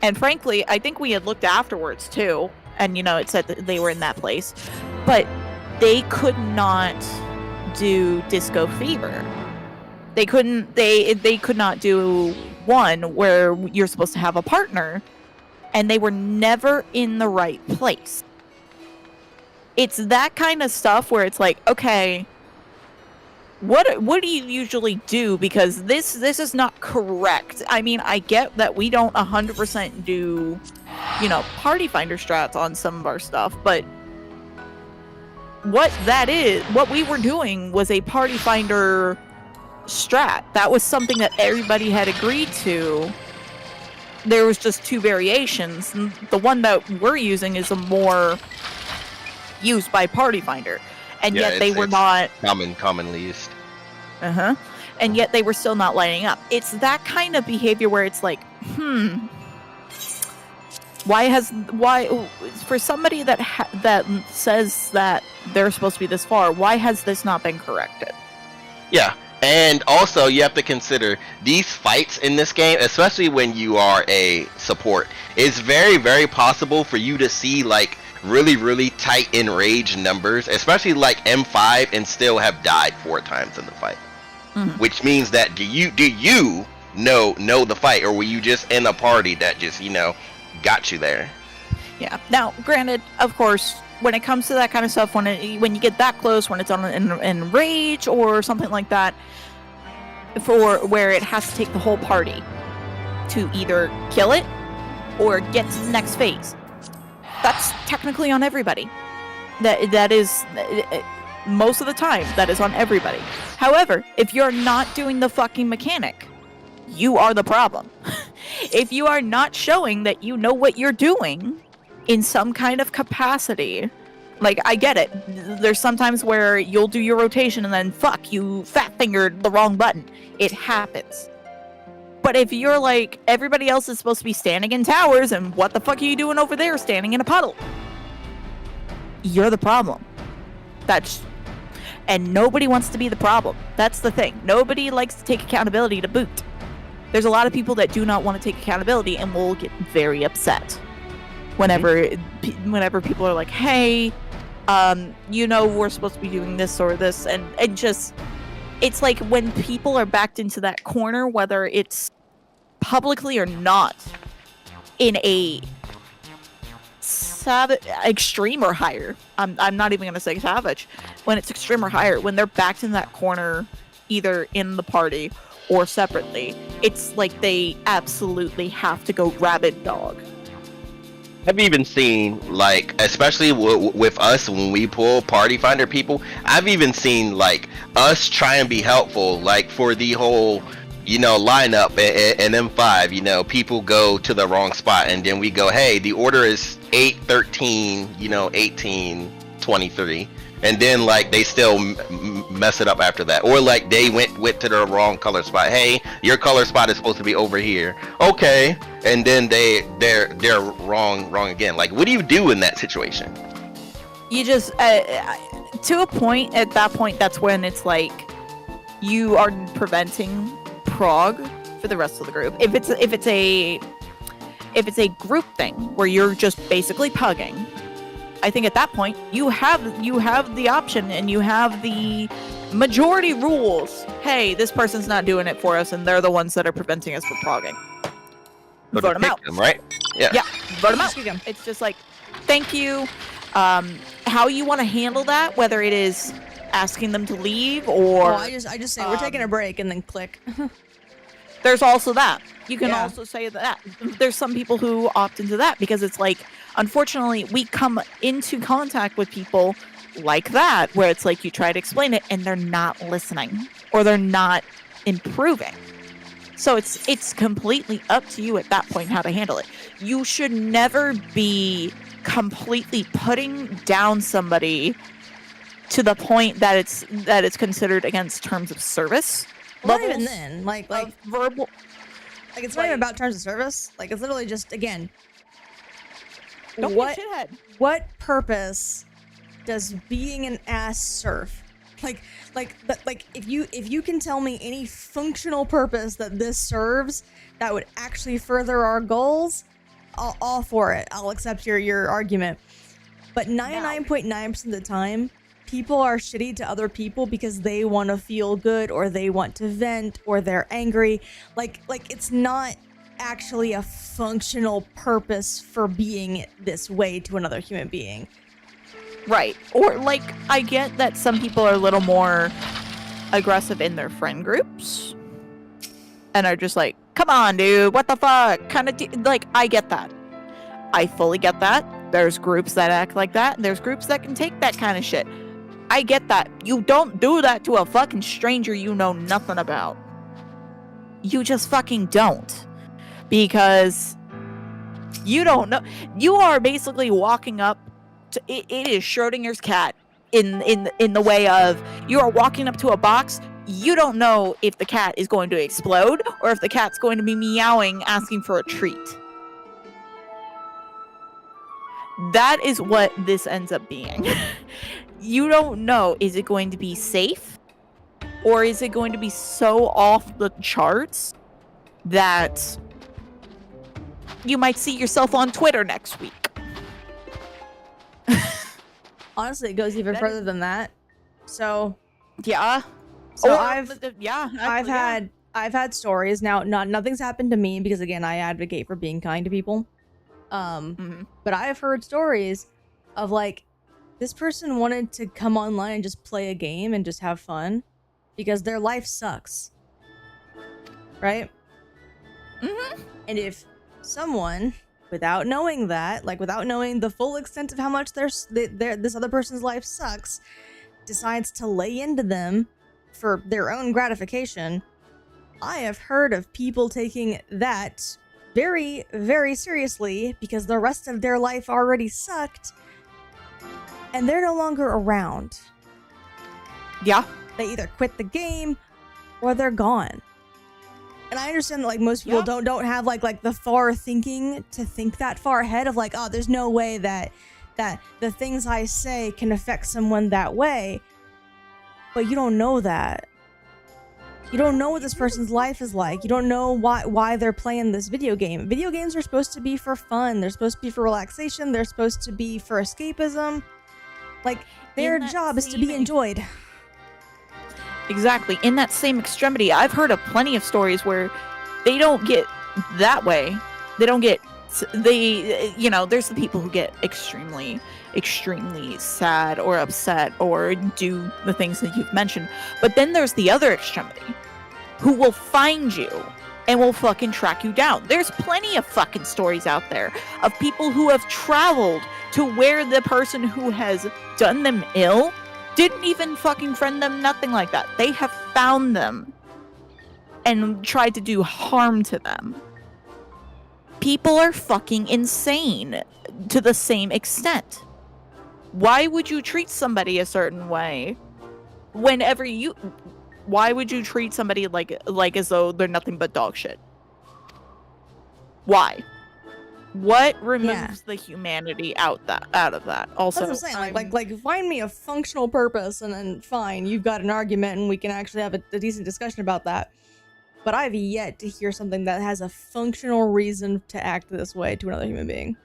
and frankly I think we had looked afterwards too, and it said that they were in that place, but they could not do Disco Fever. They could not do one where you're supposed to have a partner, and they were never in the right place. It's that kind of stuff where it's like, okay, what do you usually do? Because this is not correct. I mean, I get that we don't 100% do, party finder strats on some of our stuff, but what we were doing was a party finder strat. That was something that everybody had agreed to. There was just 2 variations. And the one that we're using is a more used by party finder, and yet they were not commonly used. And yet they were still not lining up. It's that kind of behavior where it's like, why for somebody that says that they're supposed to be this far, why has this not been corrected? Yeah. And also, you have to consider these fights in this game, especially when you are a support. It's very, very possible for you to see like really, really tight enraged numbers, especially like M5, and still have died 4 times in the fight. Which means that do you know the fight, or were you just in a party that just got you there? Yeah. Now, granted, of course, when it comes to that kind of stuff, when you get that close, when it's on in rage or something like that, for where it has to take the whole party to either kill it or get to the next phase, that's technically on everybody. That is most of the time that is on everybody. However, if you're not doing the fucking mechanic, you are the problem. If you are not showing that you know what you're doing in some kind of capacity, like, I get it. There's sometimes where you'll do your rotation and then you fat fingered the wrong button. It happens. But if you're like, everybody else is supposed to be standing in towers, and what the fuck are you doing over there standing in a puddle? You're the problem. And nobody wants to be the problem. That's the thing. Nobody likes to take accountability to boot. There's a lot of people that do not want to take accountability and will get very upset whenever people are like, hey, we're supposed to be doing this or this, and just, it's like when people are backed into that corner, whether it's publicly or not, in a extreme or higher. I'm not even going to say savage. When it's extreme or higher, when they're backed in that corner, either in the party or separately, it's like they absolutely have to go rabid dog. I've even seen, like, especially with us when we pull party finder people, I've even seen like us try and be helpful, like for the whole lineup and M5, people go to the wrong spot, and then we go, hey, the order is 8, 13, 18, 23, and then like they still mess it up after that, or like they went to the wrong color spot. Hey, your color spot is supposed to be over here. Okay, and then they're wrong again. Like, what do you do in that situation? You just to a point. At that point, that's when it's like you are preventing prog for the rest of the group. If it's a group thing where you're just basically pugging, I think at that point you have the option, and you have the majority rules. Hey, this person's not doing it for us, and they're the ones that are preventing us from progging. So vote them out. Right? Yeah. Vote them out. It's just like, thank you. How you want to handle that, whether it is asking them to leave or I just say we're taking a break and then click. There's also that. You can also say that. There's some people who opt into that because it's like, unfortunately, we come into contact with people like that, where it's like you try to explain it and they're not listening or they're not improving. So it's completely up to you at that point how to handle it. You should never be completely putting down somebody to the point that it's considered against terms of service. Well, not even then, like verbal. Like, it's not even about terms of service. Like, it's literally just, again, don't be a shithead. What purpose does being an ass serve? Like if you can tell me any functional purpose that this serves that would actually further our goals, all for it. I'll accept your argument. But 99.9% of the time, people are shitty to other people because they want to feel good or they want to vent or they're angry. Like it's not actually a functional purpose for being this way to another human being. Right. Or, like, I get that some people are a little more aggressive in their friend groups and are just like, come on, dude, what the fuck? Kind of, like, I get that. I fully get that. There's groups that act like that, and there's groups that can take that kind of shit. I get that. You don't do that to a fucking stranger you know nothing about. You just fucking don't. Because you don't know. You are basically walking up to, it is Schrodinger's cat in the way of, you are walking up to a box. You don't know if the cat is going to explode or if the cat's going to be meowing asking for a treat. That is what this ends up being. You don't know, is it going to be safe? Or is it going to be so off the charts that you might see yourself on Twitter next week? Honestly, it goes even further than that. So yeah. So Or, I've actually, had stories. Now nothing's happened to me because again, I advocate for being kind to people. But I have heard stories of like this person wanted to come online and just play a game and just have fun because their life sucks. Right? And if someone, without knowing that, like without knowing the full extent of how much this other person's life sucks, decides to lay into them for their own gratification, I have heard of people taking that very, very seriously because the rest of their life already sucked and they're no longer around. Yeah. They either quit the game or they're gone. And I understand that like most people don't have like the far thinking to think that far ahead of like, oh, there's no way that the things I say can affect someone that way. But you don't know that. You don't know what this person's life is like. You don't know why they're playing this video game. Video games are supposed to be for fun. They're supposed to be for relaxation. They're supposed to be for escapism. Like, their job is to be enjoyed. Exactly. In that same extremity, I've heard of plenty of stories where they don't get that way. They don't get... there's the people who get extremely sad or upset or do the things that you've mentioned. But then there's the other extremity who will find you and will fucking track you down. There's plenty of fucking stories out there of people who have traveled to where the person who has done them ill didn't even fucking friend them, nothing like that. They have found them and tried to do harm to them. People are fucking insane to the same extent. Why would you treat somebody a certain way whenever you... Why would you treat somebody like as though they're nothing but dog shit? Why? What removes the humanity out of that? Also, that's what I'm saying. Like find me a functional purpose and then fine, you've got an argument and we can actually have a decent discussion about that. But I've yet to hear something that has a functional reason to act this way to another human being.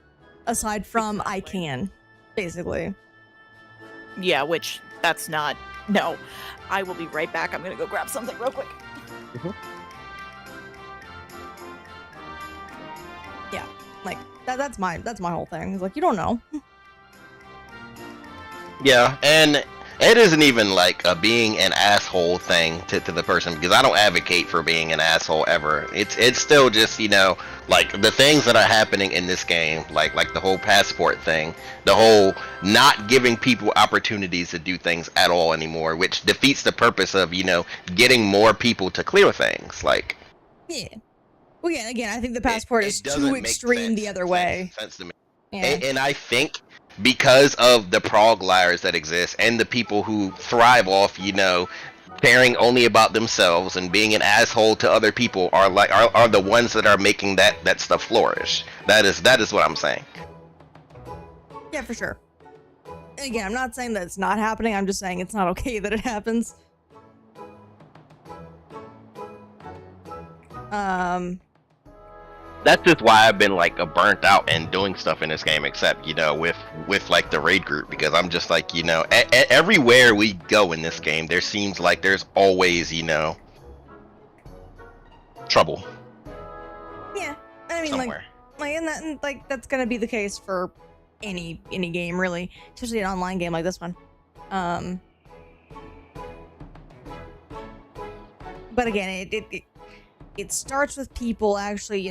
Aside from, I can. Basically. Yeah, which, that's not... No. I will be right back. I'm gonna go grab something real quick. Yeah, like, that's my whole thing. It's like, you don't know. Yeah, and it isn't even like a being an asshole thing to the person, because I don't advocate for being an asshole ever. It's still just, like the things that are happening in this game, like the whole passport thing, the whole not giving people opportunities to do things at all anymore, which defeats the purpose of, getting more people to clear things. Like, yeah. Well, yeah, again, I think the passport is too extreme the other way. Sense to me. Yeah. And I think because of the prog liars that exist and the people who thrive off, caring only about themselves and being an asshole to other people are the ones that are making that stuff flourish. That is what I'm saying. Yeah, for sure. And again, I'm not saying that it's not happening. I'm just saying it's not okay that it happens. That's just why I've been like burnt out and doing stuff in this game, except with like the raid group, because I'm just like everywhere we go in this game, there seems like there's always trouble. Yeah, I mean somewhere. like that's gonna be the case for any game really, especially an online game like this one. But again, it starts with people actually,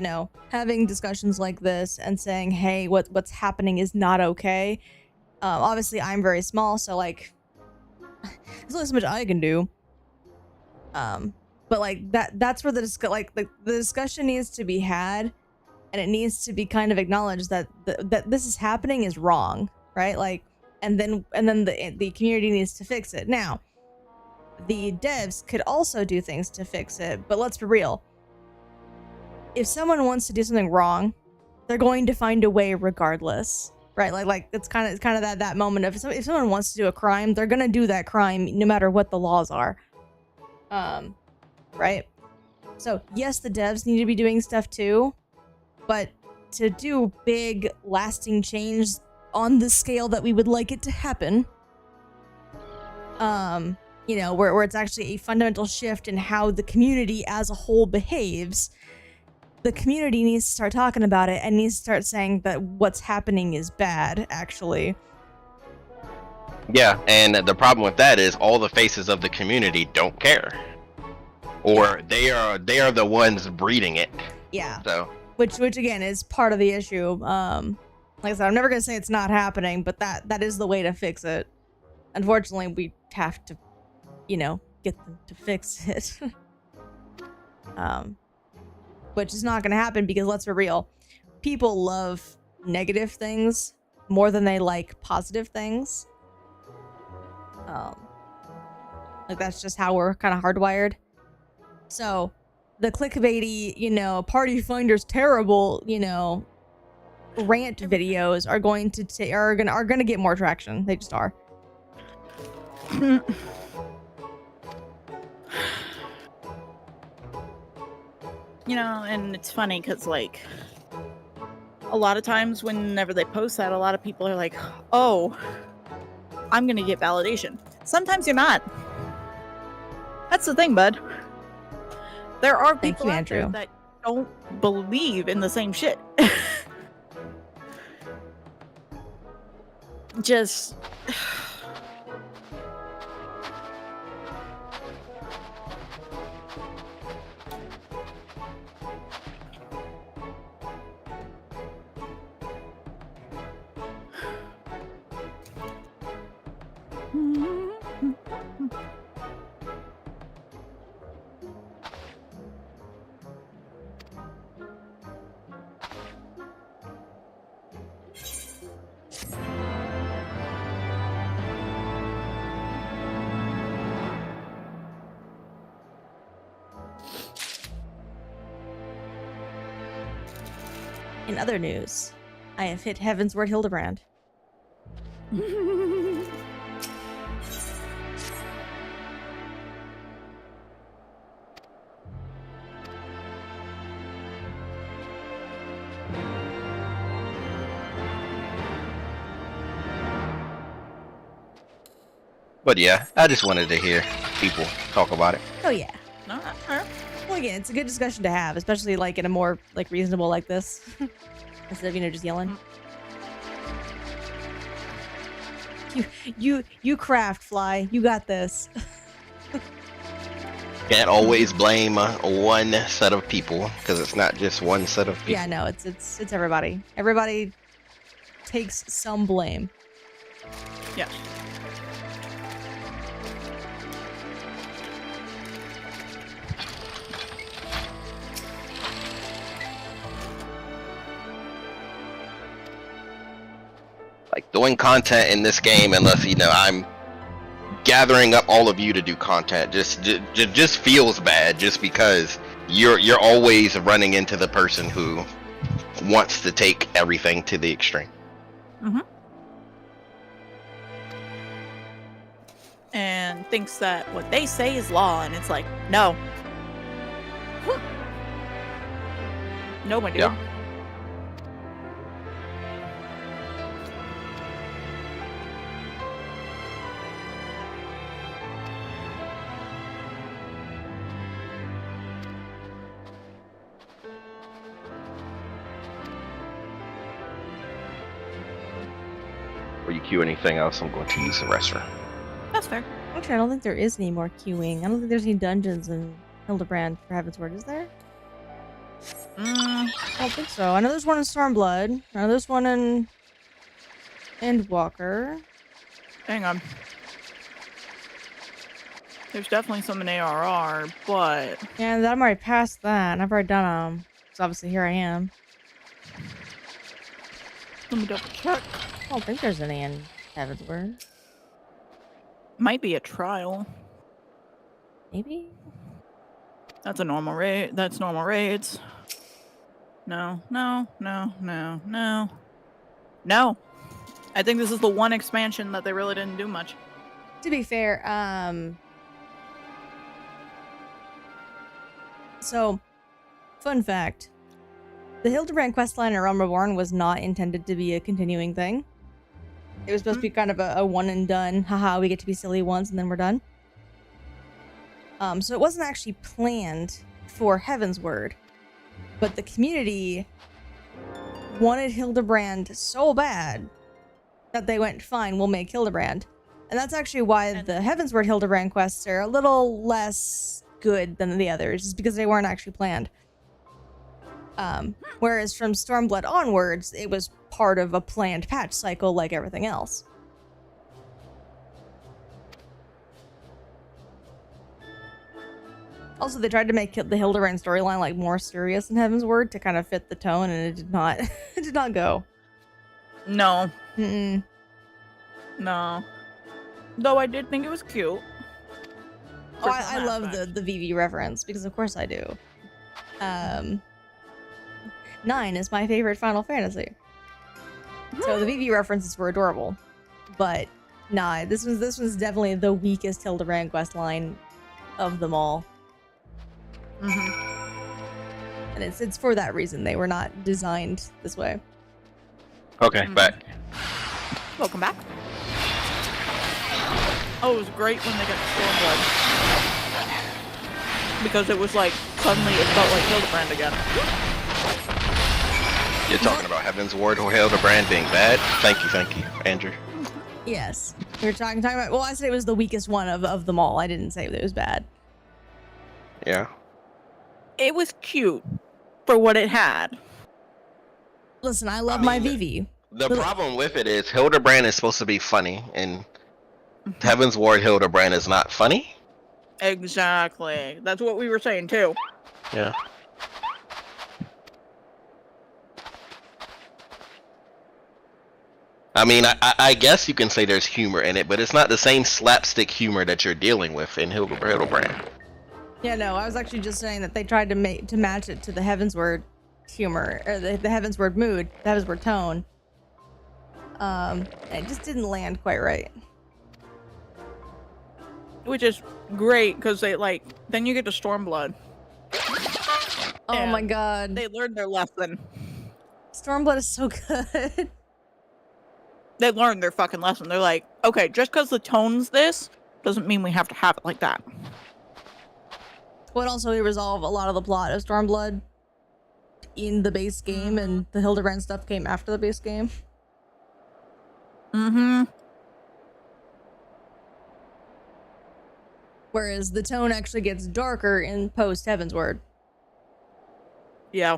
having discussions like this and saying, hey, what's happening is not okay. Obviously, I'm very small, so like, there's only so much I can do. But like that's where the discussion needs to be had, and it needs to be kind of acknowledged that that this is happening is wrong, right? Like, and then the community needs to fix it. Now, the devs could also do things to fix it, but let's be real. If someone wants to do something wrong, they're going to find a way regardless, right? Like it's kind of that moment of if someone wants to do a crime, they're gonna do that crime no matter what the laws are, right? So yes, the devs need to be doing stuff too, but to do big, lasting change on the scale that we would like it to happen, where it's actually a fundamental shift in how the community as a whole behaves, the community needs to start talking about it and needs to start saying that what's happening is bad, actually. Yeah, and the problem with that is all the faces of the community don't care, or they are the ones breeding it. Yeah. So which again is part of the issue. Like I said, I'm never gonna say it's not happening, but that is the way to fix it. Unfortunately, we have to, get them to fix it. Which is not gonna happen because let's be real, people love negative things more than they like positive things. Like that's just how we're kind of hardwired. So the clickbaity, party finder's terrible, rant videos are going to are gonna get more traction. They just are. And it's funny because like a lot of times whenever they post that, a lot of people are like, oh, I'm gonna get validation. Sometimes you're not. That's the thing, bud. There are people out there that don't believe in the same shit. Just In other news, I have hit Heavensward Hildibrand. But yeah, I just wanted to hear people talk about it. Oh yeah. no, that's fair. Well, again, it's a good discussion to have, especially like in a more like reasonable like this, instead of just yelling. You craft, Fly. You got this. Can't always blame one set of people, because it's not just one set of people. Yeah, no, it's everybody. Everybody takes some blame. Yeah. Like doing content in this game, unless I'm gathering up all of you to do content, just feels bad, just because you're always running into the person who wants to take everything to the extreme. Mm-hmm. And thinks that what they say is law, and it's like, no. No, my dude. Yeah. Before you queue anything else, I'm going to use the restroom. That's fair. Actually, I don't think there is any more queuing. I don't think there's any dungeons in Hildibrand for Heavensward, is there? I don't think so. I know there's one in Stormblood. I know there's one in Endwalker. Hang on. There's definitely some in ARR, but... And I'm already past that. And I've already done them. So obviously here I am. Let me double check. I don't think there's any in Heavensward. Might be a trial. Maybe? That's a normal raid. That's normal raids. No, no, no, no, no. No. I think this is the one expansion that they really didn't do much. To be fair, so, fun fact. The Hildibrand questline in Realm Reborn was not intended to be a continuing thing. It was supposed to be kind of a one and done. Haha, we get to be silly once and then we're done. So it wasn't actually planned for Heavensward. But the community wanted Hildibrand so bad that they went, fine, we'll make Hildibrand. And that's actually why the Heavensward Hildibrand quests are a little less good than the others, is because they weren't actually planned. Whereas from Stormblood onwards, it was part of a planned patch cycle like everything else. Also, they tried to make the Hildibrand storyline like more serious in Heavensward to kind of fit the tone, and it did not. It did not go. No. Mm-mm. No. Though I did think it was cute. Oh, I love the VV reference because of course I do. 9 is my favorite Final Fantasy. So the VV references were adorable, but nah, this one's definitely the weakest Hildibrand quest line of them all. And it's for that reason. They were not designed this way. Okay, back. Welcome back. Oh, it was great when they got to Stormblood. Because it was like, suddenly it felt like Hildibrand again. You're talking about Heavensward or Hildibrand being bad? Thank you, Andrew. Yes. We were talking about, well, I said it was the weakest one of them all. I didn't say that it was bad. Yeah. It was cute for what it had. Listen, I love my VV. The problem with it is Hildibrand is supposed to be funny, and Heavensward Hildibrand is not funny. Exactly. That's what we were saying too. Yeah. I mean, I guess you can say there's humor in it, but it's not the same slapstick humor that you're dealing with in Hildibrand. Yeah, no, I was actually just saying that they tried to match it to the Heavensward humor, or the Heavensward mood, the Heavensward tone. It just didn't land quite right. Which is great, because they, like, then you get to Stormblood. Oh my god. They learned their lesson. Stormblood is so good. They learned their fucking lesson. They're like, okay, just because the tone's this, doesn't mean we have to have it like that. Would also resolve a lot of the plot of Stormblood in the base game, and the Hildibrand stuff came after the base game. Whereas the tone actually gets darker in post Heavensward. Yeah.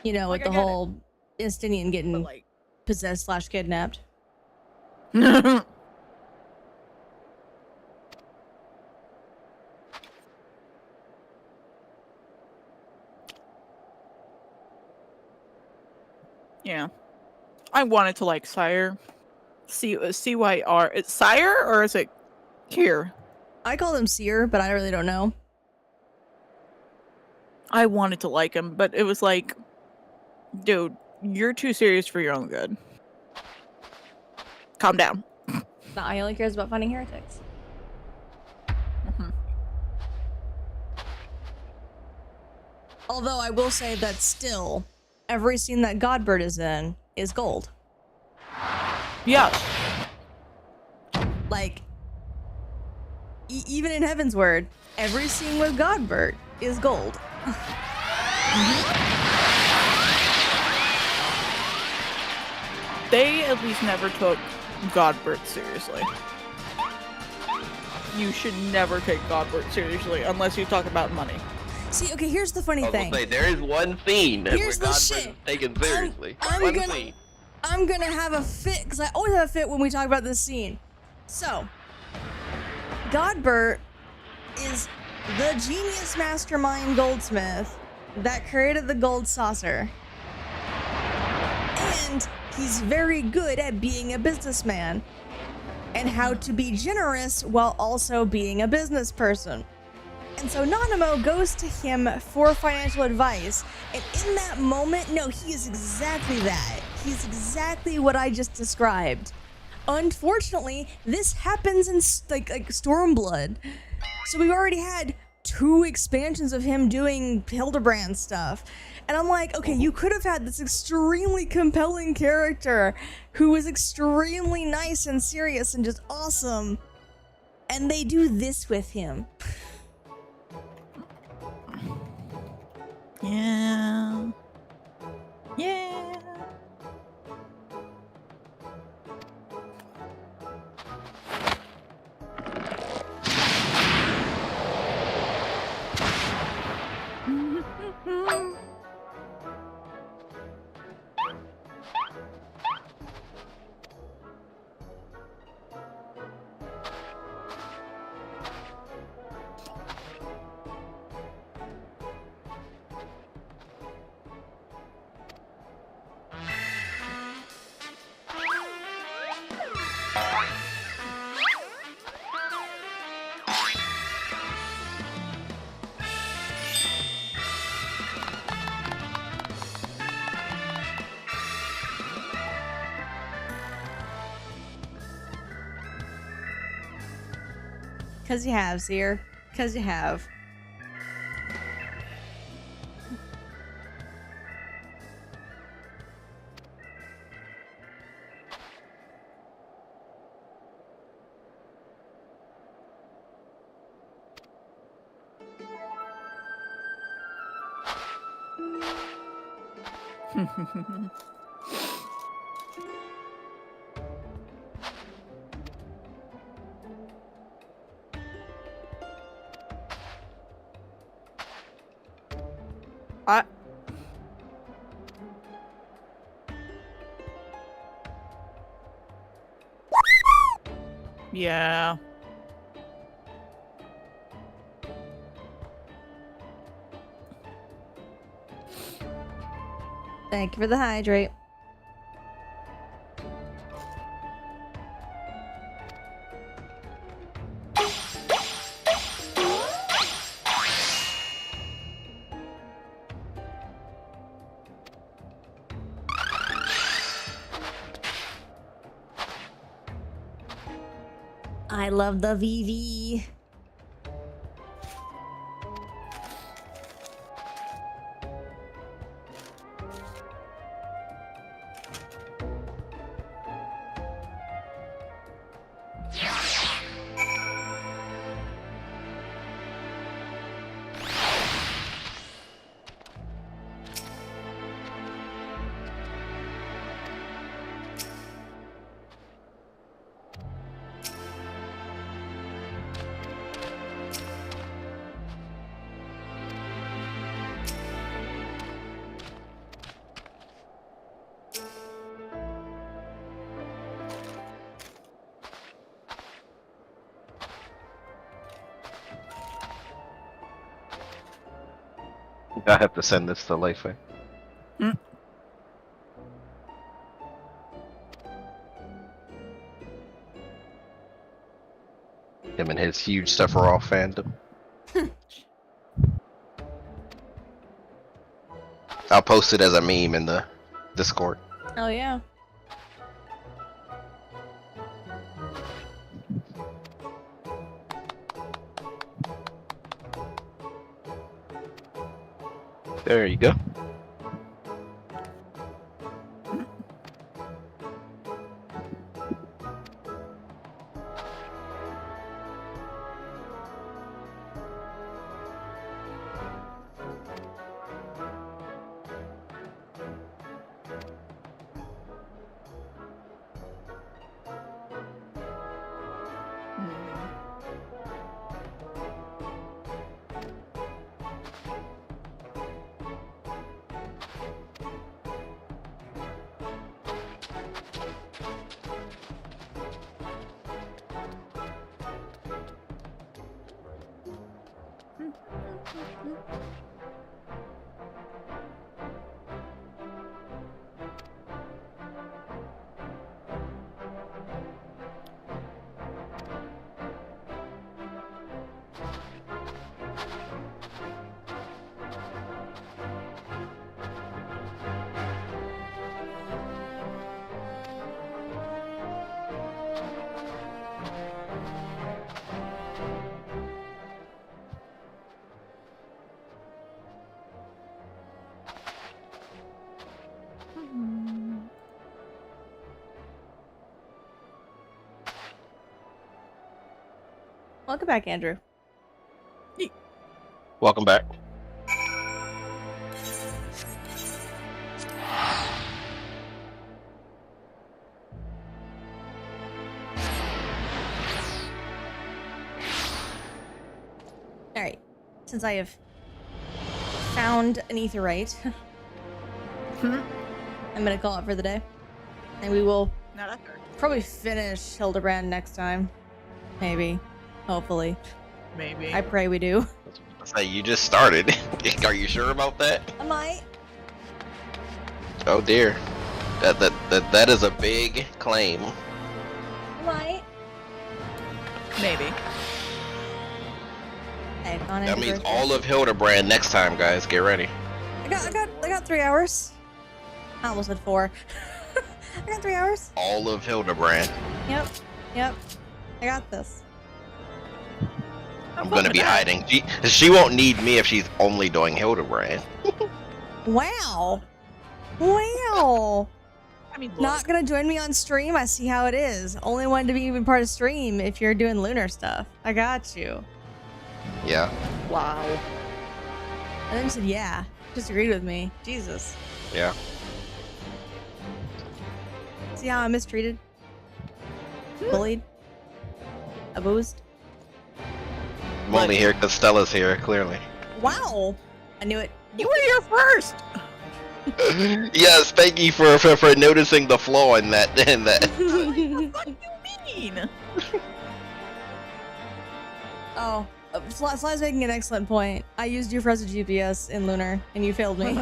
You know, Like, with the whole Istinian getting like... possessed / kidnapped. Yeah. I wanted to like Sire. C-Y-R. It's Sire or is it Kier? I call him Seer, but I really don't know. I wanted to like him, but it was like, dude, you're too serious for your own good. Calm down. Nah, he only cares about finding heretics. Although I will say that still, every scene that Godbird is in is gold. Yeah. Like, even in Heavensward, every scene with Godbird is gold. They at least never took Godbird seriously. You should never take Godbird seriously unless you talk about money. See, okay, here's the funny I was thing. gonna say, there is one scene where Here's the Godbird shit. is taken seriously. I'm One gonna- scene. I'm gonna have a fit, because I always have a fit when we talk about this scene. So, Godbert is the genius mastermind goldsmith that created the gold saucer. And he's very good at being a businessman and how to be generous while also being a business person. And so Nanamo goes to him for financial advice, and in that moment, no, he is exactly that. He's exactly what I just described. Unfortunately, this happens in like Stormblood. So we've already had 2 expansions of him doing Hildibrand stuff. And I'm like, okay, you could have had this extremely compelling character who was extremely nice and serious and just awesome. And they do this with him. Yeah. Yeah. Cause you have, Seer. Cause you have. I. Yeah. Thank you for the hydrate. I love the VV. I have to send this to Leifei. Mm. Him and his huge Sephiroth fandom. I'll post it as a meme in the Discord. Oh yeah. There you go. Welcome back, Andrew. Welcome back. Alright. Since I have found an aetherite, I'm gonna call it for the day. And we will Not after. probably finish Hildibrand next time. Maybe. Hopefully. Maybe. I pray we do. Say you just started. Are you sure about that? I might. Oh dear. That is a big claim. I might. Maybe. Hey, That means all of Hildibrand next time, guys. Get ready. I got 3 hours. I almost said 4. I got 3 hours. All of Hildibrand. Yep. I got this. I'm gonna be hiding. She won't need me if she's only doing Hildibrand. Wow. I mean, Not gonna join me on stream? I see how it is. Only wanted to be even part of stream if you're doing lunar stuff. I got you. Yeah. wow. And then you said, yeah. Disagreed with me. Jesus. Yeah. See how I'm mistreated? Bullied? Abused? I'm only here because Stella's here, clearly. Wow. I knew it. You were here first. Yes, thank you for noticing the flaw in that. What do you mean? Oh. Sly's making an excellent point. I used you for as a GPS in Lunar, and you failed me.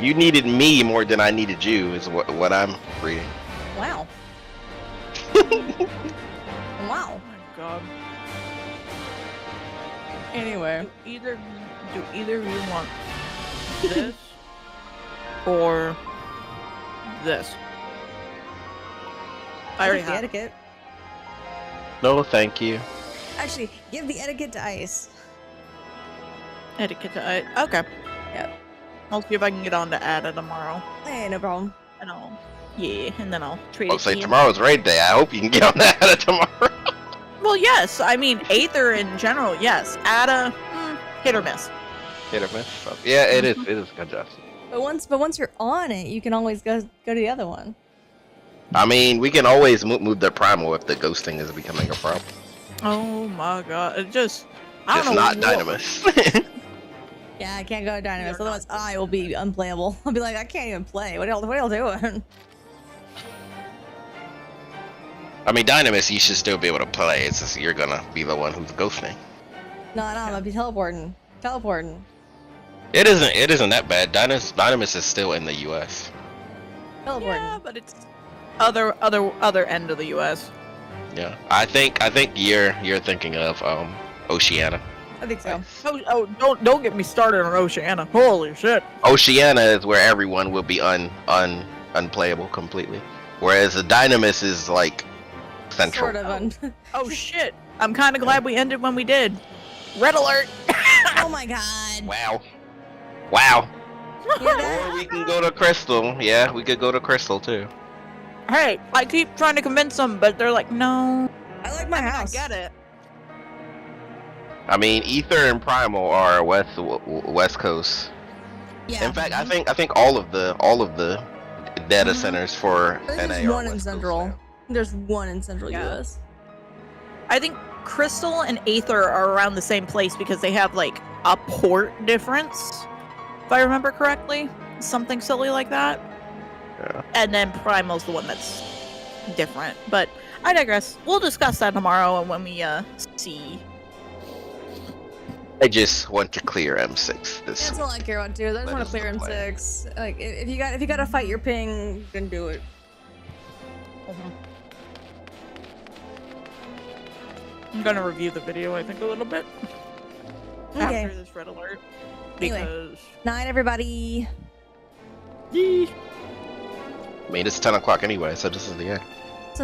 You needed me more than I needed you, is what I'm reading. Wow. Wow. Oh my god. Anyway. Do either of you want this or this? I already Give the have. etiquette. No, thank you. Actually, give the etiquette to Ice. Etiquette. Okay. Yep. I'll see if I can get on to Ada tomorrow, Hey, no problem. and then I'll trade I'll it say to you. tomorrow's raid day. I hope you can get on that tomorrow. Well, yes. I mean, Aether in general, yes. Ada, hit or miss. Hit or miss. Yeah, it is. It is congested. But once you're on it, you can always go to the other one. I mean, we can always move the primal if the ghosting is becoming a problem. Oh my god. It just... I It's don't know not what- Dynamis. Yeah, I can't go to Dynamis, You're otherwise not- I will be unplayable. I'll be like, I can't even play. What y'all doing? I mean, Dynamis, you should still be able to play. It's just you're gonna be the one who's ghosting. No, I'm gonna be teleporting. It isn't that bad. Dynamis is still in the U.S. Yeah, but it's other end of the U.S. Yeah, I think you're thinking of Oceania. I think so. Oh, don't get me started on Oceania. Holy shit. Oceania is where everyone will be unplayable completely, whereas the Dynamis is like central. Sort of. Oh shit. I'm kind of glad we ended when we did. Red alert! Oh my god. Wow. Wow. Hear that? Or we can go to Crystal. Yeah, we could go to Crystal too. Hey, I keep trying to convince them, but they're like, no. I like my house. I get it. I mean, Ether and Primal are West Coast. Yeah. In fact, I think all of the data centers for I think NA there's are one in West Coast Central. now. There's one in Central Yeah. US. I think Crystal and Aether are around the same place because they have like a port difference, if I remember correctly. Something silly like that. Yeah. And then Primal's the one that's different. But I digress. We'll discuss that tomorrow and when we see. I just want to clear M6 this That's all I care about too. I just That want to is clear the plan. M6. Like if you got to fight your ping, you can do it. I'm gonna review the video, I think, a little bit Okay. after this red alert. Anyway. Because Night, everybody. Yee. I mean, it's 10 o'clock anyway, so this is the end.